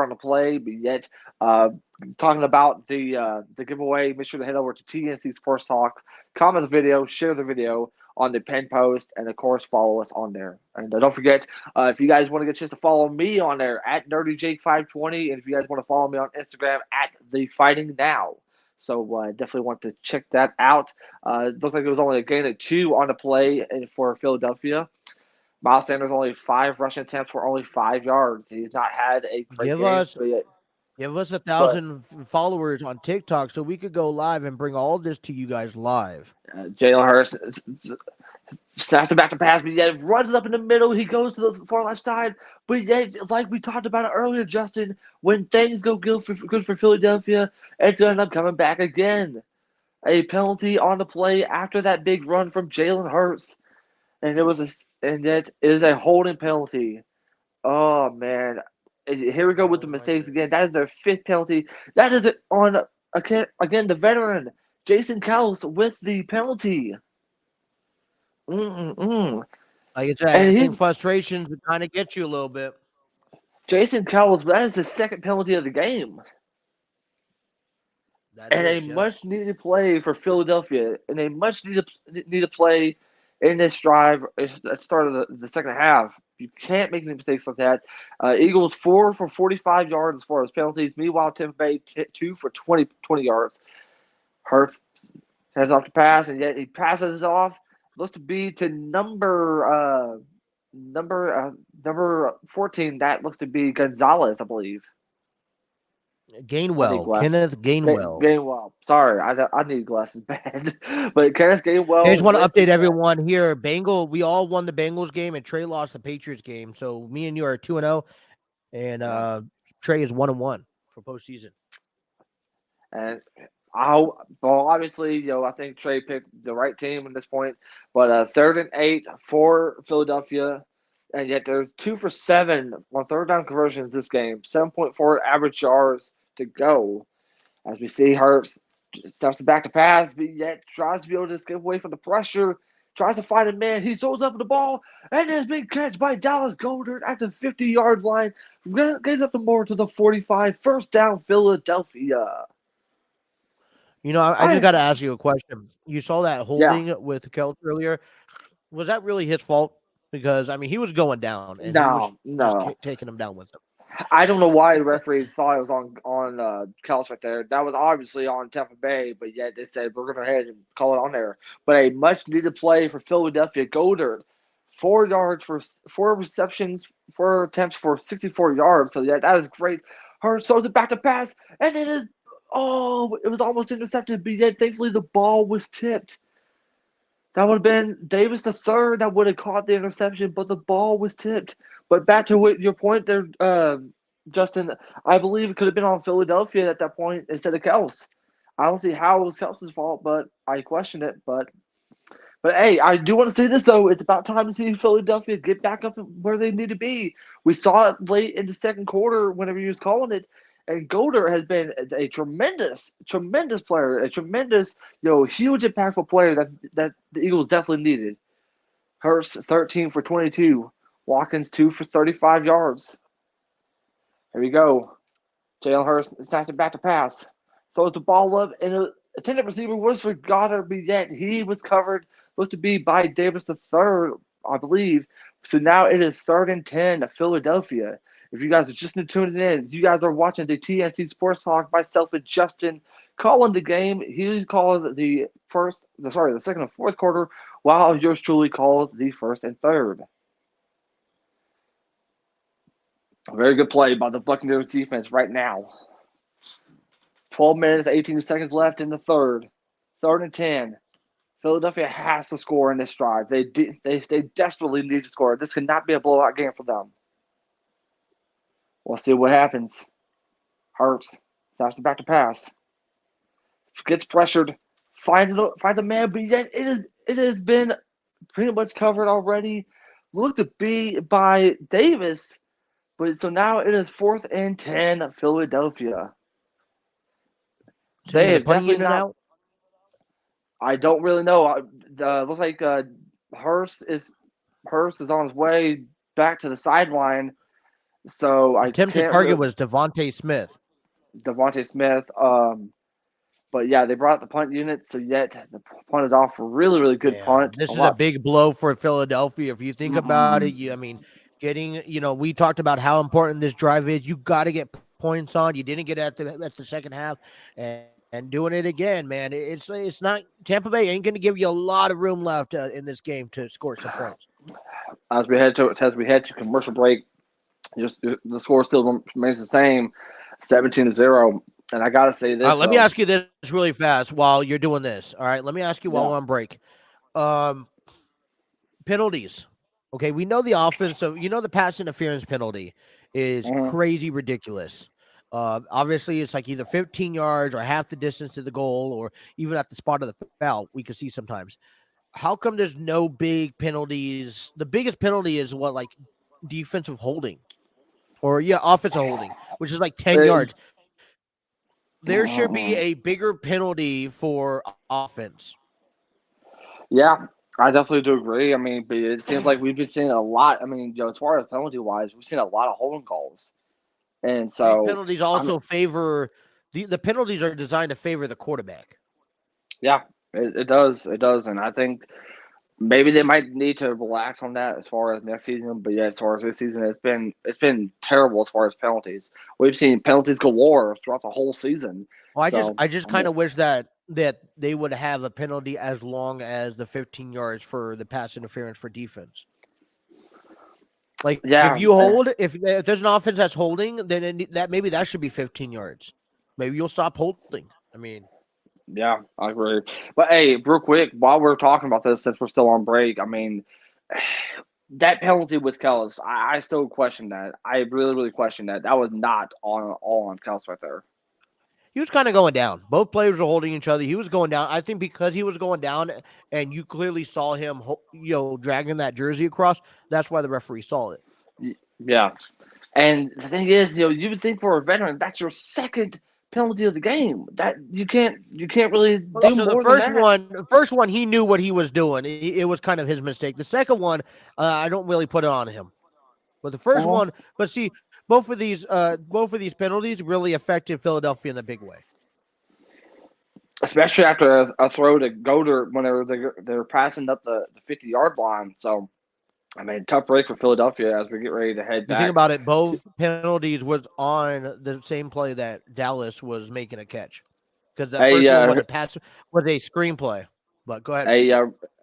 on the play, but yet talking about the giveaway, make sure to head over to TNC Sports Talk, comment the video, share the video on the pen post, and of course follow us on there. And don't forget, if you guys want to get a chance to follow me on there at NerdyJake520, and if you guys want to follow me on Instagram at TheFightingNow. So definitely want to check that out. It looked like it was only a gain of 2 on the play for Philadelphia. Miles Sanders only 5 rushing attempts for only 5 yards. He's not had a great Give game. us 1,000 followers on TikTok so we could go live and bring all this to you guys live. Jalen Hurst snaps it back to pass, but yet runs it up in the middle. He goes to the far left side, but yet, like we talked about it earlier, Justin, when things go good for Philadelphia, it's going to end up coming back again. A penalty on the play after that big run from Jalen Hurst, and it is a holding penalty. Oh man, here we go with the mistakes again. That is their 5th penalty. That is it on again the veteran Jason Cowles with the penalty. Like it's And in frustrations to kind of get you a little bit. Jason Cowles, that is the 2nd penalty of the game. Much needed play for Philadelphia, and a much needed play in this drive at the start of the second half. You can't make any mistakes like that. Eagles 4 for 45 yards as far as penalties. Meanwhile, Tampa Bay 2 for 20 yards. Hurst has off the pass, and yet he passes off. Looks to be to number 14. That looks to be Gonzalez, I believe. Gainwell, Kenneth Gainwell. Gainwell. Sorry, I need glasses bad. But Kenneth Gainwell. I just want to update everyone here. We all won the Bengals game, and Trey lost the Patriots game. So me and you are 2-0, and Trey is 1-1 for postseason. And obviously, I think Trey picked the right team at this point. But 3rd and 8 for Philadelphia, and yet there's 2 for 7 on third down conversions this game. 7.4 average yards to go. As we see, Hurst starts to back to pass, but yet tries to be able to escape away from the pressure. Tries to find a man. He throws up the ball, and it's being catched by Dallas Goedert at the 50-yard line. Gets up the more to the 45. First down, Philadelphia. I just got to ask you a question. You saw that holding with Kelce earlier. Was that really his fault? Because, he was going down, and he was just taking him down with him. I don't know why the referee thought it was on Kelce right there. That was obviously on Tampa Bay, but yet they said we're going to go ahead and call it on there. But a much-needed play for Philadelphia. Goedert, 4 yards for 4 receptions, 4 attempts for 64 yards. So, yeah, that is great. Hurst throws it back to pass, and it was almost intercepted, but yet thankfully the ball was tipped. That would have been Davis the third that would have caught the interception, but the ball was tipped. But back to your point there, Justin, I believe it could have been on Philadelphia at that point instead of Kelce. I don't see how it was Kelce's fault, but I question it. But But hey, I do want to say this though. It's about time to see Philadelphia get back up where they need to be. We saw it late in the second quarter whenever he was calling it. And Golder has been a tremendous player, a tremendous, huge impactful player that the Eagles definitely needed. Hurst 13 for 22, Watkins 2 for 35 yards. Here we go. Jalen Hurst snapped it back to pass. Throws the ball up, and a intended receiver was for Goddard, but yet he was covered, supposed to be by Davis the third, I believe. So now it is 3rd and 10 to Philadelphia. If you guys are just tuning in, you guys are watching the TNC Sports Talk. Myself and Justin calling the game. He calls the second and fourth quarter, while yours truly calls the first and third. A very good play by the Buccaneers defense right now. 12 minutes, 18 seconds left in the third. 3rd and 10. Philadelphia has to score in this drive. They desperately need to score. This cannot be a blowout game for them. We'll see what happens. Hurst snaps it back to pass. Gets pressured. Finds a man, but yet it has been pretty much covered already. Looked to be by Davis, but so now it is 4th and 10 Philadelphia. So They have punting definitely unit not. out? I don't really know. Looks like Hurst is on his way back to the sideline. So I Attempted target was Devontae Smith. But yeah, they brought the punt unit, so yet the punt is off. Really, really good punt. This is a big blow for Philadelphia. If you think about it, getting, we talked about how important this drive is. You got to get points on. You didn't get at the second half, and doing it again, man. It's not, Tampa Bay ain't going to give you a lot of room left in this game to score some points. As we head to commercial break, the score still remains the same, 17-0. And I got to say this. Let me ask you this really fast while you're doing this. All right. Let me ask you while we're on break. Penalties. Okay. We know the offense. So, the pass interference penalty is crazy ridiculous. Obviously, it's like either 15 yards or half the distance to the goal or even at the spot of the foul, we could see sometimes. How come there's no big penalties? The biggest penalty is what, like defensive holding or offensive holding, which is like 10 yards. There should be a bigger penalty for offense. Yeah, I definitely do agree. I mean, but it seems like we've been seeing a lot. I mean, as far as penalty-wise, we've seen a lot of holding calls. And so these penalties also favor the penalties are designed to favor the quarterback. Yeah, it does. It does. And I think maybe they might need to relax on that as far as next season. But yeah, as far as this season, it's been terrible as far as penalties. We've seen penalties galore throughout the whole season. Well, I just kind of wish that they would have a penalty as long as the 15 yards for the pass interference for defense. Like, if you hold, if there's an offense that's holding, then maybe that should be 15 yards. Maybe you'll stop holding. I mean. Yeah, I agree. But hey, real quick, while we're talking about this, since we're still on break, I mean, that penalty with Kellis, I still question that. I really, really question that. That was not all on Kellis right there. He was kind of going down. Both players were holding each other. He was going down. I think because he was going down and you clearly saw him, dragging that jersey across, that's why the referee saw it. Yeah. And the thing is, you would think for a veteran, that's your second penalty of the game. That you can't really do more than that. The first one, he knew what he was doing. It was kind of his mistake. The second one, I don't really put it on him. But the first one, but see, both of these penalties really affected Philadelphia in a big way. Especially after a throw to Goder whenever they're passing up the 50-yard line. So, I mean, tough break for Philadelphia as we get ready to head back. You think about it, both penalties was on the same play that Dallas was making a catch. Because the first one was a pass, was a screenplay. But go ahead.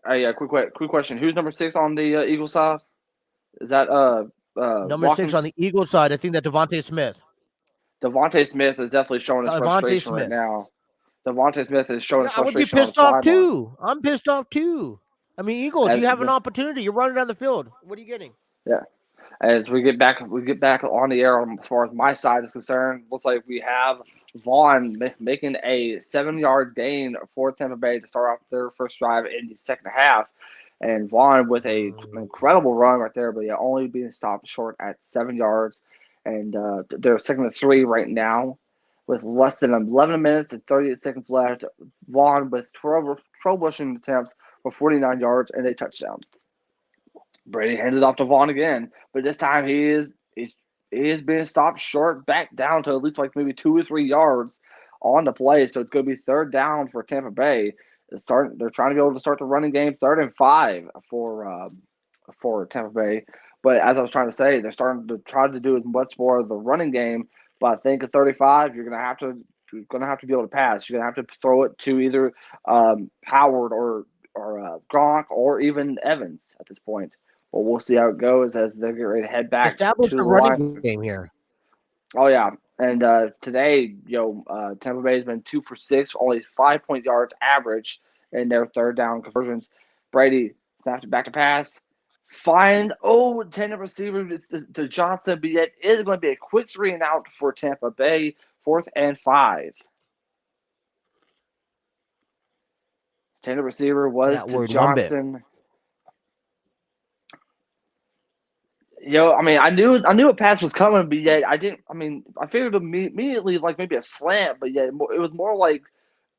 Hey, quick question. Who's number 6 on the Eagles side? Is that number Watkins? 6 on the Eagles side? I think that Devontae Smith. Devontae Smith is definitely showing his frustration right now. Devontae Smith is showing his frustration. I would be pissed off too. I'm pissed off too. I mean, Eagles, you have an opportunity. You're running down the field. What are you getting? Yeah. As we get back on the air as far as my side is concerned. Looks like we have Vaughn making a 7-yard gain for Tampa Bay to start off their first drive in the second half. And Vaughn with an incredible run right there, but yeah, only being stopped short at 7 yards. And they're 2nd and 3 right now with less than 11 minutes and 38 seconds left. Vaughn with 12 rushing attempts for 49 yards and a touchdown. Brady hands it off to Vaughn again, but this time he is being stopped short, back down to at least like maybe 2 or 3 yards on the play. So it's going to be 3rd down for Tampa Bay. They're trying to be able to start the running game 3rd and 5 for Tampa Bay. But as I was trying to say, they're starting to try to do as much more of the running game. But I think at 35, you're going to have to be able to pass. You're going to have to throw it to either Howard or Gronk or even Evans at this point. Well, we'll see how it goes as they get ready to head back Establish to the the running line. game here. Oh, yeah. And today, Tampa Bay has been 2 for 6, only 5 point yards average in their 3rd down conversions. Brady snapped it back to pass. Tender receiver to Johnson, but yet it is going to be a quick 3 and out for Tampa Bay, 4th and 5. Tender receiver was to Johnson. I knew a pass was coming, but yet I figured immediately like maybe a slant, but yet it was more like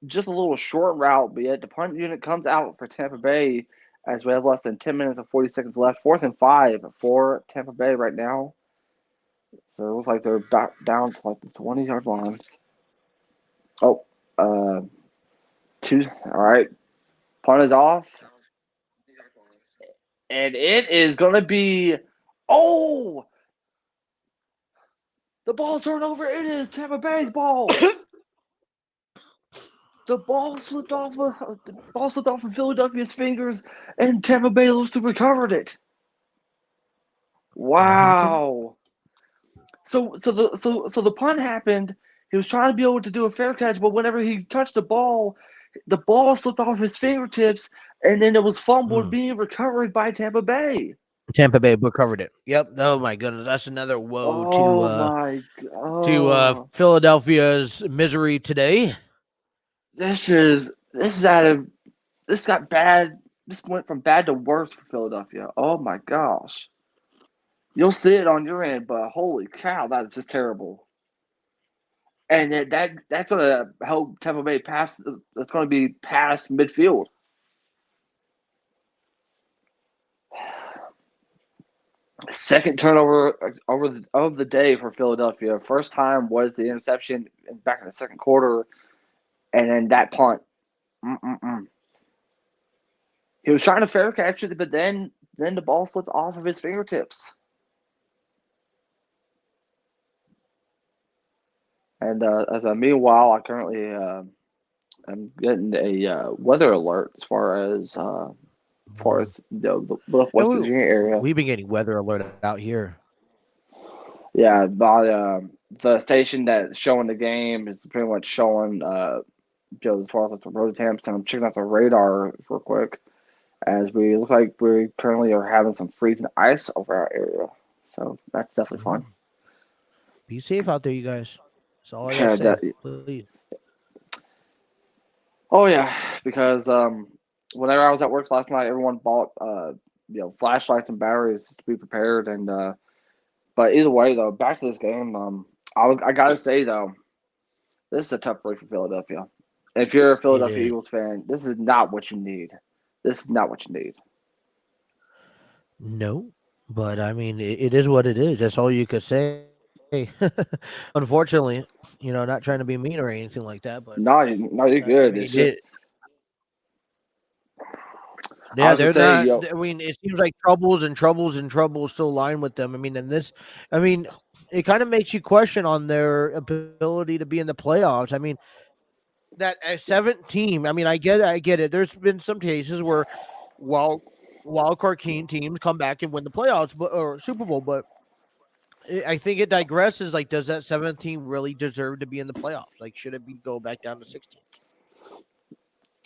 just a little short route, but yet the punt unit comes out for Tampa Bay as we have less than 10 minutes and 40 seconds left. 4th and 5 for Tampa Bay right now. So it looks like they're back down to like the 20-yard line. All right. Punt is off. And it is going to be the ball turnover. It is Tampa Bay's ball. The ball slipped off of Philadelphia's fingers, and Tampa Bay looks to recovered it. Wow. So the punt happened. He was trying to be able to do a fair catch, but whenever he touched the ball slipped off his fingertips, and then it was fumbled, being recovered by Tampa Bay. Tampa Bay recovered it. Yep. Oh my goodness, that's another woe to Philadelphia's misery today. This got bad. This went from bad to worse for Philadelphia. Oh my gosh. You'll see it on your end, but holy cow, that is just terrible. And that's going to help Tampa Bay pass. That's going to be past midfield. Second turnover of the day for Philadelphia. First time was the interception back in the second quarter, and then that punt. He was trying to fair catch it, but then the ball slipped off of his fingertips. And meanwhile, I currently am getting a weather alert as far as the West Virginia area. We've been getting weather alert out here. Yeah, by the station that's showing the game is pretty much showing as far as the road temps. And I'm checking out the radar real quick, as we look like we currently are having some freezing ice over our area. So that's definitely fun. Be safe out there, you guys. That's all I gotta say. Please. Oh yeah, because whenever I was at work last night, everyone bought flashlights and batteries to be prepared. And but either way, though, back to this game, I gotta say though, this is a tough break for Philadelphia. If you're a Philadelphia Eagles fan, this is not what you need. No, but I mean, it is what it is. That's all you could say. Unfortunately, not trying to be mean or anything like that, but no, you're good. It's just. Yeah, they're not. I mean, it seems like troubles still line with them. I mean, it kind of makes you question on their ability to be in the playoffs. I mean, that 7th team. I mean, I get it. There's been some cases where wild card teams come back and win the playoffs, or Super Bowl, but I think it digresses. Like, does that 7th team really deserve to be in the playoffs? Like, should it go back down to 16?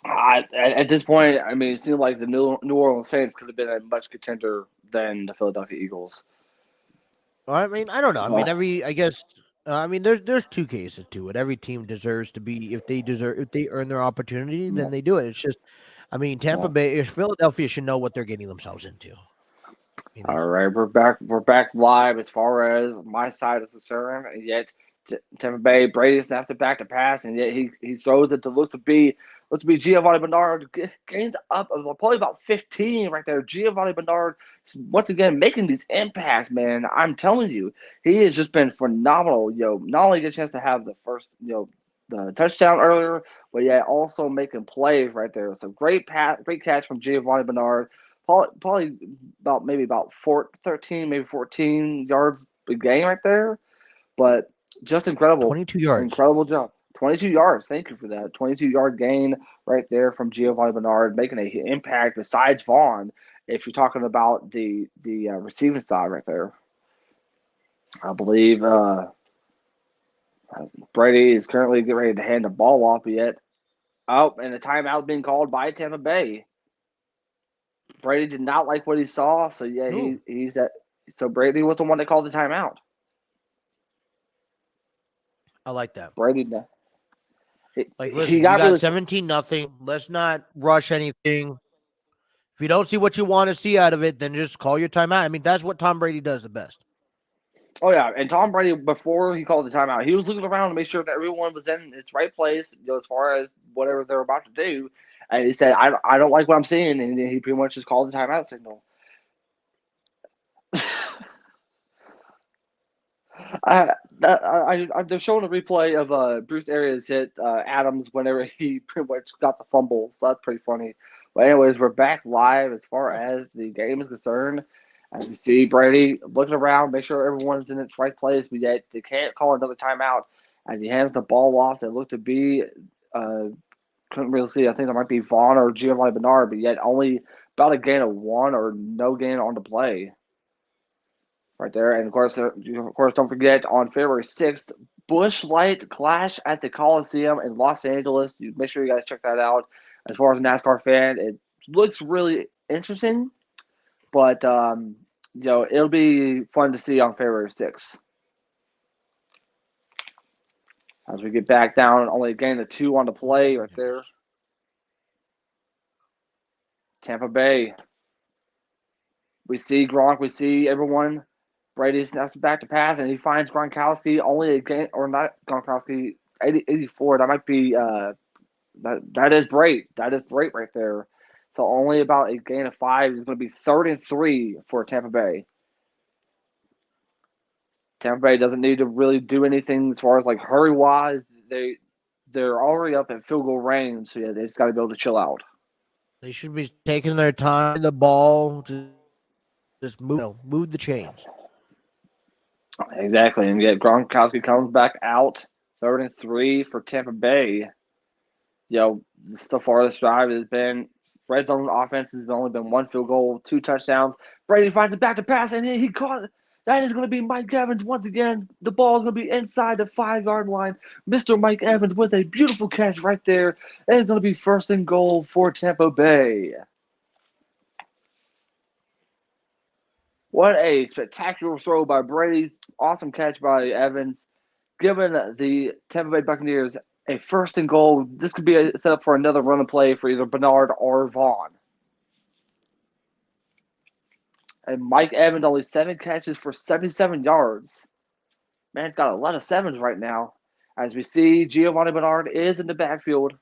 At this point, I mean, it seemed like the New Orleans Saints could have been a much contender than the Philadelphia Eagles. I mean, I don't know. I mean, Oh, I guess. I mean, there's two cases to it. Every team deserves to be if they earn their opportunity, then no, they do it. It's just, I mean, Tampa no. Bay, Philadelphia should know what they're getting themselves into. I mean, All right, we're back. We're back live as far as my side is concerned. And yet, Tampa Bay Brady snaps it back to pass, and yet he throws it to look to be Giovanni Bernard gains up of probably about 15 right there. Giovanni Bernard once again making these impacts, man. I'm telling you, he has just been phenomenal. Not only get a chance to have the first the touchdown earlier, but yet also making plays right there. So great great catch from Giovanni Bernard. Probably about 13, maybe 14 yards a game right there. But just incredible, 22 yards. incredible job. 22 yards. Thank you for that. 22-yard gain right there from Giovanni Bernard, making an impact besides Vaughn. If you're talking about the receiving side right there, I believe Brady is currently getting ready to hand the ball off yet. Oh, and the timeout being called by Tampa Bay. Brady did not like what he saw, so yeah, he's that. So Brady was the one that called the timeout. I like that. Brady, Like, listen, he you got got really 17-0. Let's not rush anything. If you don't see what you want to see out of it, then just call your timeout. I mean, that's what Tom Brady does the best. Oh yeah, and Tom Brady before he called the timeout, he was looking around to make sure that everyone was in its right place, as far as whatever they're about to do. And he said, "I don't like what I'm seeing," and he pretty much just called the timeout signal. They're showing a replay of Bruce Arians hit Adams whenever he pretty much got the fumble. So that's pretty funny. But anyways, we're back live as far as the game is concerned. As we see Brady looking around, make sure everyone's in its right place, but yet they can't call another timeout as he hands the ball off. That looked to be couldn't really see. I think it might be Vaughn or Giovanni Bernard, but yet only about a gain of one or no gain on the play. Right there, and of course, don't forget on February 6th, Busch Light Clash at the Coliseum in Los Angeles. You make sure you guys check that out. As far as a NASCAR fan, it looks really interesting, but it'll be fun to see on February 6th. As we get back down, only a gain of 2 on the play right there. Tampa Bay. We see Gronk. We see everyone. Brady snaps back to pass, and he finds Gronkowski only a gain, or not Gronkowski, 84. That might be that is great. That is great right there. So only about a gain of 5 is going to be 3rd and 3 for Tampa Bay. Tampa Bay doesn't need to really do anything as far as like hurry wise. They're already up at field goal range, so yeah, they just got to be able to chill out. They should be taking their time. The ball to just move the chains. Exactly, and yet Gronkowski comes back out, 3rd and 3 for Tampa Bay. So far this drive has been red zone offense has only been 1 field goal, 2 touchdowns. Brady finds it back to pass, and he caught it. That is going to be Mike Evans once again. The ball is going to be inside the 5-yard line. Mr. Mike Evans with a beautiful catch right there. It is going to be 1st and goal for Tampa Bay. What a spectacular throw by Brady. Awesome catch by Evans. Giving the Tampa Bay Buccaneers a 1st and goal. This could be a setup for another run and play for either Bernard or Vaughn. And Mike Evans only 7 catches for 77 yards. Man's got a lot of 7s right now. As we see, Giovanni Bernard is in the backfield.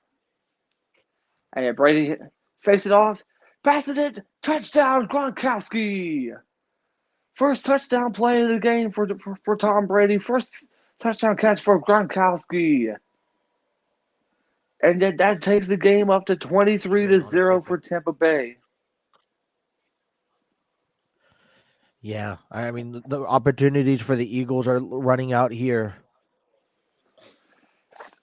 And Brady fakes it off. Passes it. Touchdown, Gronkowski. First touchdown play of the game for Tom Brady. First touchdown catch for Gronkowski. And then that takes the game up to 23-0 for Tampa Bay. Yeah, I mean, the opportunities for the Eagles are running out here.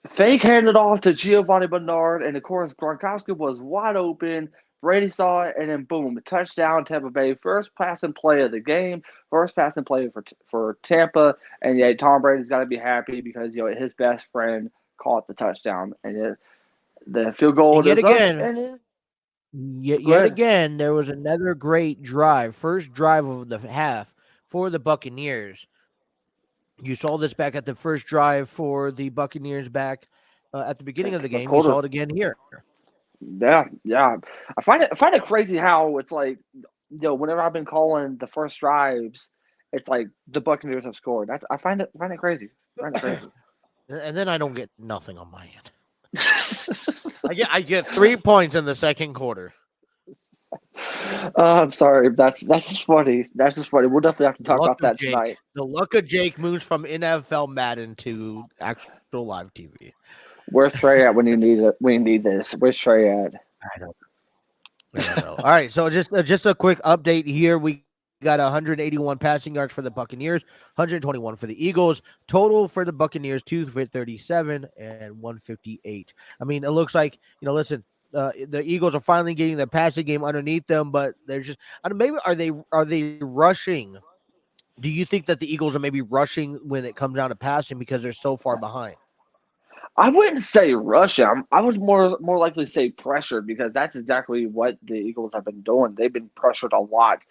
Fake handed off to Giovanni Bernard, and of course, Gronkowski was wide open. Brady saw it, and then boom, touchdown, Tampa Bay. First passing play of the game, first passing play for Tampa, and yet Tom Brady's got to be happy because his best friend caught the touchdown, and the field goal And yet is again, up. And yet again, there was another great drive, first drive of the half for the Buccaneers. You saw this back at the first drive for the Buccaneers back at the beginning of the Fourth game. You quarter. saw it again here. Yeah, yeah. I find it crazy how it's like, whenever I've been calling the first drives, it's like the Buccaneers have scored. I find it crazy. I find it crazy. And then I don't get nothing on my end. I get 3 points in the second quarter. I'm sorry. That's just funny. That's just funny. We'll definitely have to talk about that tonight. The luck of Jake moves from NFL Madden to actual live TV. Where's Trey at when you need it? We need this. Where's Trey at? I don't know. All right, so just a quick update here. We got 181 passing yards for the Buccaneers, 121 for the Eagles. Total for the Buccaneers, 237 and 158. I mean, it looks like, listen, the Eagles are finally getting the passing game underneath them, but they're just, I don't know, maybe are they rushing? Do you think that the Eagles are maybe rushing when it comes down to passing because they're so far behind? I wouldn't say rush. I was more likely to say pressured, because that's exactly what the Eagles have been doing. They've been pressured a lot.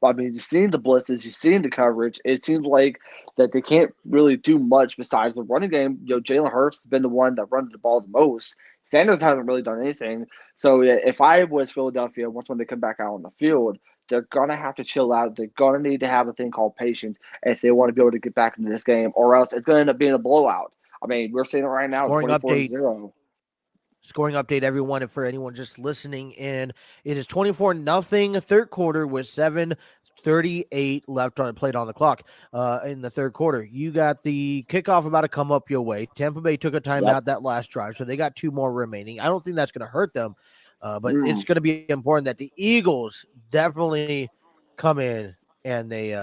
I mean, you've seen the blitzes, you've seen the coverage. It seems like that they can't really do much besides the running game. Jalen Hurst has been the one that runs the ball the most. Sanders hasn't really done anything. So if I was Philadelphia, once when they come back out on the field, they're gonna have to chill out. They're gonna need to have a thing called patience if they want to be able to get back into this game, or else it's gonna end up being a blowout. I mean, we're seeing it right now, Scoring 24-0. Scoring update, everyone, and for anyone just listening in, it is 24-0 third quarter with 7:38 left played on the clock in the third quarter. You got the kickoff about to come up your way. Tampa Bay took a timeout that last drive, so they got 2 more remaining. I don't think that's going to hurt them, but it's going to be important that the Eagles definitely come in and they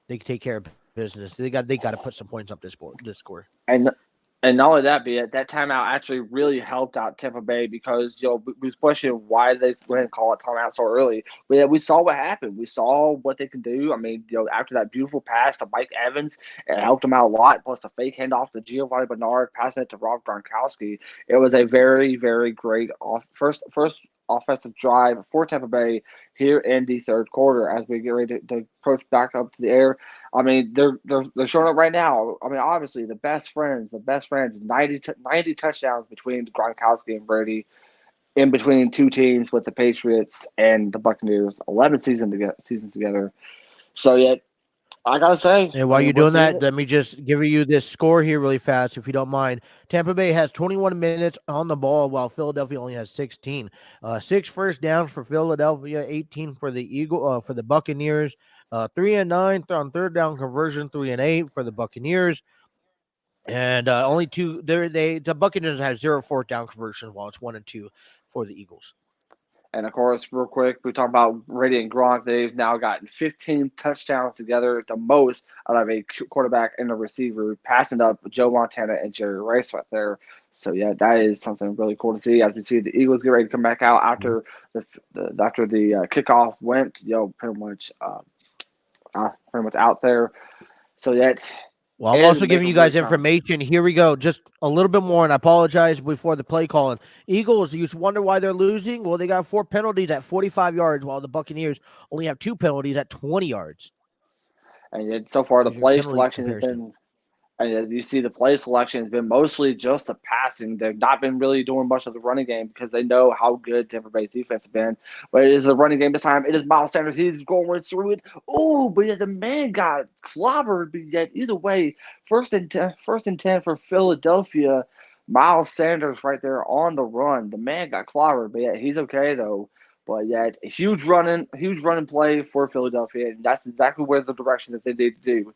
take care of business. They got to put some points up this score. And not only that, but that timeout actually really helped out Tampa Bay, because we was questioning why they went ahead and call it timeout so early. But we saw what happened. We saw what they can do. I mean, after that beautiful pass to Mike Evans, it helped them out a lot. Plus the fake handoff to Giovanni Bernard, passing it to Rob Gronkowski. It was a very, very great first offensive drive for Tampa Bay here in the third quarter as we get ready to approach back up to the air. I mean, they're showing up right now. I mean, obviously the best friends, 90 touchdowns between Gronkowski and Brady, in between two teams with the Patriots and the Buccaneers, 11 seasons together. So I gotta say, and while you're doing that, let me just give you this score here really fast, if you don't mind. Tampa Bay has 21 minutes on the ball, while Philadelphia only has 16. 6 first downs for Philadelphia, 18 for the Buccaneers. 3 and 9 on third down conversion, 3 and 8 for the Buccaneers, and only 2. The Buccaneers have 0 fourth down conversion, while it's 1 and 2 for the Eagles. And, of course, real quick, we talk about Brady and Gronk. They've now gotten 15 touchdowns together, the most out of a quarterback and a receiver, passing up Joe Montana and Jerry Rice right there. So, that is something really cool to see as we see the Eagles get ready to come back out after the kickoff went, pretty much out there. So, well, I'm also giving you guys information. Here we go. Just a little bit more, and I apologize before the play calling. Eagles, you wonder why they're losing? Well, they got 4 penalties at 45 yards, while the Buccaneers only have 2 penalties at 20 yards. And yet, so far, the play selection has been, and as you see, the play selection has been mostly just the passing. They've not been really doing much of the running game because they know how good Tampa Bay's defense has been. But it is a running game this time. It is Miles Sanders. He's going through it. Oh, but the man got clobbered. But yet, either way, first and 10 for Philadelphia. Miles Sanders right there on the run. The man got clobbered, but he's okay though. But it's a huge running play for Philadelphia, and that's exactly where the direction that they need to do.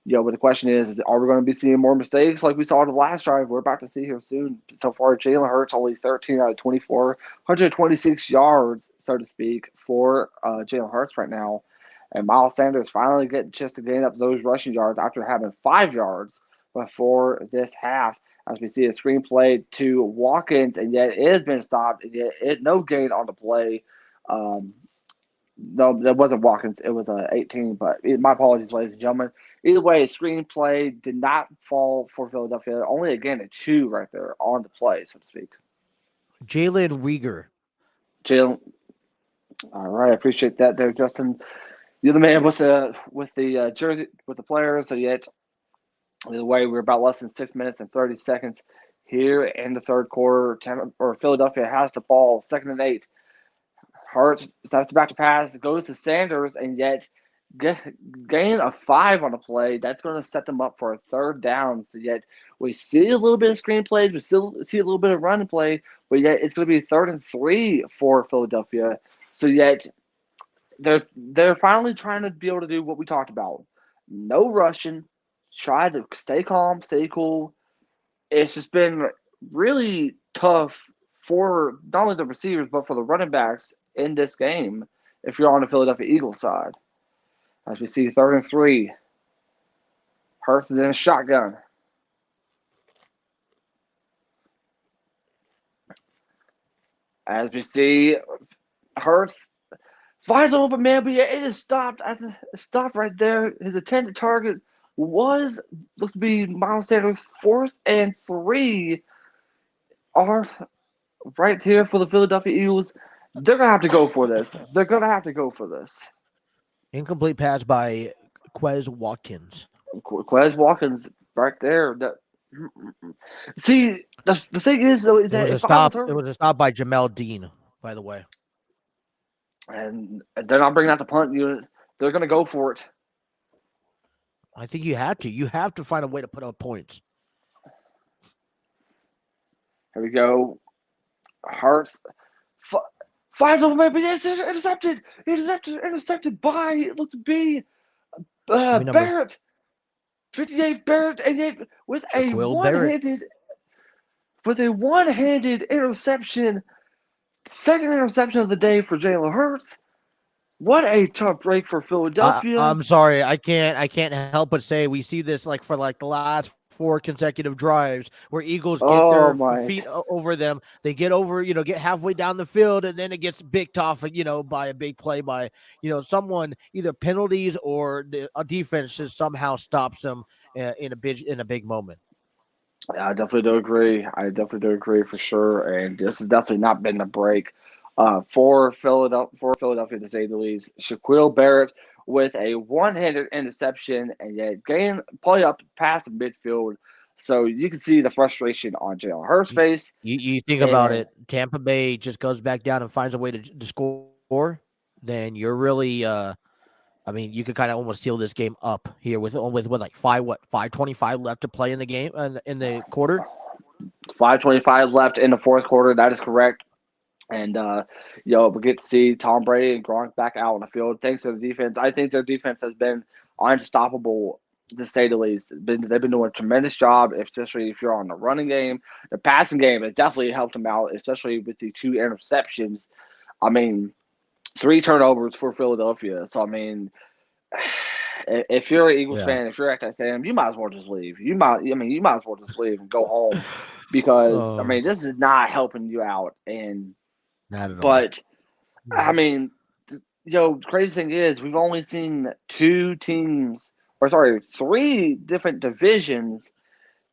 But the question is, are we going to be seeing more mistakes like we saw in the last drive? We're about to see here soon. So far, Jalen Hurts only 13 out of 24, 126 yards, so to speak, for Jalen Hurts right now. And Miles Sanders finally getting just to gain up those rushing yards after having 5 yards before this half. As we see a screenplay to Watkins, and yet it has been stopped, and yet no gain on the play. No, that wasn't Watkins. It was 18, but my apologies, ladies and gentlemen. Either way, screenplay did not fall for Philadelphia. Only, again, a 2 right there on the play, so to speak. Jalen Rieger. All right, I appreciate that there, Justin. You're the man with the jersey, with the players, so Either way, we're about less than 6 minutes and 30 seconds here in the third quarter. Philadelphia has the ball, 2nd and 8. Hurts steps back to pass, goes to Sanders, and yet gain a 5 on the play. That's going to set them up for a 3rd down. So yet we see a little bit of screen plays, we still see a little bit of running play, but yet it's going to be 3rd and 3 for Philadelphia. So yet they're finally trying to be able to do what we talked about. No rushing, try to stay calm, stay cool. It's just been really tough for not only the receivers but for the running backs in this game if you're on the Philadelphia Eagles side. As we see 3rd and 3. Hurst is in a shotgun. As we see Hurst finds an open man, but yeah, it is stopped. Stopped right there. His intended target looks to be Miles Sanders. 4th and 3 are right here for the Philadelphia Eagles. They're going to have to go for this. Incomplete pass by Quez Watkins. Quez Watkins right there. See, the thing is, though, is It that was a stop by Jamel Dean, by the way. And they're not bringing out the punt unit. They're going to go for it. I think you have to. You have to find a way to put up points. Here we go. Hurst finds a man, but it's intercepted. Intercepted by, it looked to be Barrett. 58 Barrett, and yet with a one-handed interception. 2nd interception of the day for Jalen Hurts. What a tough break for Philadelphia. I'm sorry, I can't help but say we see this for the last 4 consecutive drives where Eagles get their feet over them. They get over, get halfway down the field, and then it gets picked off, by a big play by, someone, either penalties or a defense just somehow stops them in a big moment. I definitely do agree. For sure. And this has definitely not been the break for Philadelphia, to say the least. Shaquille Barrett with a one-handed interception and yet play up past the midfield. So you can see the frustration on Jalen Hurst's face. You think about it. Tampa Bay just goes back down and finds a way to score. Then you're really, you could kind of almost seal this game up here with 5:25 left to play in the game in the quarter. 5:25 left in the 4th quarter. That is correct. And, we get to see Tom Brady and Gronk back out on the field. Thanks to the defense. I think their defense has been unstoppable, to say the least. They've been doing a tremendous job, especially if you're on the running game. The passing game has definitely helped them out, especially with the 2 interceptions. 3 turnovers for Philadelphia. So, if you're an Eagles fan, if you're at that stadium, you might as well just leave. You might as well just leave and go home because, this is not helping you out. And not at all. But, crazy thing is we've only seen 3 different divisions,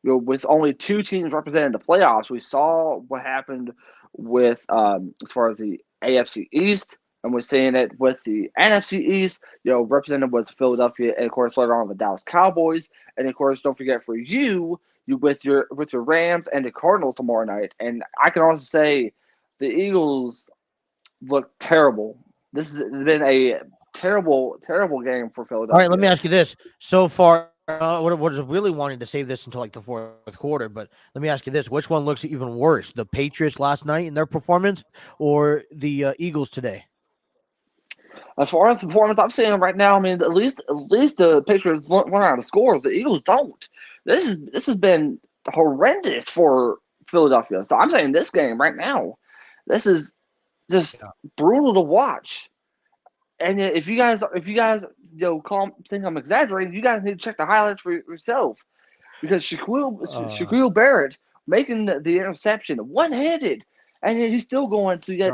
with only 2 teams represented in the playoffs. We saw what happened with as far as the AFC East, and we're seeing it with the NFC East, represented with Philadelphia, and of course later on the Dallas Cowboys, and of course don't forget for you with your Rams and the Cardinals tomorrow night. And I can also say the Eagles look terrible. This has been a terrible, terrible game for Philadelphia. All right, let me ask you this. So far, I was really wanting to save this until the 4th quarter, but let me ask you this. Which one looks even worse, the Patriots last night in their performance or the Eagles today? As far as the performance I'm seeing right now, at least the Patriots learn how to score. The Eagles don't. This has been horrendous for Philadelphia. So I'm saying this game right now, this is just brutal to watch. And if you guys think I'm exaggerating, you guys need to check the highlights for yourself, because Shaquille Barrett making the interception one-handed, and he's still going. So yet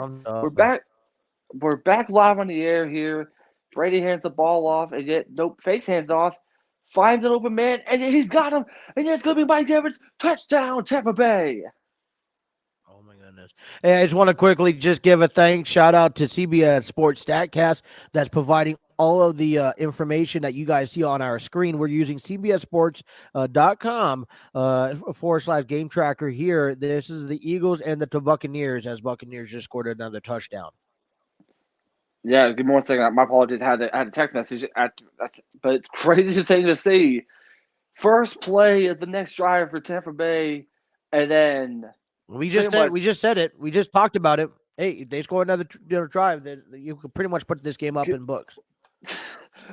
we're back live on the air here. Brady hands the ball off, and yet fakes hands it off, finds an open man, and he's got him, and it's going to be Mike Evans, touchdown Tampa Bay. Oh my goodness. Hey, I just want to quickly just give a shout out to CBS Sports Statcast that's providing all of the information that you guys see on our screen. We're using cbssports.com /game tracker here. This is the Eagles and the Buccaneers, as Buccaneers just scored another touchdown. Yeah, give me 1 second. My apologies. I had a text message, but crazy thing to see. First play of the next drive for Tampa Bay, and then we just said it. We just talked about it. Hey, they score another drive. You could pretty much put this game up in books.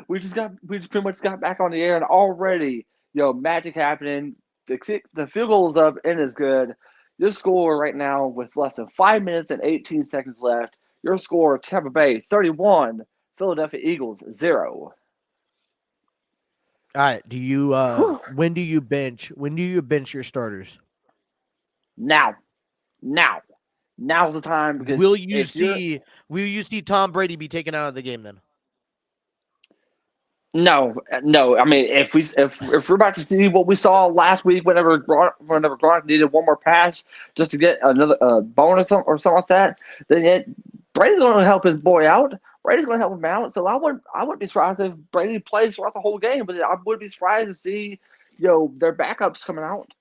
We just pretty much got back on the air, and already, magic happening. The field goal is up and is good. Your score right now with less than 5 minutes and 18 seconds left. Your score: Tampa Bay 31, Philadelphia Eagles 0. All right. Do you when do you bench? When do you bench your starters? Now. Now's the time. Because will you see Tom Brady be taken out of the game then? No. I mean, if we're about to see what we saw last week, whenever Gronk needed one more pass just to get another bonus or something like that, then Brady's going to help his boy out. Brady's going to help him out. So I wouldn't be surprised if Brady plays throughout the whole game, but I would be surprised to see their backups coming out.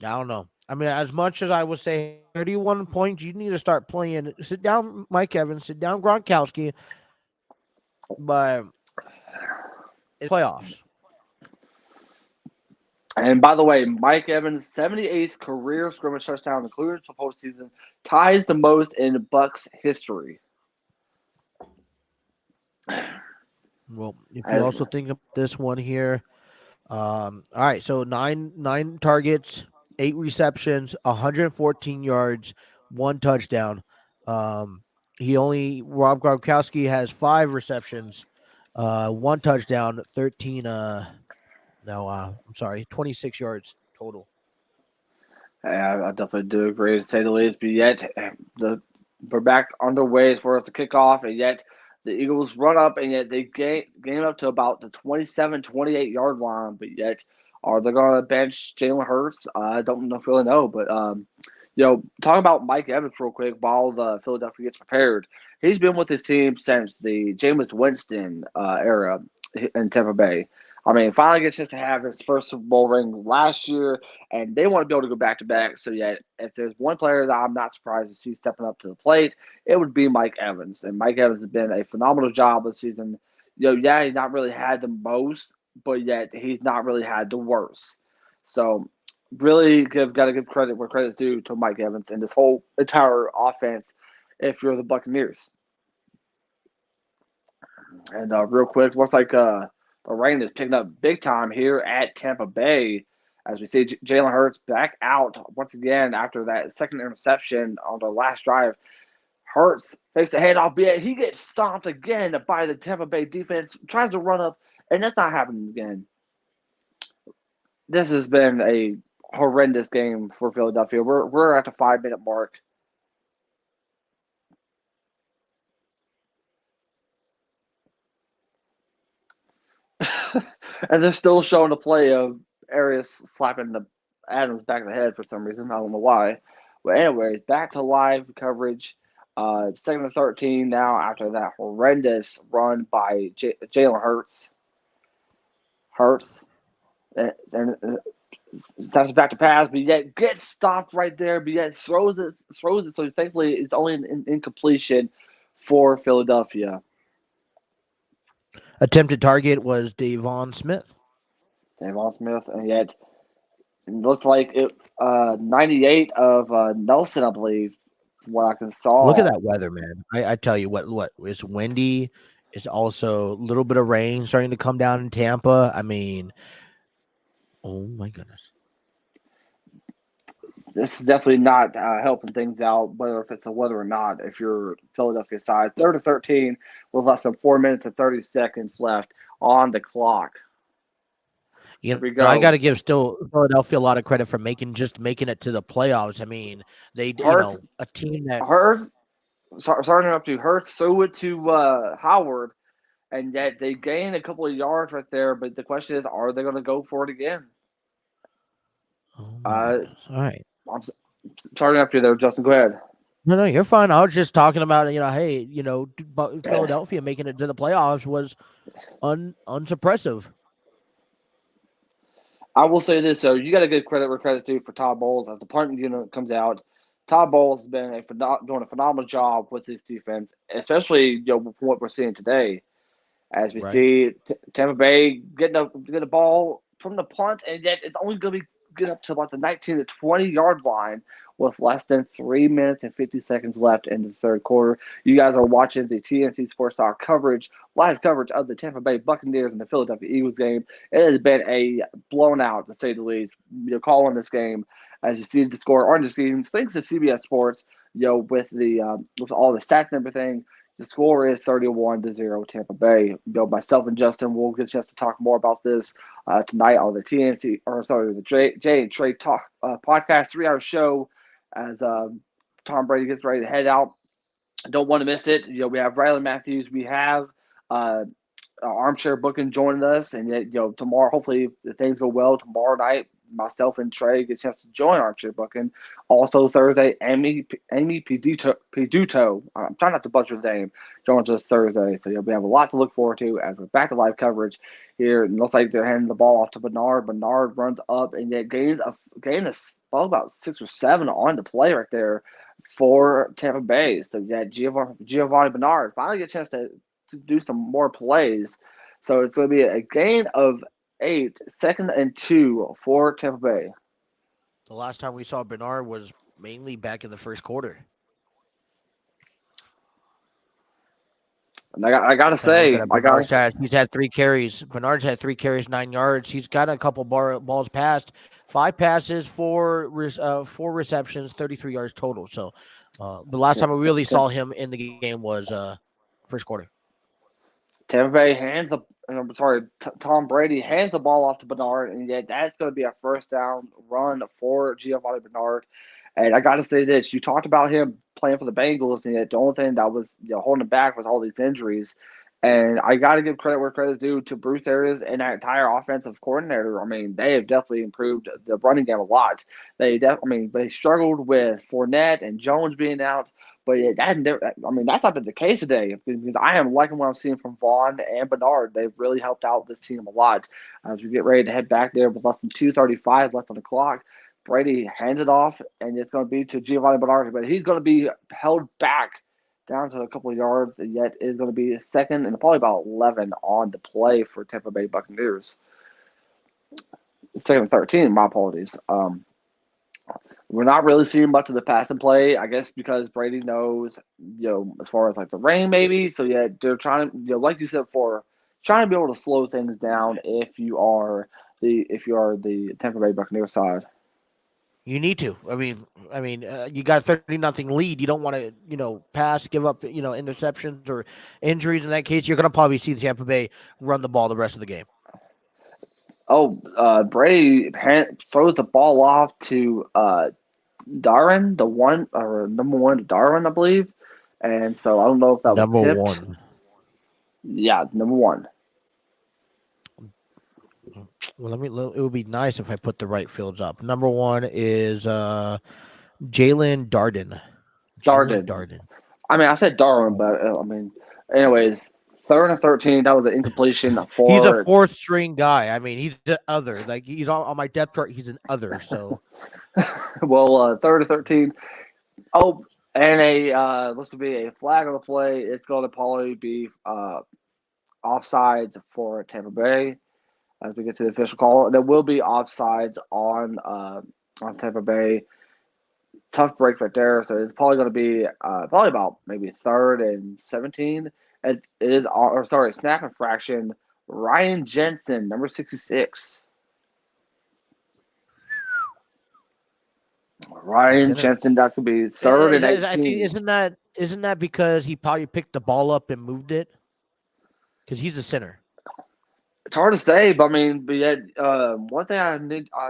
I don't know. I mean, as much as I would say 31 points, you need to start playing. Sit down, Mike Evans. Sit down, Gronkowski. But it's playoffs. And by the way, Mike Evans' 78th career scrimmage touchdown, including the postseason, ties the most in Bucs history. Well, if you also think of this one here, all right. So nine targets, 8 receptions, 114 yards, 1 touchdown. Rob Gronkowski has 5 receptions, 1 touchdown, 26 yards total. I definitely do agree, to say the least. But yet, we're back underway for us to kick off, and yet the Eagles run up, and yet they gain up to about the 27, 28-yard line. But yet, are they going to bench Jalen Hurst? I don't really know. But, talk about Mike Evans real quick while the Philadelphia gets prepared. He's been with his team since the Jameis Winston era in Tampa Bay. I mean, finally gets to have his first Super Bowl ring last year, and they want to be able to go back-to-back. So, if there's one player that I'm not surprised to see stepping up to the plate, it would be Mike Evans. And Mike Evans has been a phenomenal job this season. He's not really had the most, but yet he's not really had the worst. So, really got to give credit where credit's due to Mike Evans and this whole entire offense if you're the Buccaneers. And real quick, looks like the rain is picking up big time here at Tampa Bay as we see Jalen Hurts back out once again after that second interception on the last drive. Hurts fakes the handoff, but he gets stomped again by the Tampa Bay defense, tries to run up, and that's not happening again. This has been a horrendous game for Philadelphia. We're at the 5-minute mark. And they're still showing the play of Arias slapping the Adams back of the head for some reason. I don't know why. But anyways, back to live coverage. 2nd and 13 now after that horrendous run by Jalen Hurts. And steps back to pass, but yet gets stopped right there, but yet throws it. So thankfully, it's only an incompletion for Philadelphia. Attempted target was Devon Smith. And yet it looked like it 98 of Nelson, I believe, from what I can saw. Look at that weather, man. I tell you what, it's windy. It's also a little bit of rain starting to come down in Tampa. I mean, oh my goodness. This is definitely not helping things out, whether if it's the weather or not. If you're Philadelphia side, 3rd and 13 with less than 4 minutes and 30 seconds left on the clock. I got to give still Philadelphia a lot of credit for making it to the playoffs. I mean, they Hurts, a team that Hurst. Sorry to interrupt you. Hurst threw it to Howard, and yet they gained a couple of yards right there. But the question is, are they going to go for it again? Oh all right. I'm sorry to interrupt you there, Justin. Go ahead. No, you're fine. I was just talking about, hey, Philadelphia making it to the playoffs was unsuppressive. I will say this though, you got to give credit where credit's due for Todd Bowles as the punt unit comes out. Todd Bowles has been doing a phenomenal job with his defense, especially from what we're seeing today. As we Right. see Tampa Bay get the ball from the punt, and yet it's only going to be get up to about the 19 to 20 yard line with less than 3 minutes and 50 seconds left in the third quarter. You guys are watching the TNC Sports Talk live coverage of the Tampa Bay Buccaneers and the Philadelphia Eagles game. It has been a blown out, to say the least. You're calling this game as you see the score on the screen. Thanks to CBS Sports, with all the stats and everything. The score is 31-0 Tampa Bay. Myself and Justin will get a chance to talk more about this tonight on the the Jay and Trey Talk podcast 3-hour show as Tom Brady gets ready to head out. Don't want to miss it. We have Riley Matthews. We have Armchair Booking joining us, and yet tomorrow, hopefully, if things go well tomorrow night, myself and Trey get a chance to join Armchair Booking. Also Thursday, Amy Piduto. I'm trying not to butcher the name. Joins us Thursday, so we have a lot to look forward to as we're back to live coverage here. It looks like they're handing the ball off to Bernard. Bernard runs up and yet gains about 6 or 7 on the play right there for Tampa Bay. So Giovanni Bernard finally get a chance to do some more plays. So it's going to be a gain of 8, 2nd and 2 for Tampa Bay. The last time we saw Bernard was mainly back in the first quarter. And I gotta say, he's had 3 carries. Bernard's had 3 carries, 9 yards. He's got a couple balls passed, 5 passes, 4 receptions, 33 yards total. So the last time we really saw him in the game was first quarter. Tampa Bay Tom Brady hands the ball off to Bernard, and yet that's going to be a first down run for Giovanni Bernard. And I got to say this: you talked about him playing for the Bengals, and yet the only thing that was holding him back was all these injuries. And I got to give credit where credit's due to Bruce Arians and that entire offensive coordinator. I mean, they have definitely improved the running game a lot. They struggled with Fournette and Jones being out. But that's not been the case today because I am liking what I'm seeing from Vaughn and Bernard. They've really helped out this team a lot. As we get ready to head back there with less than 2:35 left on the clock, Brady hands it off, and it's going to be to Giovanni Bernard. But he's going to be held back down to a couple of yards, and yet is going to be 2nd and probably about 11 on the play for Tampa Bay Buccaneers. 2nd and 13, my apologies. We're not really seeing much of the pass and play, I guess, because Brady knows, as far as like the rain, maybe. So yeah, they're trying to, like you said before, trying to be able to slow things down if you are the Tampa Bay Buccaneers side. You need to. I mean, you got a 30-0 lead. You don't want to, pass, give up, interceptions or injuries. In that case, you're going to probably see Tampa Bay run the ball the rest of the game. Brady throws the ball off to Darren, number 1 Darwin, I believe. And so I don't know if that number was tipped. 1. Yeah, number 1. Well, it would be nice if I put the right fields up. Number 1 is Jalen Darden. Darden. I mean, I said Darwin, but anyways, 3rd and 13. That was an incompletion. He's a 4th string guy. I mean, he's the other. Like he's on my depth chart. He's an other. So, well, 3rd and 13. Oh, and looks to be a flag on the play. It's going to probably be offsides for Tampa Bay as we get to the official call. There will be offsides on Tampa Bay. Tough break right there. So it's probably going to be probably about maybe 3rd and 17. It is, snap infraction. Ryan Jensen, number 66. Ryan Jensen, that's going to be 3rd and 18. I think, isn't that because he probably picked the ball up and moved it? Because he's a center. It's hard to say, but yet one thing I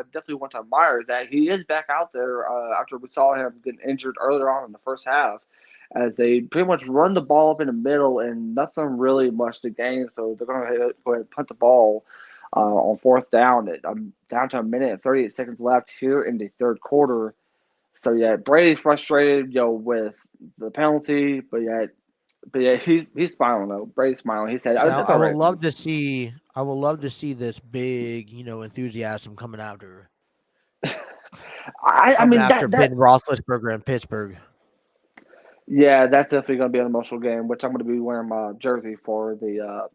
definitely want to admire is that he is back out there after we saw him get injured earlier on in the first half, as they pretty much run the ball up in the middle and nothing really much to gain. So they're going to go ahead and punt the ball on 4th down. I'm down to 1 minute and 38 seconds left here in the third quarter. So yeah, Brady's frustrated, with the penalty, but he's smiling though. Brady's smiling. He said, So "It's I all would right." love to see. I would love to see this big, enthusiasm I coming mean after that Ben Roethlisberger in Pittsburgh. yeah, that's definitely going to be an emotional game, which I'm going to be wearing my jersey for the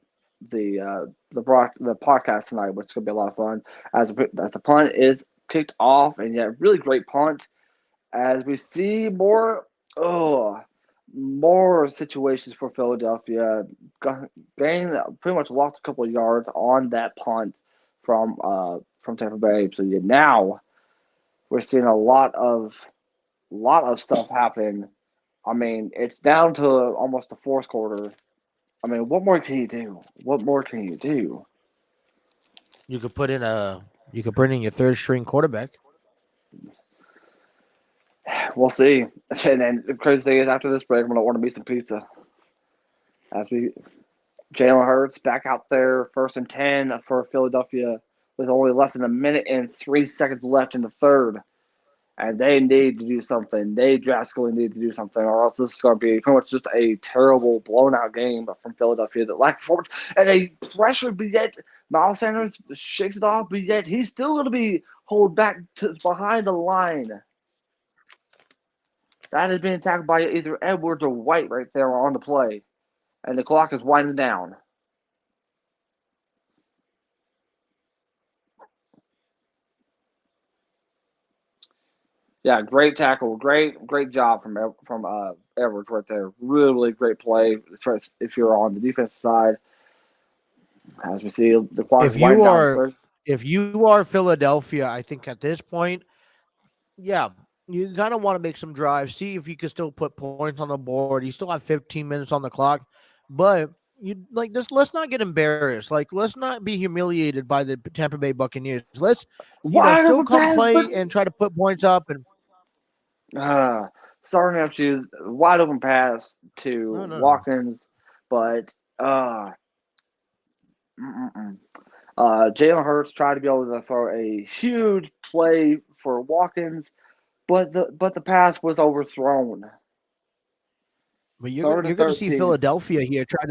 podcast tonight, which is going to be a lot of fun. As the punt is kicked off, and yeah, really great punt. As we see more situations for Philadelphia, Gain pretty much lost a couple of yards on that punt from Tampa Bay. So yeah, now we're seeing a lot of stuff happening. I mean, it's down to almost the fourth quarter. I mean, what more can you do? What more can you do? You could bring in your third string quarterback. We'll see. And then the crazy thing is, after this break, I'm going to order me some pizza. Jalen Hurst back out there, 1st and 10 for Philadelphia with only less than a minute and 3 seconds left in the third. And they need to do something. They drastically need to do something, or else this is going to be pretty much just a terrible, blown-out game from Philadelphia that lacked performance. And they pressure, but yet Miles Sanders shakes it off, but yet he's still going to be held back behind the line. That is being tackled by either Edwards or White right there on the play. And the clock is winding down. Yeah, great tackle, great job from Edwards right there. Really, really great play if you're on the defensive side. As we see, the clock is winding down. If you are Philadelphia, I think at this point, yeah, you kind of want to make some drives, see if you can still put points on the board. You still have 15 minutes on the clock, but you like this. Let's not get embarrassed. Like, let's not be humiliated by the Tampa Bay Buccaneers. Let's still come play and try to put points up. And starting up to wide open pass to Watkins, but Jalen Hurst tried to be able to throw a huge play for Watkins, but the pass was overthrown. But you're going to see Philadelphia here trying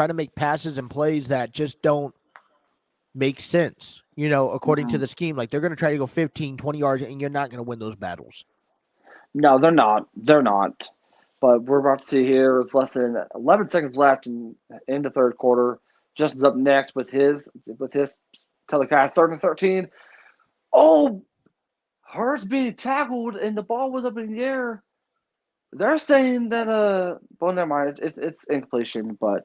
to make passes and plays that just don't make sense, according to the scheme. Like, they're going to try to go 15, 20 yards, and you're not going to win those battles. No, they're not. They're not. But we're about to see here with less than 11 seconds left in the third quarter. Justin's up next with his telecast, 3rd and 13. Oh, Hurst being tackled and the ball was up in the air. They're saying that well, never mind. It's incompletion, but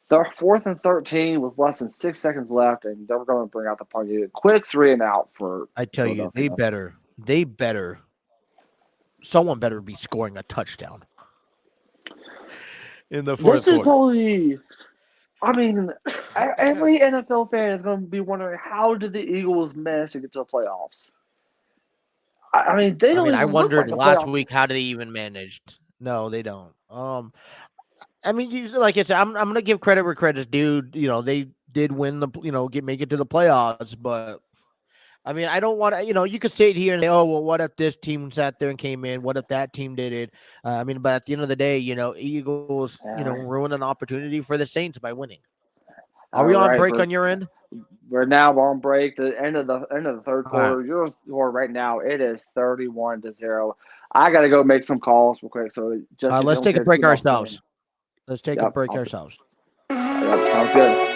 4th and 13 with less than 6 seconds left, and they're going to bring out the party. Quick 3 and out for. I tell you, they better. Someone better be scoring a touchdown in the fourth quarter. This is probably. I mean, every NFL fan is going to be wondering, how did the Eagles manage to get to the playoffs? I mean, they don't. I wondered last week how did they even manage. No, they don't. I mean, like I said, I'm going to give credit where credit's due. They did win make it to the playoffs, but I mean, I don't want to. You could sit here and say, "Oh, well, what if this team sat there and came in? What if that team did it?" But at the end of the day, Eagles, ruined an opportunity for the Saints by winning. Are we on break on your end? We're now on break. The end of the third quarter. Right. Your score right now, it is 31-0. I got to go make some calls real quick. So just let's take a break ourselves. Let's take a break ourselves. Yep, sounds good.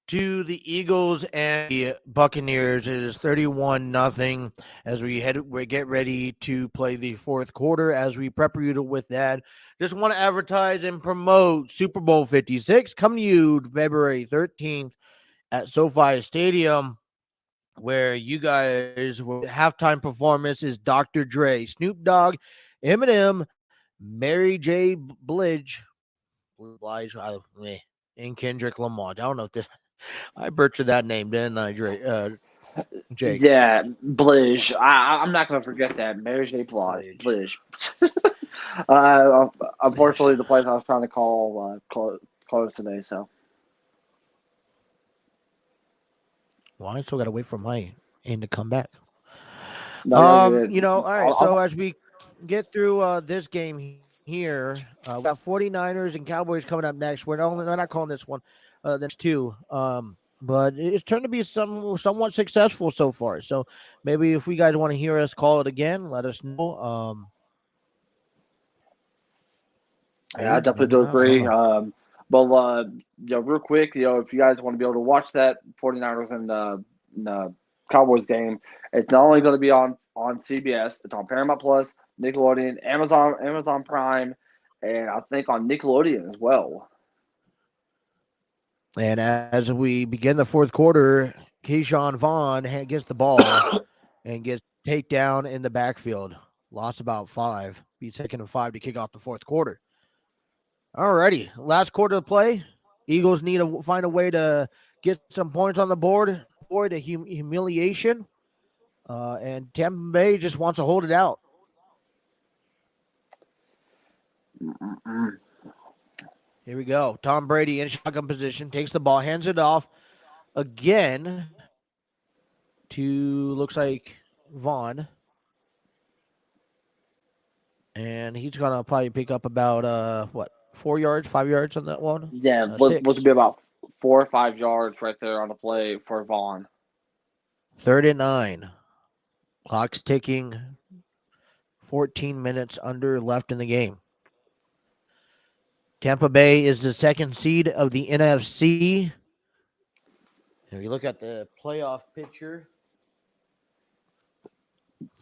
to the Eagles and the Buccaneers. It is 31-0 as we get ready to play the fourth quarter. As we prep you with that, just want to advertise and promote Super Bowl 56 coming to you February 13th at SoFi Stadium, where you guys halftime performance is Dr. Dre, Snoop Dogg, Eminem, Mary J. Blige, and Kendrick Lamar. I don't know if this. I butchered that name, didn't I, Jake? Yeah, Blige. I'm not going to forget that. Mary J. Blige. Unfortunately, the place I was trying to call closed today, so. Well, I still got to wait for my end to come back. No, all right. So as we get through this game here, we got 49ers and Cowboys coming up next. We're not calling this one. That's two. But it's turned to be somewhat successful so far. So maybe if you guys want to hear us call it again, let us know. I definitely do agree. Real quick, if you guys want to be able to watch that 49ers and Cowboys game, it's not only going to be on CBS, it's on Paramount Plus, Nickelodeon, Amazon Prime, and I think on Nickelodeon as well. And as we begin the fourth quarter, Keyshawn Vaughn gets the ball and gets takedown in the backfield. Lost about 5. Be 2nd and 5 to kick off the fourth quarter. All righty. Last quarter of play. Eagles need to find a way to get some points on the board, avoid a humiliation. And Tampa Bay just wants to hold it out. Here we go. Tom Brady in shotgun position, takes the ball, hands it off again to, looks like, Vaughn. And he's going to probably pick up about, 4 yards, 5 yards on that one? Yeah, looks to be about 4 or 5 yards right there on the play for Vaughn. 3rd and 9. Clock's ticking. 14 minutes under left in the game. Tampa Bay is the 2nd seed of the NFC. If you look at the playoff picture,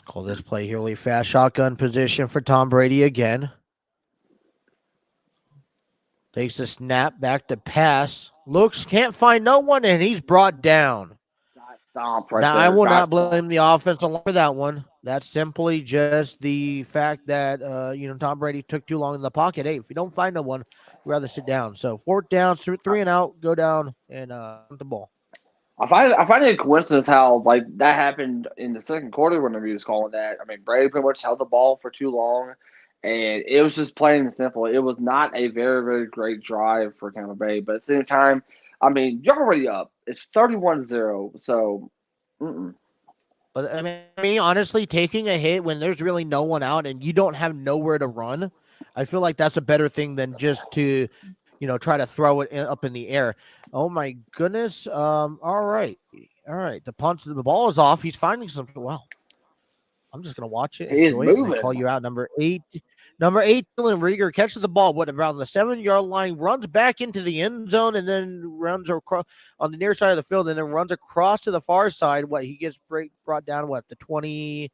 call this play here really fast. Shotgun position for Tom Brady again. Takes the snap, back to pass. Looks, can't find no one, and he's brought down. Stomp right now, there. I will not blame the offense for that one. That's simply just the fact that, Tom Brady took too long in the pocket. Hey, if you don't find no one, you'd rather sit down. So 4th down, 3 and out, go down and the ball. I find it a coincidence how that happened in the second quarter whenever he was calling that. I mean, Brady pretty much held the ball for too long, and it was just plain and simple. It was not a very, very great drive for Tampa Bay, but at the same time, I mean, you're already up. It's 31-0, so. But I mean, honestly, taking a hit when there's really no one out and you don't have nowhere to run, I feel like that's a better thing than just to, try to throw it up in the air. Oh my goodness. All right. The ball is off. He's finding some. Wow. I'm just gonna watch it. He's Enjoy moving. It. I call you out. Number 8, Jalen Rieger catches the ball around the 7-yard line, runs back into the end zone, and then runs across on the near side of the field, and then runs across to the far side. He gets brought down the 20,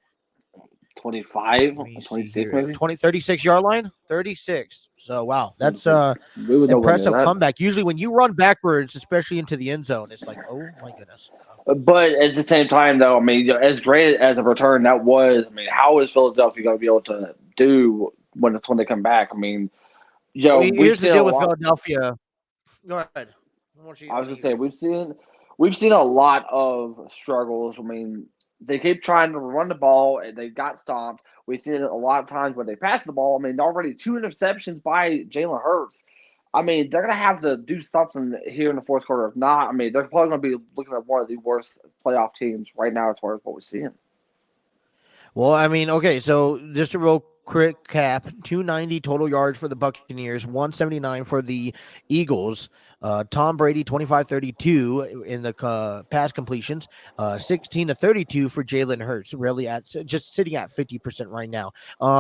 25, 26 maybe 36-yard line, 36. So wow, that's impressive comeback. Usually when you run backwards, especially into the end zone, it's like, oh my goodness. But at the same time, though, I mean, as great as a return that was, I mean, how is Philadelphia going to be able to do when they come back? I mean, here's the deal with Philadelphia. Go ahead. I was going to say we've seen a lot of struggles. I mean, they keep trying to run the ball and they got stomped. We've seen it a lot of times when they pass the ball. I mean, already 2 interceptions by Jalen Hurst. I mean, they're going to have to do something here in the fourth quarter. If not, I mean, they're probably going to be looking at one of the worst playoff teams right now as far as what we're seeing. Well, I mean, okay, so just a real quick cap, 290 total yards for the Buccaneers, 179 for the Eagles. Tom Brady, 25-32 in the pass completions, 16-32 for Jalen Hurts, really just sitting at 50% right now.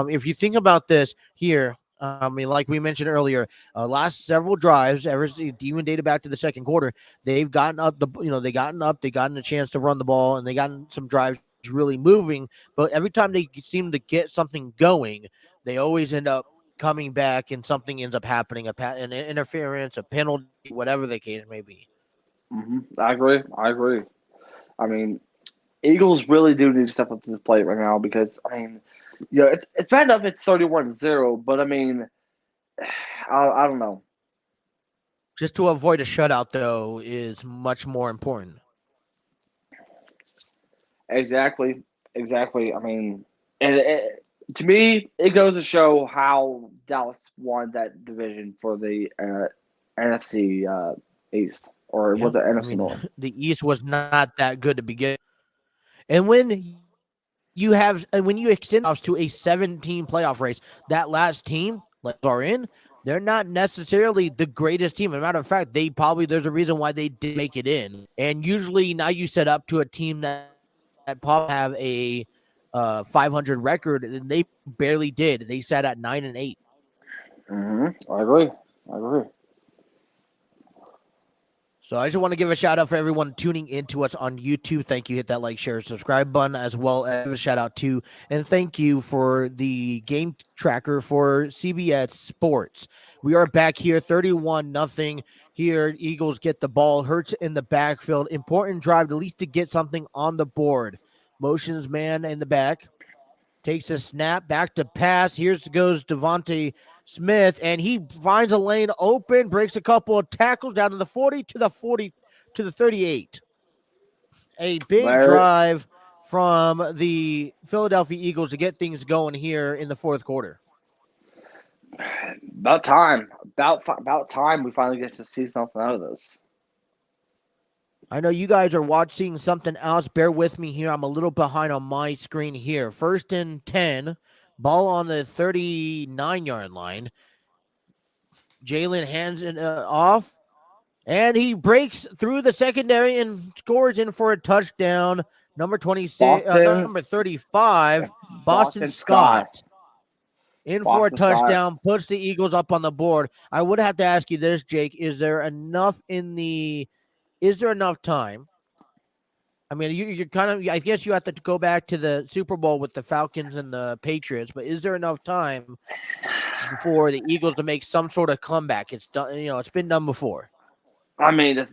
If you think about this here, I mean, like we mentioned earlier, last several drives, even dated back to the second quarter, they've gotten up they gotten a chance to run the ball, and they gotten some drives really moving. But every time they seem to get something going, they always end up coming back, and something ends up happening, an interference, a penalty, whatever the case may be. I agree. I mean, Eagles really do need to step up to this plate right now because, I mean, it's bad enough it's 31-0, but I mean, I don't know. Just to avoid a shutout, though, is much more important. Exactly. I mean, to me, it goes to show how Dallas won that division for the NFC East, or Yeah, was it I NFC mean, North? the East was not that good to begin. And when you extend off to a 17 playoff race, that last team are in, they're not necessarily the greatest team. As a matter of fact, there's a reason why they did make it in. And usually now you set up to a team that probably have a 500 record, and they barely did. They sat at 9-8. I agree. So I just want to give a shout out for everyone tuning into us on YouTube. Thank you. Hit that like, share, subscribe button, as well as a shout out to and thank you for the game tracker for CBS Sports. We are back here, 31-0. Here, Eagles get the ball. Hurts in the backfield. Important drive, at least to get something on the board. Motions man in the back. Takes a snap, back to pass. Here goes Devontae Smith, and he finds a lane open, breaks a couple of tackles down to the 40 to the 38. A big drive from the Philadelphia Eagles to get things going here in the fourth quarter. About time we finally get to see something out of this. I know you guys are watching something else. Bear with me here. I'm a little behind on my screen here. 1st and 10. Ball on the 39-yard line. Jalen hands it off, and he breaks through the secondary and scores in for a touchdown. Number 26, number 35, Boston Scott. In for a touchdown, puts the Eagles up on the board. I would have to ask you this, Jake. Is there enough time? I mean, you're kind of, I guess you have to go back to the Super Bowl with the Falcons and the Patriots, but is there enough time for the Eagles to make some sort of comeback? It's done, it's been done before. I mean,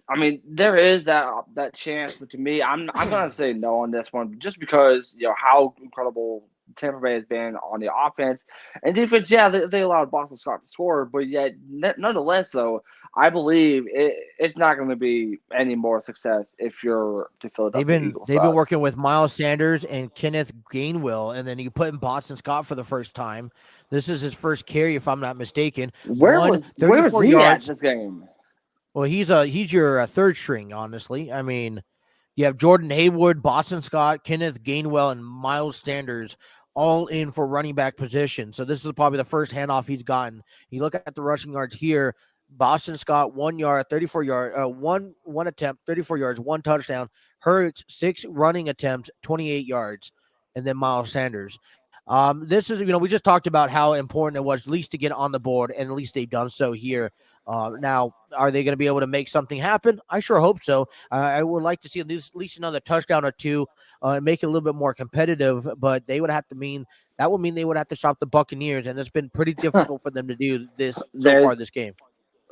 there is that chance, but to me, I'm gonna say no on this one, just because how incredible Tampa Bay has been on the offense and defense. Yeah, they allowed Boston Scott to score, but yet nonetheless, though, I believe it's not going to be any more success if you're the Philadelphia Eagles. They've been working with Miles Sanders and Kenneth Gainwell, and then you put in Boston Scott for the first time. This is his first carry, if I'm not mistaken. Where was he at this game? Well, he's your third string, honestly. I mean, you have Jordan Haywood, Boston Scott, Kenneth Gainwell, and Miles Sanders all in for running back position. So this is probably the first handoff he's gotten. You look at the rushing yards here. Boston Scott, 1 yard, 34 yard, one attempt, 34 yards, 1 touchdown. Hurts, 6 running attempts, 28 yards, and then Miles Sanders. This is, we just talked about how important it was at least to get on the board, and at least they've done so here. Now, are they going to be able to make something happen? I sure hope so. I would like to see at least another touchdown or two, and make it a little bit more competitive, but they would have to that would mean they would have to stop the Buccaneers, and it's been pretty difficult for them to do this so far this game.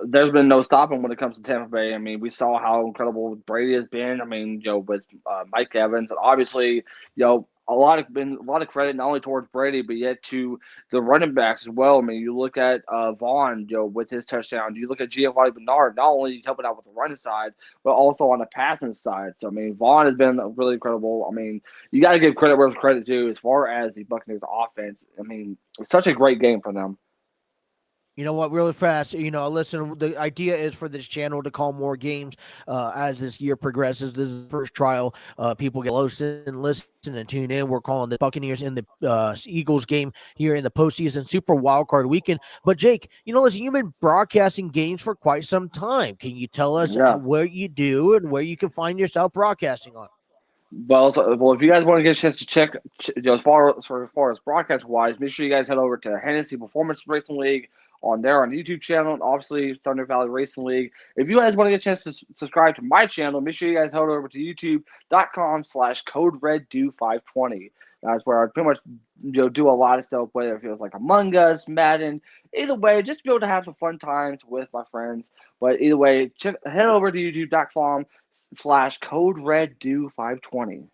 There's been no stopping when it comes to Tampa Bay. I mean, we saw how incredible Brady has been. I mean, with Mike Evans, and obviously, a lot of credit not only towards Brady, but yet to the running backs as well. I mean, you look at Vaughn, with his touchdown. You look at Giovanni Bernard, not only helping out with the running side, but also on the passing side. So I mean, Vaughn has been really incredible. I mean, you got to give credit where credit due as far as the Buccaneers offense. I mean, it's such a great game for them. You know what, really fast, listen, the idea is for this channel to call more games as this year progresses. This is the first trial. People get close and listen and tune in. We're calling the Buccaneers in the Eagles game here in the postseason Super Wild Card weekend. But, Jake, listen, you've been broadcasting games for quite some time. Can you tell us where you do and where you can find yourself broadcasting on? Well, if you guys want to get a chance to check, as far as broadcast wise, make sure you guys head over to Hennessy Performance Racing League on YouTube channel, and obviously Thunder Valley Racing League. If you guys want to get a chance to subscribe to my channel, make sure you guys head over to youtube.com/CodeRedDo520. That's where I pretty much do a lot of stuff, whether it feels like Among Us, Madden, either way, just to be able to have some fun times with my friends. But either way, head over to youtube.com/CodeRedDo520.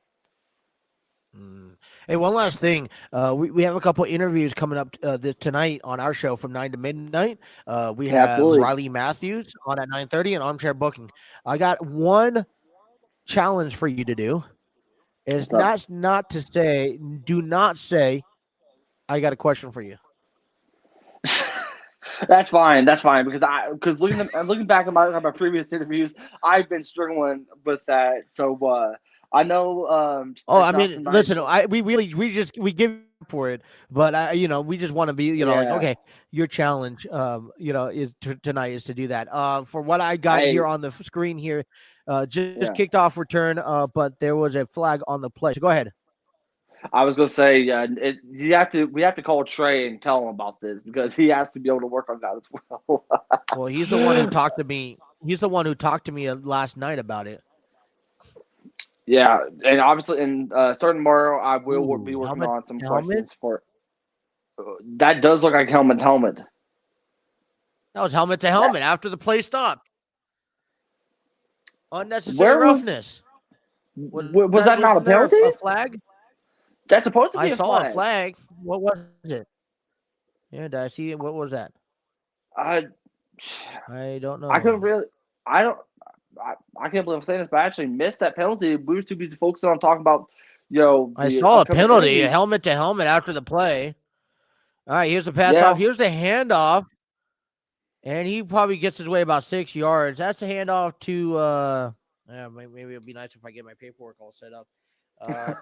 Hey, one last thing. We have a couple interviews coming up tonight on our show from 9 to midnight. We have Absolutely. Riley Matthews on at 9:30 and Armchair Booking. I got one challenge for you to do. Is What's up? not to say, do not say, I got a question for you. That's fine. That's fine because looking back at my previous interviews, I've been struggling with that. So I know. I mean, listen, we give for it, but we just want to be, like, okay, your challenge, is tonight is to do that. For what I got here on the screen here, just kicked off return, but there was a flag on the play. So go ahead. I was gonna say, we have to call Trey and tell him about this because he has to be able to work on that as well. Well, he's the one who talked to me. He's the one who talked to me last night about it. Yeah, and obviously, starting tomorrow, I will be working on some questions for. That does look like helmet to helmet. That was helmet to helmet after the play stopped. Unnecessary roughness. Was that not a penalty? A flag? That's supposed to be I a saw flag. a flag. What was it? Yeah, did I see it? What was that? I don't know. I can't believe I'm saying this, but I actually missed that penalty. We were too busy focusing on talking about, I saw a penalty, a helmet to helmet after the play. All right, here's the pass off. Here's the handoff. And he probably gets his way about 6 yards. That's the handoff to maybe it'd be nice if I get my paperwork all set up.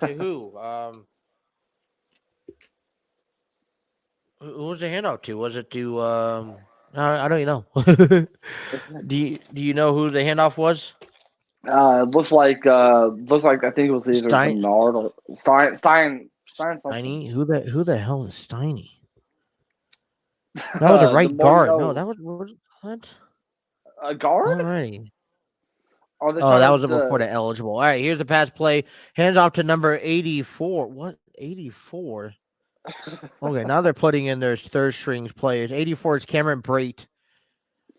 To who? Who was the handoff to? Was it to I don't even know. Do you know who the handoff was? It looks like I think it was either Bernard or Stein. Steiny? Who the hell is Steiny? That was a right guard. No, that was what? A guard? Alrighty. That was a report eligible. All right, here's the pass play. Hands off to number 84. What? 84? Okay, now they're putting in their third strings players. 84 is Cameron Brate.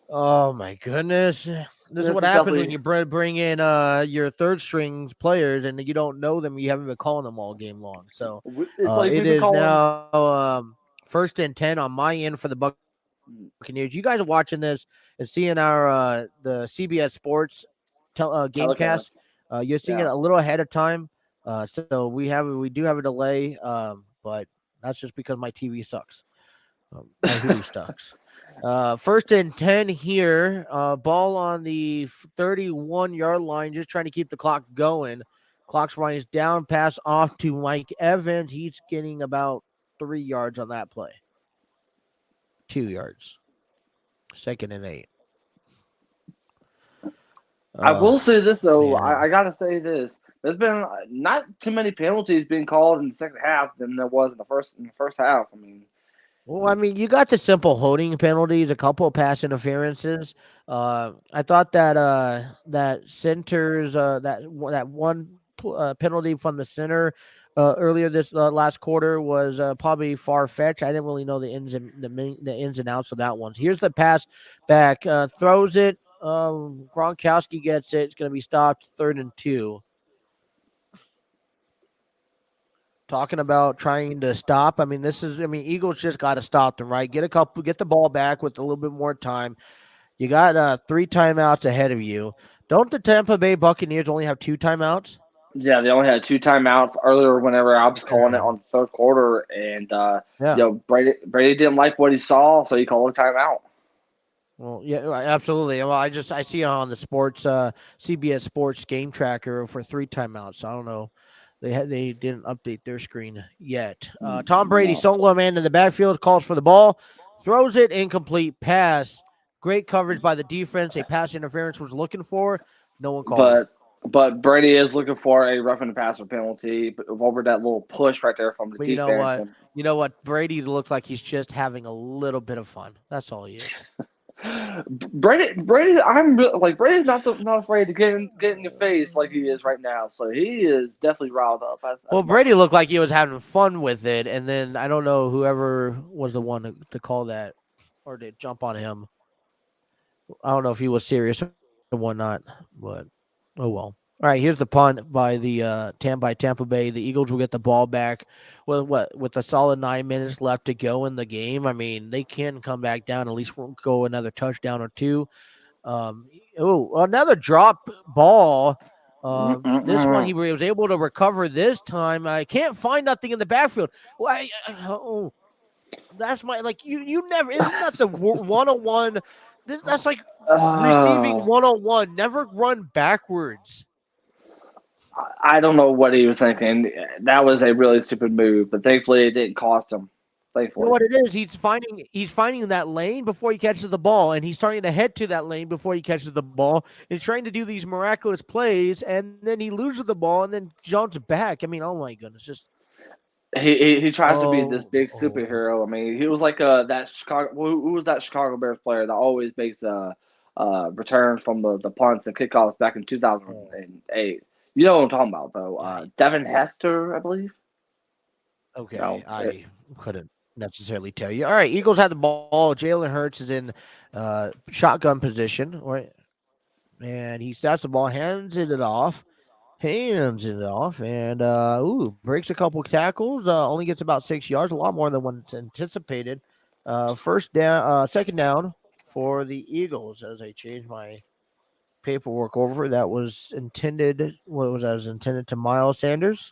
Oh my goodness. This is what happens when you bring in your third strings players and you don't know them. You haven't been calling them all game long. So it is now 1st and 10 on my end for the Buccaneers. You guys are watching this and seeing our the CBS Sports Gamecast. You're seeing it a little ahead of time. So we do have a delay, but that's just because my TV sucks. My Hulu sucks. 1st and 10 here. Ball on the 31-yard line, just trying to keep the clock going. Clock's running down, pass off to Mike Evans. He's getting about 3 yards on that play. 2 yards. 2nd and 8. I will say this, though. I got to say this. There's been not too many penalties being called in the second half than there was in the first half. I mean, you got the simple holding penalties, a couple of pass interferences. I thought that centers that one penalty from the center earlier this last quarter was probably far fetched. I didn't really know the ins and outs of that one. So here's the pass back, throws it. Gronkowski gets it. It's going to be stopped. 3rd and 2. Talking about trying to stop. I mean, Eagles just got to stop them, right? Get the ball back with a little bit more time. You got 3 timeouts ahead of you. Don't the Tampa Bay Buccaneers only have 2 timeouts? Yeah, they only had 2 timeouts earlier whenever I was calling it on the 3rd quarter. And, Brady didn't like what he saw, so he called a timeout. Well, yeah, absolutely. Well, I see it on the sports CBS Sports Game Tracker for 3 timeouts. So I don't know. They didn't update their screen yet. Tom Brady, solo man in the backfield, calls for the ball, throws it, incomplete pass. Great coverage by the defense. A pass interference was looking for. No one called. But Brady is looking for a roughing the passer penalty over that little push right there from the But you know defense. what? You know what? Brady looks like he's just having a little bit of fun. That's all he is. Brady, Brady's not afraid to get in your face like he is right now. So he is definitely riled up. Well, Brady looked like he was having fun with it, and then I don't know whoever was the one to call that or to jump on him. I don't know if he was serious or whatnot, but oh well. All right, here's the punt by the Tampa Bay. The Eagles will get the ball back with a solid 9 minutes left to go in the game. I mean, they can come back down, at least go another touchdown or two. Another drop ball. This one he was able to recover this time. I can't find nothing in the backfield. Well, that's my you never isn't that the 101? That's like receiving 101. Never run backwards. I don't know what he was thinking. That was a really stupid move, but thankfully it didn't cost him. Thankfully. You know what it is? He's finding that lane before he catches the ball, and he's starting to head to that lane before he catches the ball. And he's trying to do these miraculous plays, and then he loses the ball and then jumps back. I mean, oh my goodness, just he tries to be this big superhero. I mean, he was like that Chicago. Who was that Chicago Bears player that always makes returns from the punts and kickoffs back in 2008? You know what I'm talking about, though. Devin Hester, I believe. Okay, no, I couldn't necessarily tell you. All right, Eagles had the ball. Jalen Hurst is in shotgun position, right? And he starts the ball, hands it off, and breaks a couple tackles. Only gets about 6 yards, a lot more than what's anticipated. Second down for the Eagles as I change my paperwork over. That was intended. What was that? Was intended to Miles Sanders.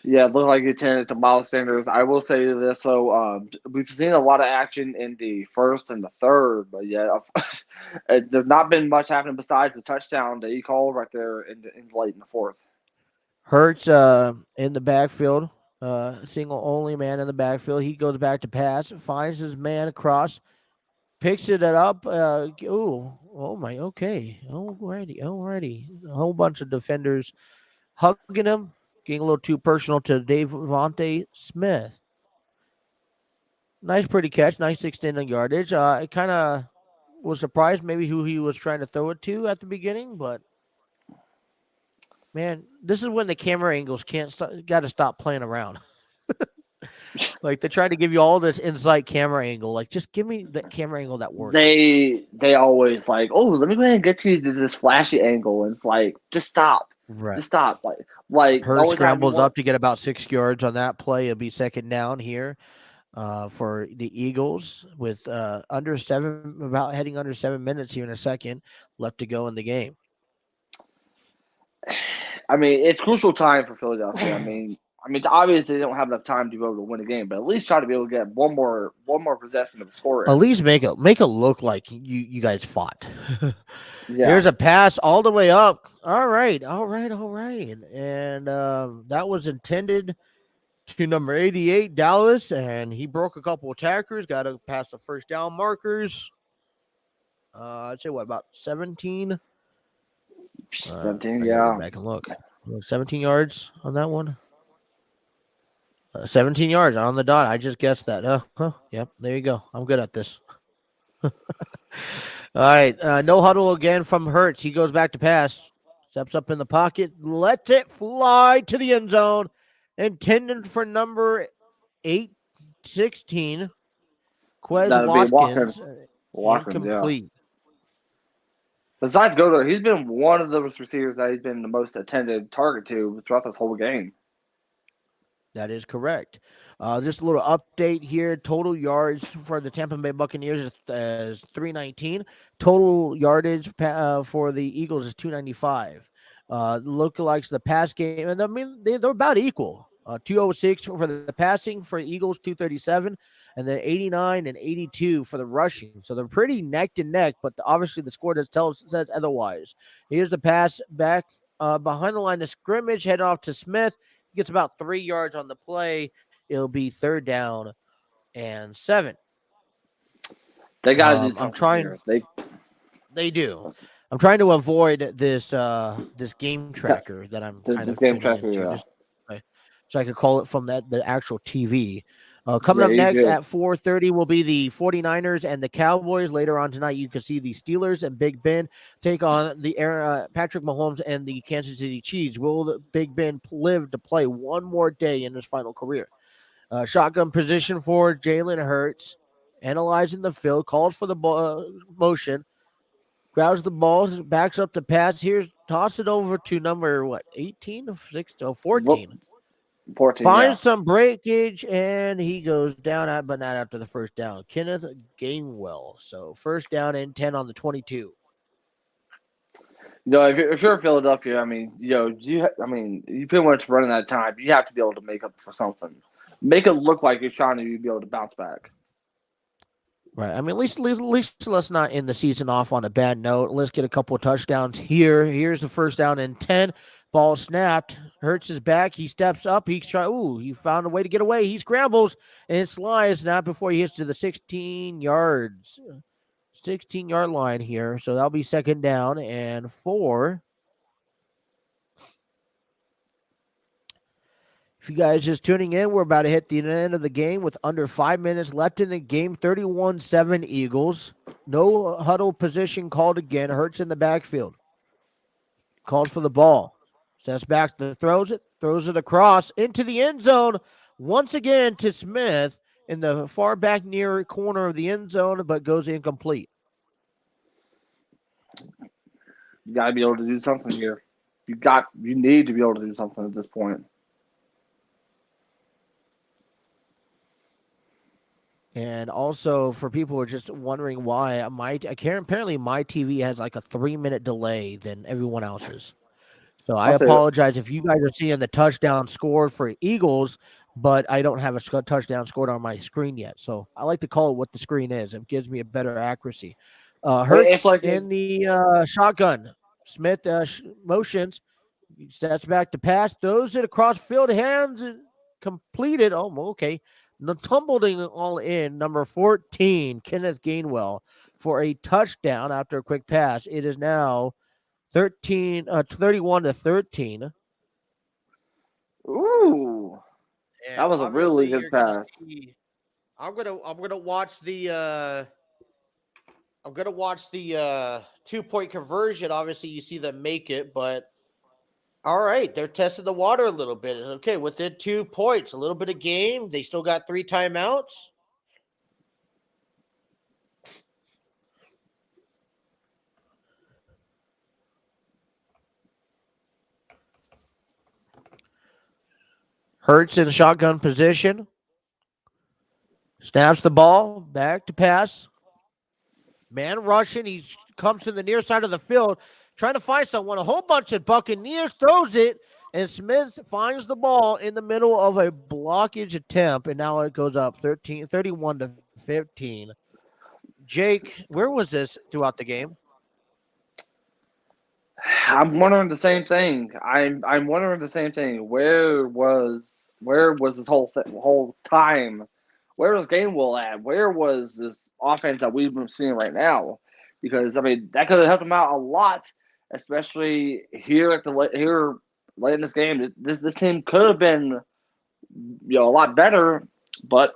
Yeah, it looked like he intended to Miles Sanders. I will say this, so we've seen a lot of action in the first and the third, but yeah, there's not been much happening besides the touchdown that he called right there in late in the fourth. Hurts in the backfield, single only man in the backfield. He goes back to pass, finds his man across, picks it up. Alrighty. A whole bunch of defenders hugging him. Getting a little too personal to Devontae Smith. Nice, pretty catch. Nice extended yardage. I kind of was surprised maybe who he was trying to throw it to at the beginning, but man, this is when the camera angles got to stop playing around. Like they try to give you all this inside camera angle. Like just give me that camera angle that works. They always like, oh, let me go ahead and get you to this flashy angle. And it's like, just stop. Right. Just stop. Like Hurst scrambles up to get about 6 yards on that play. It'll be second down here for the Eagles with heading under 7 minutes here in a second left to go in the game. I mean, it's crucial time for Philadelphia. I mean, obviously they don't have enough time to be able to win a game, but at least try to be able to get one more possession of the score. At least make it look like you guys fought. Yeah. Here's a pass all the way up. All right. And that was intended to number 88, Dallas, and he broke a couple of tackers, got to pass the first down markers. I'd say about 17? 17, yeah. Go back and look. 17 yards on that one. 17 yards on the dot. I just guessed that. Yep. There you go. I'm good at this. All right. No huddle again from Hurts. He goes back to pass. Steps up in the pocket. Lets it fly to the end zone. Intended for number 816. Quez Watkins. Incomplete. Yeah. Besides Goddard, he's been one of those receivers that he's been the most attended target to throughout this whole game. That is correct. Just a little update here. Total yards for the Tampa Bay Buccaneers is 319. Total yardage for the Eagles is 295. Lookalikes the pass game, and I mean they're about equal. 206 for the passing for the Eagles, 237, and then 89 and 82 for the rushing. So they're pretty neck to neck, but obviously the score says otherwise. Here's the pass back behind the line of scrimmage, head off to Smith. He gets about 3 yards on the play. It'll be third down and 7. They got to do something. They do. I'm trying to avoid this this game tracker that I'm kind This of game tuning tracker, into, yeah. just so I could call it from the actual TV. Coming Yeah, up you next good. at 4:30 will be the 49ers and the Cowboys. Later on tonight, you can see the Steelers and Big Ben take on the Patrick Mahomes and the Kansas City Chiefs. Will Big Ben live to play one more day in his final career? Shotgun position for Jalen Hurts, analyzing the field, calls for the motion, grabs the ball, backs up the pass. Here's toss it over to number 18 or 14. 14, yeah. Finds some breakage and he goes down but not after the first down. Kenneth Gainwell. So first down and 10 on the 22. If you're Philadelphia, I mean, you pretty much running out of time. You have to be able to make up for something. Make it look like you're trying to be able to bounce back. Right. I mean, at least let's not end the season off on a bad note. Let's get a couple of touchdowns here. Here's the first down and 10. Ball snapped. Hurts his back. He steps up. He found a way to get away. He scrambles and slides not before he hits to the 16-yard line here. So that'll be second down and 4. If you guys just tuning in, we're about to hit the end of the game with under 5 minutes left in the game. 31-7 Eagles. No huddle position called again. Hurts in the backfield. Called for the ball. Steps back, throws it across into the end zone. Once again to Smith in the far back near corner of the end zone, but goes incomplete. You got to be able to do something here. You need to be able to do something at this point. And also for people who are just wondering why apparently my TV has like a 3-minute delay than everyone else's. So I apologize if you guys are seeing the touchdown scored for Eagles, but I don't have a touchdown scored on my screen yet. So I like to call it what the screen is. It gives me a better accuracy. Hurts in the shotgun. Smith motions, steps back to pass, throws it across field, hands completed. Oh, okay. Tumbling all in, number 14, Kenneth Gainwell, for a touchdown after a quick pass. It is now 31-13. Ooh, and that was a really good pass. I'm gonna watch the 2-point conversion. Obviously, you see them make it, but all right, they're testing the water a little bit. Okay, within 2 points, a little bit of game. They still got 3 timeouts. Hurts in shotgun position. Snaps the ball, back to pass. Man rushing. He comes to the near side of the field, trying to find someone. A whole bunch of Buccaneers throws it, and Smith finds the ball in the middle of a blockage attempt, and now it goes up 31-15. Jake, where was this throughout the game? I'm wondering the same thing. I'm wondering the same thing. Where was this whole time? Where was Gainwell at? Where was this offense that we've been seeing right now? Because I mean that could have helped him out a lot, especially here late in this game. This team could have been a lot better, but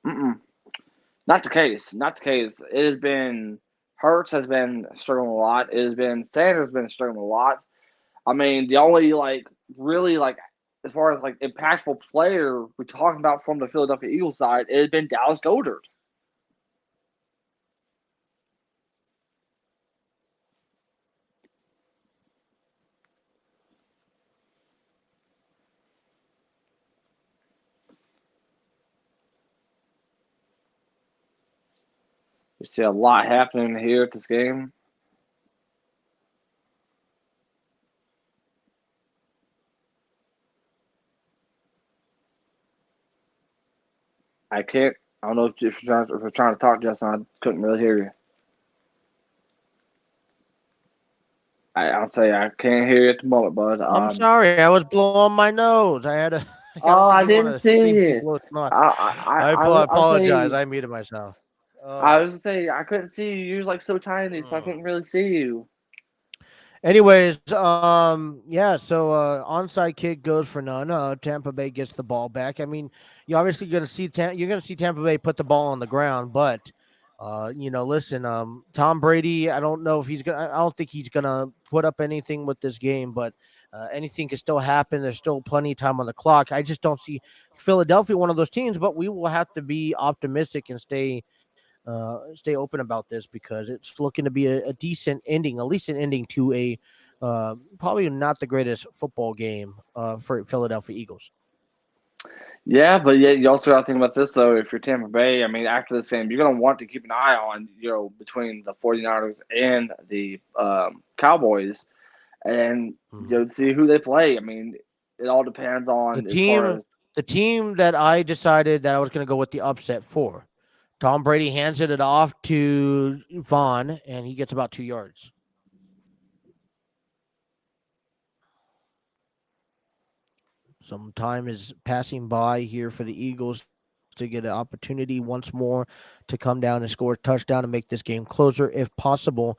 not the case. Not the case. It has been Hurts has been struggling a lot. It has been Sanders been struggling a lot. I mean, the only really as far as impactful player we're talking about from the Philadelphia Eagles side, it has been Dallas Goedert. You see a lot happening here at this game. I don't know if you're trying to talk, Justin. I couldn't really hear you. I'll say I can't hear you at the moment, bud. I'm sorry. I was blowing my nose. I had a. I didn't see you. I apologize. I muted myself. I was gonna say I couldn't see you. You was so tiny, so I couldn't really see you. Anyways, yeah, so onside kick goes for none. Tampa Bay gets the ball back. I mean, you're obviously going to see you're going to see Tampa Bay put the ball on the ground, but listen, Tom Brady, I don't know if he's going to I don't think he's going to put up anything with this game, but anything can still happen. There's still plenty of time on the clock. I just don't see Philadelphia one of those teams, but we will have to be optimistic and stay open about this because it's looking to be a decent ending, at least an ending to a probably not the greatest football game for Philadelphia Eagles. Yeah, but yeah, you also got to think about this, though. If you're Tampa Bay, I mean, after this game, you're going to want to keep an eye on, between the 49ers and the Cowboys and, see who they play. I mean, it all depends The on as far team, as the team that I decided that I was going to go with the upset for. Tom Brady hands it off to Vaughn, and he gets about 2 yards. Some time is passing by here for the Eagles to get an opportunity once more to come down and score a touchdown and make this game closer if possible.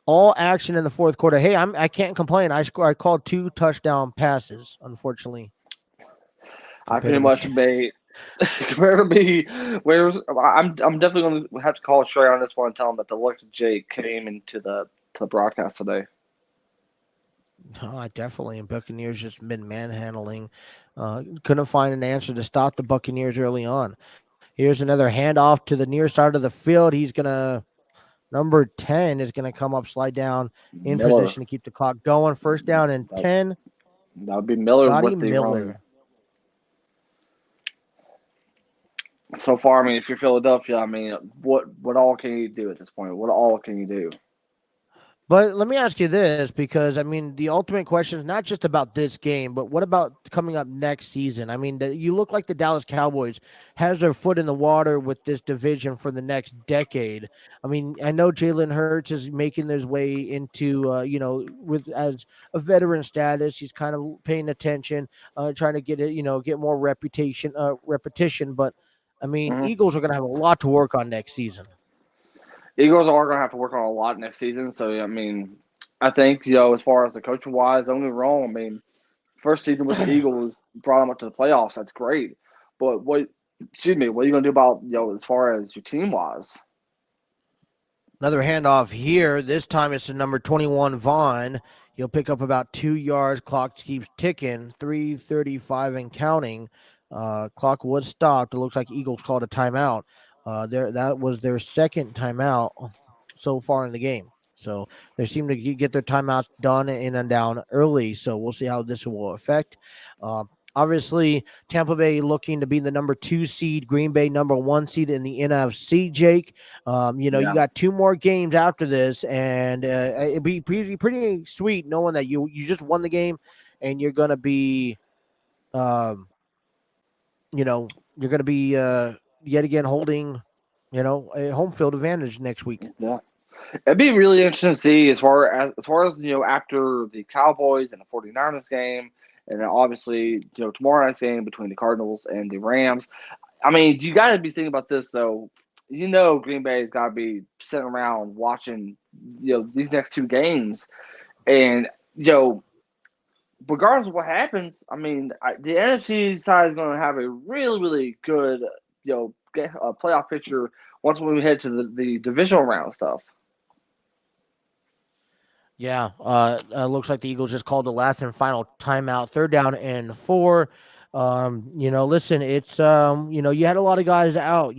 All action in the fourth quarter. Hey, I can't complain. I called 2 touchdown passes, unfortunately. I pretty much made compared to me, I'm definitely going to have to call Trey on this one and tell him that the look of Jake came into the broadcast today. Oh, definitely. And Buccaneers just been manhandling. Couldn't find an answer to stop the Buccaneers early on. Here's another handoff to the near side of the field. He's going to, number 10 is going to come up, slide down in Miller. position to keep the clock going. First down and 10. That would be Miller Scotty with the Miller. run. So far, I mean, if you're Philadelphia, I mean, what all can you do at this point? What all can you do? But let me ask you this, because I mean, the ultimate question is not just about this game, but what about coming up next season? I mean, you look like the Dallas Cowboys has their foot in the water with this division for the next decade. I mean, I know Jalen Hurts is making his way into, with as a veteran status, he's kind of paying attention, trying to get it, get more repetition. But I mean, Eagles are going to have a lot to work on next season. Eagles are going to have to work on a lot next season. So, I mean, I think, as far as the coaching wise, don't get me wrong. I mean, first season with the Eagles brought them up to the playoffs. That's great. But what are you going to do about, as far as your team wise? Another handoff here. This time it's to number 21, Vaughn. He'll pick up about 2 yards. Clock keeps ticking. 3:35 and counting. Clock was stopped. It looks like Eagles called a timeout. That was their second timeout so far in the game. So they seem to get their timeouts done in and down early. So we'll see how this will affect. Obviously, Tampa Bay looking to be the number 2 seed, Green Bay number 1 seed in the NFC, Jake. You got 2 more games after this, and it'd be pretty sweet knowing that you just won the game and you're going to be, you're going to be yet again holding, a home field advantage next week. Yeah. It'd be really interesting to see as far as after the Cowboys and the 49ers game, and then obviously, tomorrow night's game between the Cardinals and the Rams. I mean, you got to be thinking about this, though. Green Bay's got to be sitting around watching, these next 2 games. And, regardless of what happens, I mean, the NFC side is going to have a really, really good, playoff picture once we head to the divisional round stuff. Yeah, looks like the Eagles just called the last and final timeout. 3rd down and 4. Listen, it's you had a lot of guys out.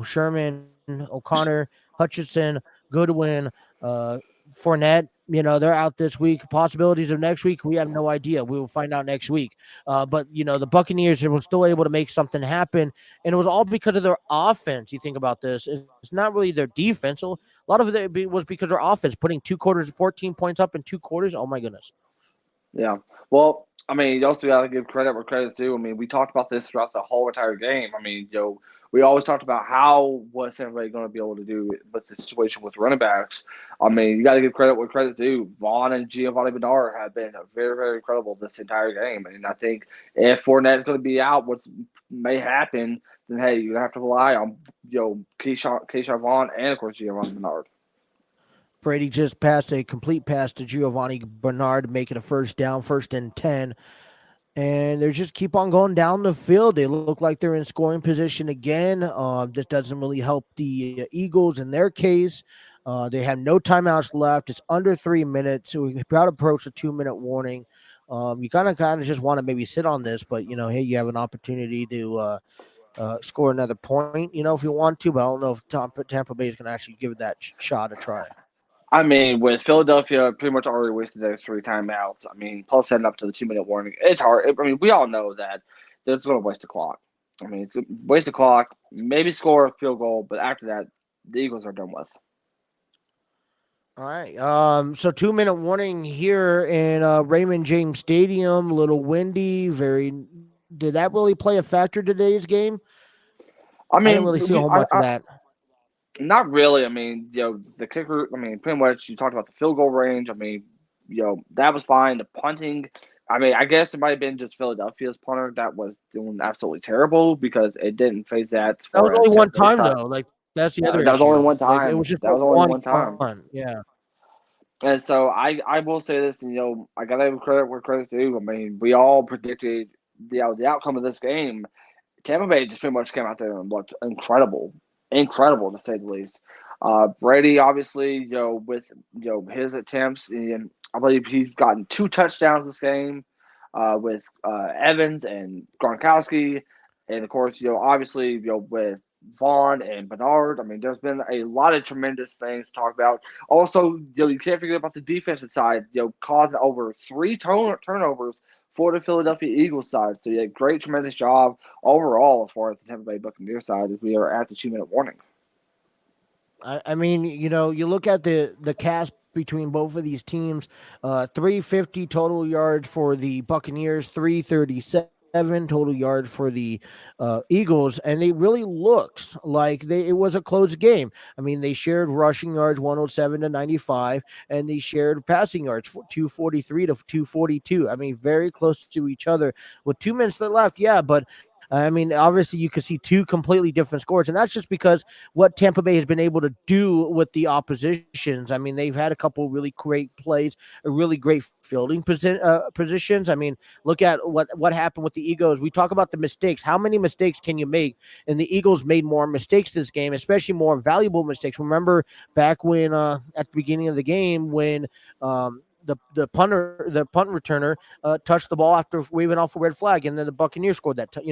Sherman, O'Connor, Hutchinson, Goodwin, Fournette. They're out this week. Possibilities of next week, we have no idea. We will find out next week. But the Buccaneers were still able to make something happen, and it was all because of their offense. You think about this; it's not really their defense. So a lot of it was because of their offense, putting 2 quarters, 14 points up in 2 quarters. Oh my goodness! Yeah. Well, I mean, you also got to give credit where credit's due. I mean, we talked about this throughout the whole entire game. I mean, we always talked about what's everybody going to be able to do with the situation with running backs. I mean, you got to give credit where credit's due. Vaughn and Giovanni Bernard have been very, very incredible this entire game. And I think if Fournette is going to be out, what may happen, then, hey, you have to rely on, Keyshawn Vaughn and, of course, Giovanni Bernard. Brady just passed a complete pass to Giovanni Bernard, making a first down, 1st and 10. And they just keep on going down the field. They look like they're in scoring position again. This doesn't really help the Eagles in their case. They have no timeouts left. It's under 3 minutes. So we about to approach a 2-minute warning. You kind of just want to maybe sit on this, but hey, you have an opportunity to score another point, if you want to. But I don't know if Tampa Bay is going to actually give that shot a try. I mean, with Philadelphia pretty much already wasted their 3 timeouts, I mean, plus heading up to the 2-minute warning, it's hard. I mean, we all know that they're going to waste the clock. I mean, it's waste the clock, maybe score a field goal, but after that, the Eagles are done with. All right. So 2-minute warning here in Raymond James Stadium. A little windy. Did that really play a factor today's game? I mean, didn't really see a whole much of that. Not really. I mean, the kicker, I mean, pretty much you talked about the field goal range. I mean, that was fine. The punting, I mean, I guess it might have been just Philadelphia's punter that was doing absolutely terrible because it didn't phase that. That was only one time, though. Like, that's the other issue. That was only one time. Like, it was just that was only one time. Fun. Yeah. And so I will say this, I got to give credit where credit's due. I mean, we all predicted the outcome of this game. Tampa Bay just pretty much came out there and looked incredible to say the least. Brady, obviously, with his attempts, and I believe he's gotten 2 touchdowns this game with Evans and Gronkowski, and of course, obviously, with Vaughn and Bernard. I mean, there's been a lot of tremendous things to talk about. Also, you can't forget about the defensive side. Causing over 3 turnovers for the Philadelphia Eagles side. So, yeah, great, tremendous job overall as far as the Tampa Bay Buccaneers side as we are at the 2-minute warning. I mean, you look at the cast between both of these teams, 350 total yards for the Buccaneers, 337 total yards for the Eagles, and it really looks like it was a close game. I mean, they shared rushing yards 107 to 95, and they shared passing yards 243 to 242. I mean, very close to each other with 2 minutes left. Yeah, but I mean, obviously, you could see 2 completely different scores, and that's just because what Tampa Bay has been able to do with the oppositions. I mean, they've had a couple really great plays, a really great fielding positions. I mean, look at what happened with the Eagles. We talk about the mistakes. How many mistakes can you make? And the Eagles made more mistakes this game, especially more valuable mistakes. Remember back when at the beginning of the game when the punt returner touched the ball after waving off a red flag, and then the Buccaneers scored that, got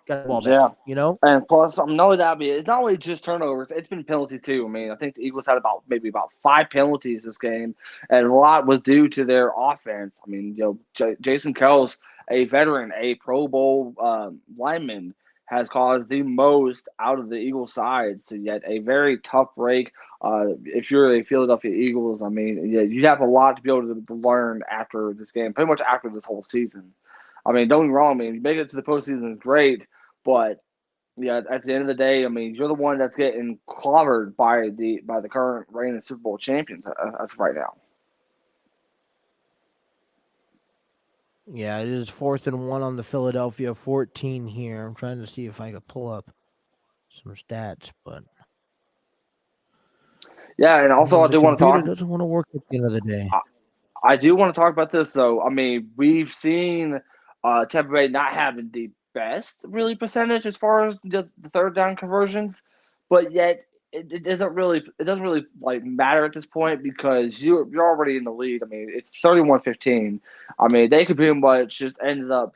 the ball back, And plus, it's not only just turnovers; it's been penalties too. I mean, I think the Eagles had maybe about 5 penalties this game, and a lot was due to their offense. I mean, Jason Kelce, a veteran, a Pro Bowl lineman, has caused the most out of the Eagles side. So yet a very tough break. If you're a Philadelphia Eagles, I mean, you'd have a lot to be able to learn after this game, pretty much after this whole season. I mean, don't get me wrong. I mean, you make it to the postseason is great, but at the end of the day, I mean, you're the one that's getting clobbered by the current reigning Super Bowl champions as of right now. Yeah, it is 4th and 1 on the Philadelphia 14 here. I'm trying to see if I can pull up some stats, but yeah, and also I do want to talk. Doesn't want to work at the end of the day. I do want to talk about this though. I mean, we've seen Tampa Bay not having the best really percentage as far as the 3rd down conversions, but yet it doesn't really like matter at this point because you're already in the lead. I mean, it's 31-15. I mean, they could pretty much just ended up,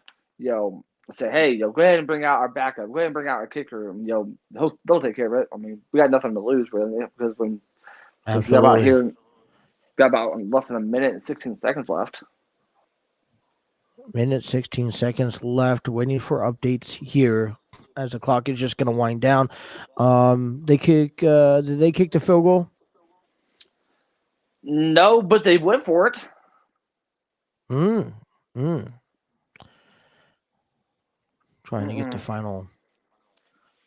say, hey, go ahead and bring out our backup, go ahead and bring out our kicker, and they'll take care of it. I mean, we got nothing to lose really because we got about less than a minute and 16 seconds left. Minute 16 seconds left. Waiting for updates here as the clock is just going to wind down. They kick. Did they kick the field goal? No, but they went for it. Trying to get the final.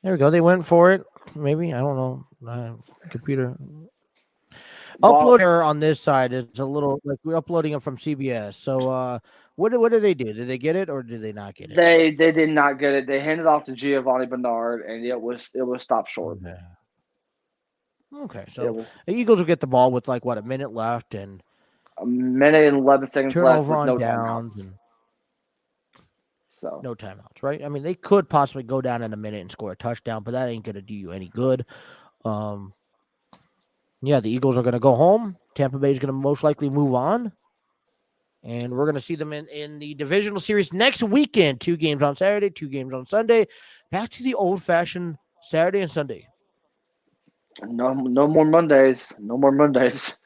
There we go. They went for it. Maybe, I don't know. Computer. Upload error on this side is a little like we're uploading it from CBS. So what did they do? Did they get it or did they not get it? They did not get it. They handed off to Giovanni Bernard, and it was stopped short. Okay, It so was the Eagles will get the ball with like a minute left and a minute and 11 seconds left turnover with on no downs timeouts. and So no timeouts, right? I mean, they could possibly go down in a minute and score a touchdown, but that ain't gonna do you any good. Yeah, the Eagles are gonna go home. Tampa Bay is gonna most likely move on. And we're going to see them in the divisional series next weekend. 2 games on Saturday, 2 games on Sunday. Back to the old-fashioned Saturday and Sunday. no more Mondays. No more Mondays.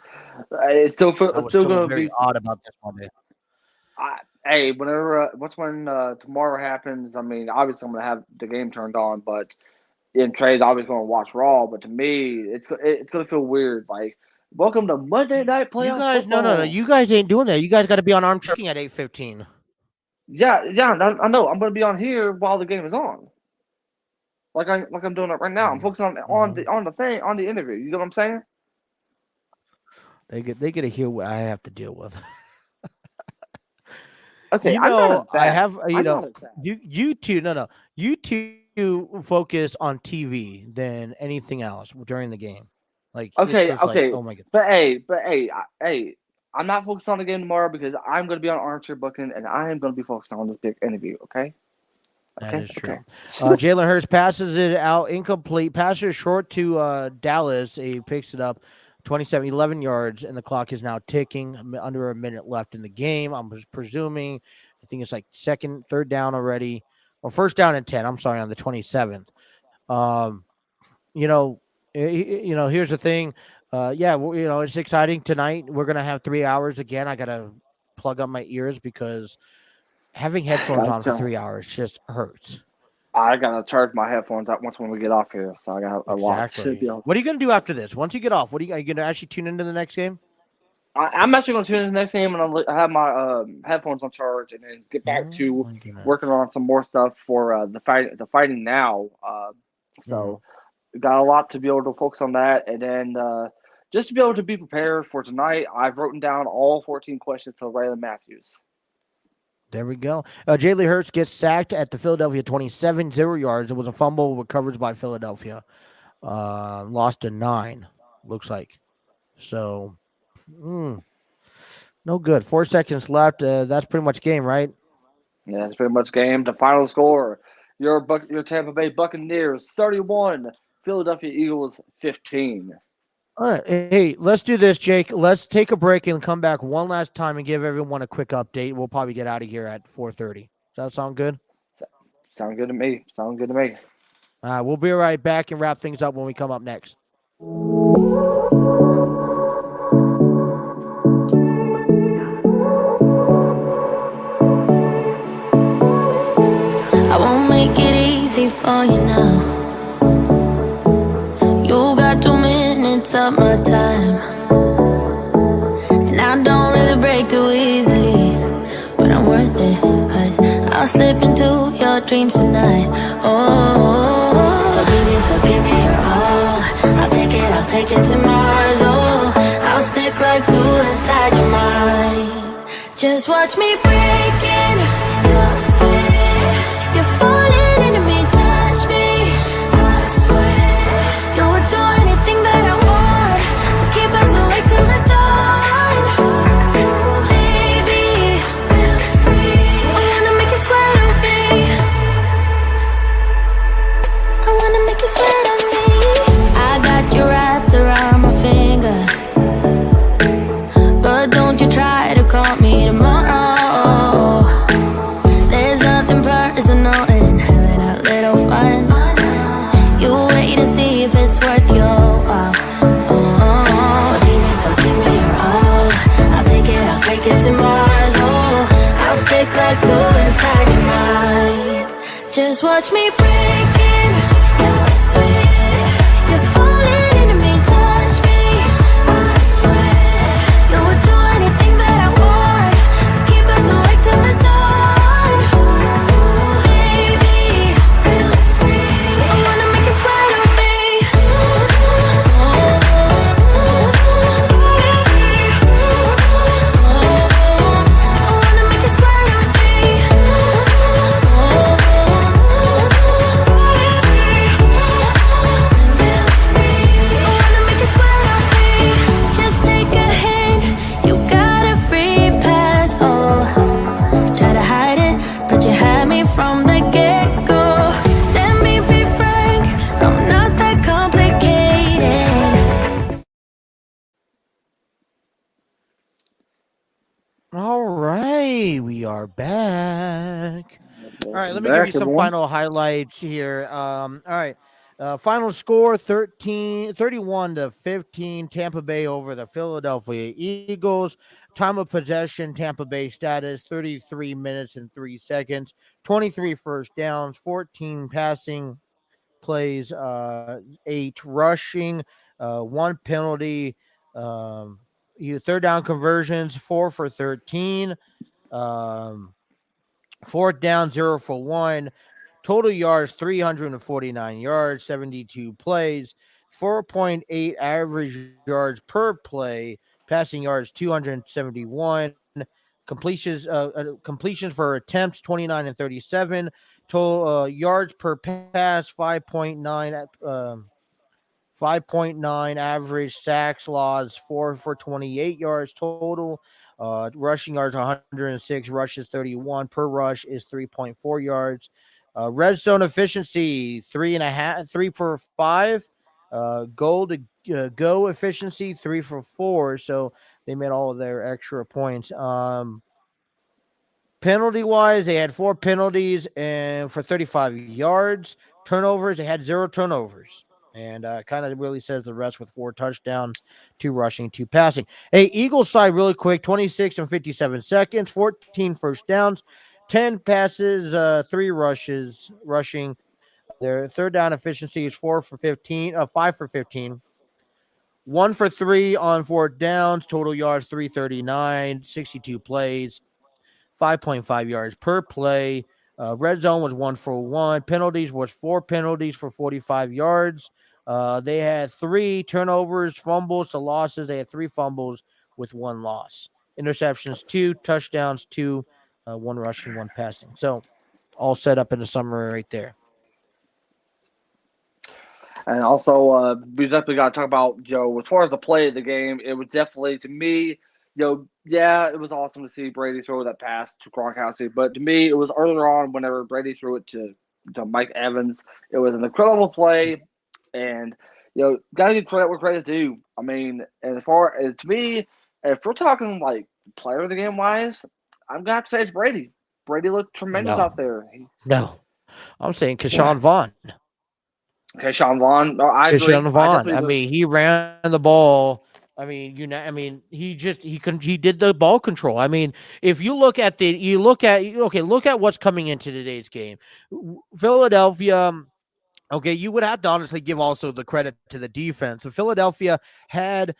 It's still I was still going to very be. odd about this Monday. Hey, whenever when tomorrow happens, I mean, obviously I'm going to have the game turned on, but Trey's always going to watch Raw. But to me, it's going to feel weird. Like, welcome to Monday Night Playoff You guys, Football. no. You guys ain't doing that. You guys got to be on arm checking at 8:15. Yeah, I know. I'm going to be on here while the game is on. Like I'm doing it right now. I'm focusing on the interview. You know what I'm saying? They get to hear what I have to deal with. Okay, I have I'm not as bad. you two. No. You two focus on TV than anything else during the game. Like Okay, it's just okay. Like, oh my god. But hey, I'm not focused on the game tomorrow because I'm going to be on Armchair Booking and I am going to be focused on this big interview. Okay. That is true. Okay. Jalen Hurst passes it out incomplete. Passes short to Dallas. He picks it up 11 yards, and the clock is now ticking. Under a minute left in the game. I'm presuming. I think it's like third down already. Or first down and 10. I'm sorry, on the 27th. Here's the thing. It's exciting tonight. We're going to have 3 hours again. I got to plug up my ears because having headphones on for 3 hours just hurts. I got to charge my headphones up once when we get off here. So I got a lot. What are you going to do after this? Once you get off, are you going to actually tune into the next game? I'm actually going to tune into the next game, and I have my headphones on charge, and then get back to working on some more stuff for the fighting now. So got a lot to be able to focus on that, and then just to be able to be prepared for tonight, I've written down all 14 questions to Raylan Matthews. There we go. Jalen Hurts gets sacked at the Philadelphia 27, 0 yards. It was a fumble recovered by Philadelphia. Lost to 9, looks like. So, no good. 4 seconds left. That's pretty much game, right? Yeah, that's pretty much game. The final score, your Tampa Bay Buccaneers 31, Philadelphia Eagles 15. All right. Hey, let's do this, Jake. Let's take a break and come back one last time and give everyone a quick update. We'll probably get out of here at 4:30. Does that sound good? Sound good to me. We'll be right back and wrap things up when we come up next. I won't make it easy for you now. You got 2 minutes of my time, and I don't really break too easily, but I'm worth it, 'cause I'll slip into your dreams tonight. Oh, so give me your all. I'll take it to Mars. Oh, I'll stick like glue inside your mind. Just watch me breaking your sweat. You're falling into me, touch me. I swear you would do anything that I want, so keep us awake till the dawn. Baby, feel free. I wanna make you sweat on me. I wanna make you sweat on me. I got you wrapped around my finger, but don't you try to call me tomorrow. There's nothing personal in having a little fun. You wait and see if it's worth your while. So give me your all. I'll take it to Mars. Oh, I'll stick like glue inside your mind. Just watch me breaking your sweat. You're falling into me, touch me. I swear you would do anything that I want, so keep us awake till the dawn. Baby, feel free. I wanna make you sweat on me. I wanna make you sweat on me. are back. All right, let me give you Back, some everyone. final highlights here. All right. Final score 31-15. Tampa Bay over the Philadelphia Eagles. Time of possession, Tampa Bay status 33 minutes and 3 seconds. 23 first downs, 14 passing plays, 8 rushing, 1 penalty. Third down conversions, 4 for 13. Um, Fourth down, 0 for 1. Total yards, 349 yards, 72 plays, 4.8 average yards per play, passing yards, 271. Completions for attempts, 29 and 37. Total yards per pass, 5.9 average. Sacks, laws, 4 for 28 yards total. Rushing yards 106, rushes 31. Per rush is 3.4 yards. Red zone efficiency 3.5, 3 for 5. Goal to go efficiency 3 for 4. So they made all of their extra points. Penalty wise, they had 4 penalties and for 35 yards. Turnovers, they had 0 turnovers. And kind of really says the rest with 4 touchdowns, 2 rushing, 2 passing. Hey, Eagles side really quick, 26 and 57 seconds, 14 first downs, 10 passes, 3 rushing. Their third down efficiency is 5 for 15. 1 for 3 on 4 downs, total yards 339, 62 plays, 5.5 yards per play. Red zone was 1 for 1. Penalties was 4 penalties for 45 yards. They had 3 turnovers, fumbles, so losses. They had 3 fumbles with 1 loss. Interceptions, 2 touchdowns, 1 rushing, 1 passing. So all set up in the summary right there. And also, we definitely got to talk about Joe. As far as the play of the game, it was definitely to me, yeah, it was awesome to see Brady throw that pass to Gronkowski. But to me, it was earlier on whenever Brady threw it to Mike Evans. It was an incredible play, and gotta give credit where credit's due. I mean, and as far as to me, if we're talking like player of the game wise, I'm gonna have to say it's Brady. Brady looked tremendous out there. No. I'm saying Keshawn Vaughn. Okay, Sean Vaughn. No, I agree. Keshawn I Vaughn. definitely I look. mean, he ran the ball. I mean, he did the ball control. I mean, if you look at look at what's coming into today's game. Philadelphia. Okay, you would have to honestly give also the credit to the defense. So Philadelphia it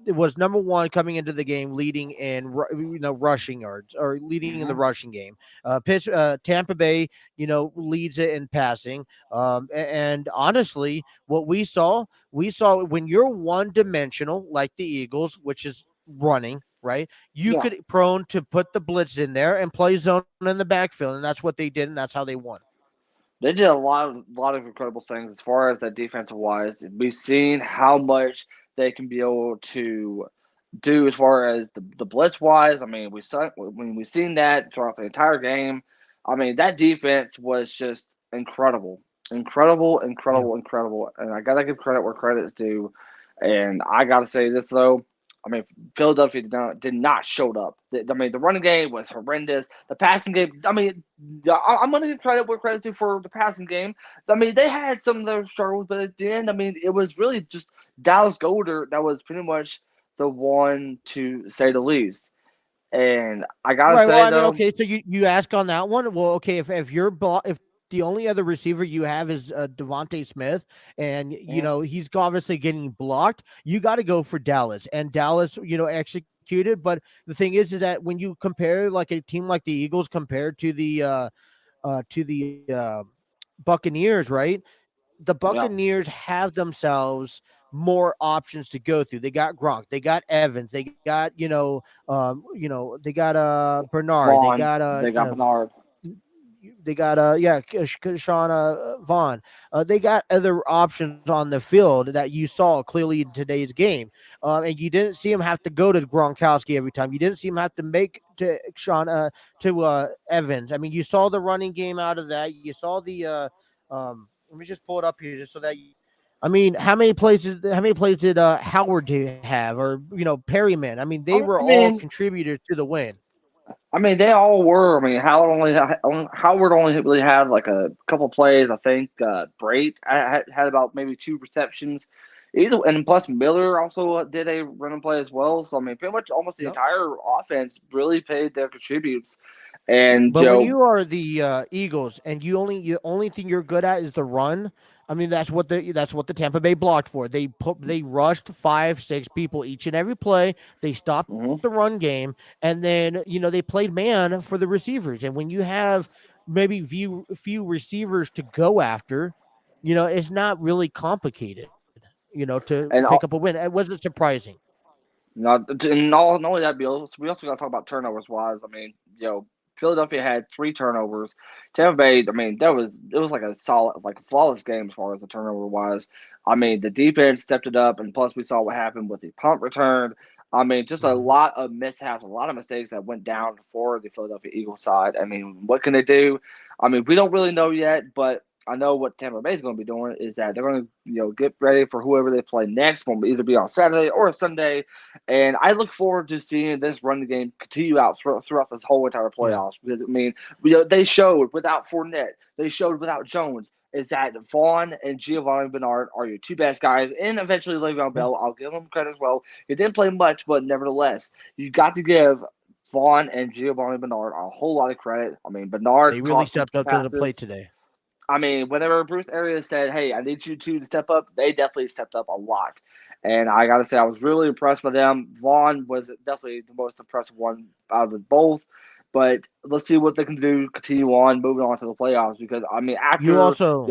was number 1 coming into the game, leading in rushing yards, or leading in the rushing game. Tampa Bay, leads it in passing. And honestly, what we saw when you're one dimensional like the Eagles, which is running. Right, you Yeah. could prone to put the blitz in there and play zone in the backfield, and that's what they did, and that's how they won. They did a lot of incredible things as far as that defensive wise. We've seen how much they can be able to do as far as the blitz wise. I mean, we've seen that throughout the entire game. I mean, that defense was just incredible, incredible, Yeah. incredible, incredible. And I gotta give credit where credit's due. And I gotta say this though. I mean, Philadelphia did not show up. I mean, the running game was horrendous. The passing game, I mean, I'm going to give credit where credit's due for the passing game. I mean, they had some of their struggles, but at the end, I mean, it was really just Dallas Goedert that was pretty much the one to say the least. And I got to Right. Well, say, I mean, though, okay. So you ask on that one. Well, okay. If the only other receiver you have is Devontae Smith, and he's obviously getting blocked, you got to go for Dallas, and Dallas, executed. But the thing is that when you compare like a team like the Eagles compared to the Buccaneers, right? The yeah, Buccaneers have themselves more options to go through. They got Gronk, they got Evans, they got they got Bernard, Vaughn, they got Bernard. they got Keshawn Vaughn. They got other options on the field that you saw clearly in today's game, and you didn't see him have to go to Gronkowski every time. You didn't see him have to make to Evans. I mean, you saw the running game out of that. You saw the let me just pull it up here just so that you. I mean, how many plays did Howard have, or Perryman? I mean, they were I all mean, contributors to the win. I mean, they all were. I mean, Howard only really had like a couple plays. I think Brait had about maybe 2 receptions. Either and plus Miller also did a running play as well. So I mean, pretty much almost the Yep. entire offense really paid their contributes. And But when you are the Eagles and you only thing you're good at is the run, I mean that's what the Tampa Bay blocked for. They rushed 5, 6 people each and every play. They stopped mhm. the run game, and then they played man for the receivers. And when you have maybe few receivers to go after, it's not really complicated. To and pick up a win. It wasn't surprising. not only that, Bill, we also got to talk about turnovers wise. I mean, Philadelphia had 3 turnovers. Tampa Bay, I mean, it was like a solid, like a flawless game as far as the turnover wise. I mean, the defense stepped it up, and plus we saw what happened with the punt return. I mean, just a Mhm. lot of mishaps, a lot of mistakes that went down for the Philadelphia Eagles side. I mean, what can they do? I mean, we don't really know yet, but I know what Tampa Bay is going to be doing is that they're going to, get ready for whoever they play next. Will either be on Saturday or Sunday, and I look forward to seeing this running game continue out throughout this whole entire Yeah. playoffs. Because I mean, they showed without Fournette, they showed without Jones, is that Vaughn and Giovanni Bernard are your 2 best guys, and eventually Le'Veon Yeah. Bell. I'll give him credit as well. He didn't play much, but nevertheless, you got to give Vaughn and Giovanni Bernard a whole lot of credit. I mean, Bernard They really caught some stepped up to the plate passes. today. I mean, whenever Bruce Arians said, "Hey, I need you two to step up," they definitely stepped up a lot. And I got to say, I was really impressed with them. Vaughn was definitely the most impressive one out of the both. But let's see what they can do. Continue on, moving on to the playoffs. Because I mean, You after also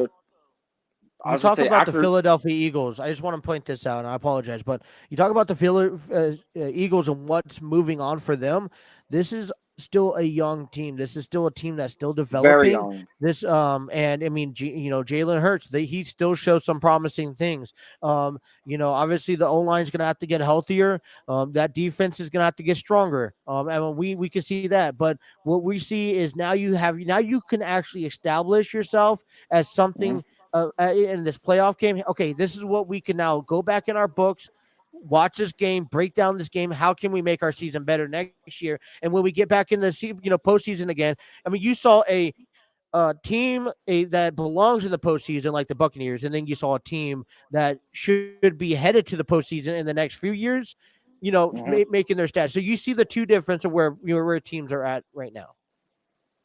I You was going to talk say about the after, Philadelphia Eagles. I just want to point this out, and I apologize, but you talk about the Eagles and what's moving on for them. This is still a young team. This is still a team that's still very developing. young. And I mean, Jalen Hurts. He still shows some promising things. Obviously the O line is going to have to get healthier. That defense is going to have to get stronger. And we can see that. But what we see is now you can actually establish yourself as Mhm. something in this playoff game. Okay, this is what we can now go back in our books, watch this game, break down this game. How can we make our season better next year? And when we get back in the postseason again, I mean, you saw a team that belongs in the postseason like the Buccaneers, and then you saw a team that should be headed to the postseason in the next few years. Mhm. Making their stats. So you see the two difference of where teams are at right now.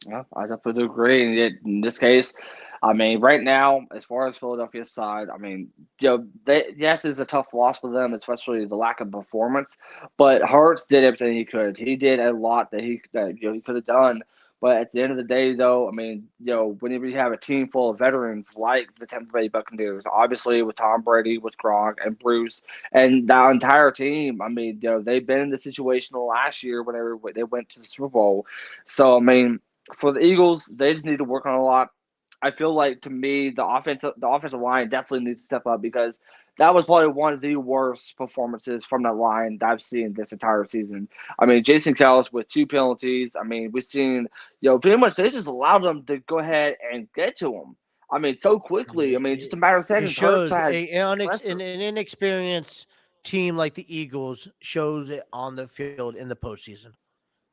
Yeah, I definitely agree. And in this case, I mean, right now, as far as Philadelphia's side, I mean, yes, it's a tough loss for them, especially the lack of performance. But Hurts did everything he could. He did a lot that he could have done. But at the end of the day, though, I mean, whenever you have a team full of veterans like the Tampa Bay Buccaneers, obviously with Tom Brady, with Gronk and Bruce, and that entire team, I mean, they've been in the situation last year whenever they went to the Super Bowl. So, I mean, for the Eagles, they just need to work on a lot. I feel like to me the offensive line definitely needs to step up because that was probably one of the worst performances from that line that I've seen this entire season. I mean, Jason Kelce with 2 penalties. I mean, we've seen pretty much they just allowed them to go ahead and get to him. I mean, so quickly. I mean, just a matter of It seconds. Hurts shows had an pressure. inexperienced team like the Eagles shows it on the field in the postseason.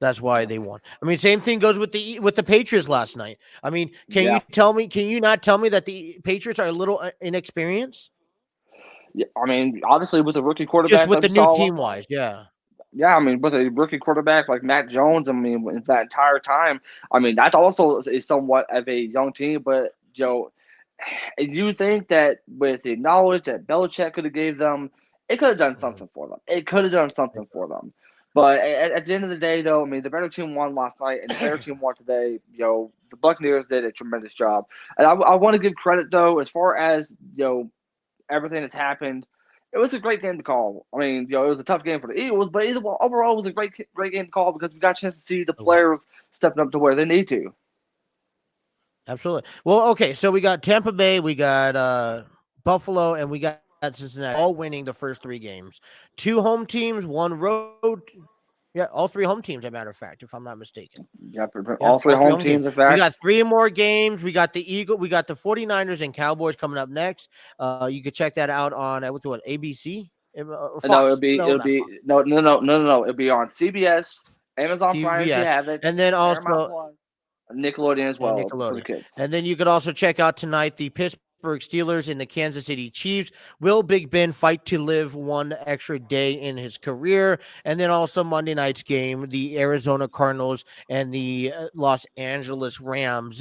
That's why they won. I mean, same thing goes with the Patriots last night. I mean, Yeah, can you not tell me that the Patriots are a little inexperienced? yeah. I mean, obviously with the rookie Just quarterback with that the we new saw team last night. wise, yeah. Yeah, I mean, with a rookie quarterback like Matt Jones, I mean, with that entire time, I mean, that also is somewhat of a young team. But you think that with the knowledge that Belichick could have gave them, it could have done Mhm. something for them. It could have done something for them. But at the end of the day, though, I mean, the better team won last night, and the better team won today. The Buccaneers did a tremendous job, and I want to give credit though, as far as everything that's happened. It was a great game to call. I mean, it was a tough game for the Eagles, but overall, it was a great game to call because we got a chance to see the players stepping up to where they need to. Absolutely. Well, okay, so we got Tampa Bay, we got Buffalo, and we got Cincinnati all winning the first 3 games. 2 home teams, 1 road. Yeah, all 3 home teams, as a matter of fact, if I'm not mistaken. Yeah, Yeah, all three all three home home teams. teams, in We fact. got 3 more games. We got the 49ers and Cowboys coming up next. You could check that out on ABC or No, Fox. No, it'll not Fox. be no. It'll be on CBS Amazon Prime if you yes. have it. And then Paramount also Plus, Nickelodeon as and well for the Nickelodeon. kids. And then you could also check out tonight the Pittsburgh Steelers and the Kansas City Chiefs. Will Big Ben fight to live one extra day in his career? And then also Monday night's game, the Arizona Cardinals and the Los Angeles Rams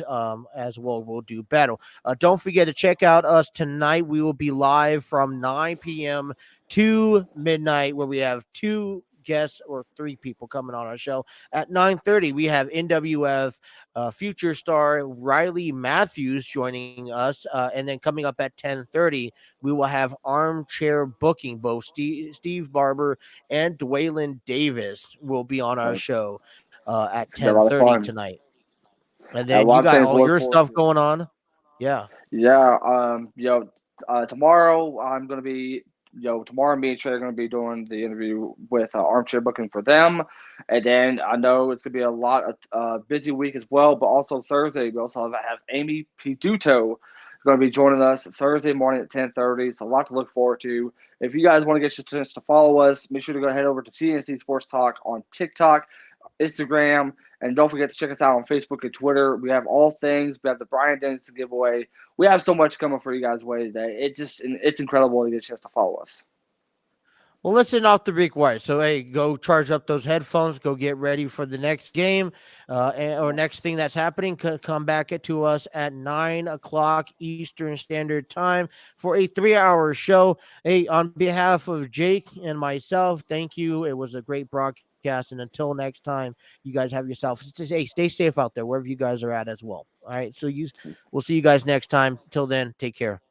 as well will do battle. Don't forget to check out us tonight. We will be live from 9 p.m. to midnight, where we have 2 guests or 3 people coming on our show. At 9:30, we have NWF future star Riley Matthews joining us, and then coming up at 10:30, we will have Armchair Booking. Both Steve Barber and Dwaylon Davis will be on our show at It's gonna be a lot of 10:30 fun. tonight. And A then lot you of got things to all look your forward stuff to. going on. Yeah. Yeah. Tomorrow I'm gonna be. Tomorrow me and Trey are going to be doing the interview with Armchair Booking for them. And then I know it's going to be a lot of busy week as well, but also Thursday, we also have Amy Piduto going to be joining us Thursday morning at 10:30. So a lot to look forward to. If you guys want to get your chance to follow us, make sure to go head over to TNC Sports Talk on TikTok, Instagram, and don't forget to check us out on Facebook and Twitter. We have all things. We have the Brian Dennison giveaway. We have so much coming for you guys' way that it's incredible to get a chance to follow us. Well, listen off the big wire. So, hey, go charge up those headphones. Go get ready for the next game or next thing that's happening. Come back to us at 9 o'clock Eastern Standard Time for a 3-hour show. Hey, on behalf of Jake and myself, thank you. It was a great broadcast. And until next time, you guys have yourself. Hey, stay safe out there wherever you guys are at as well. All right. So we'll see you guys next time. Till then, take care.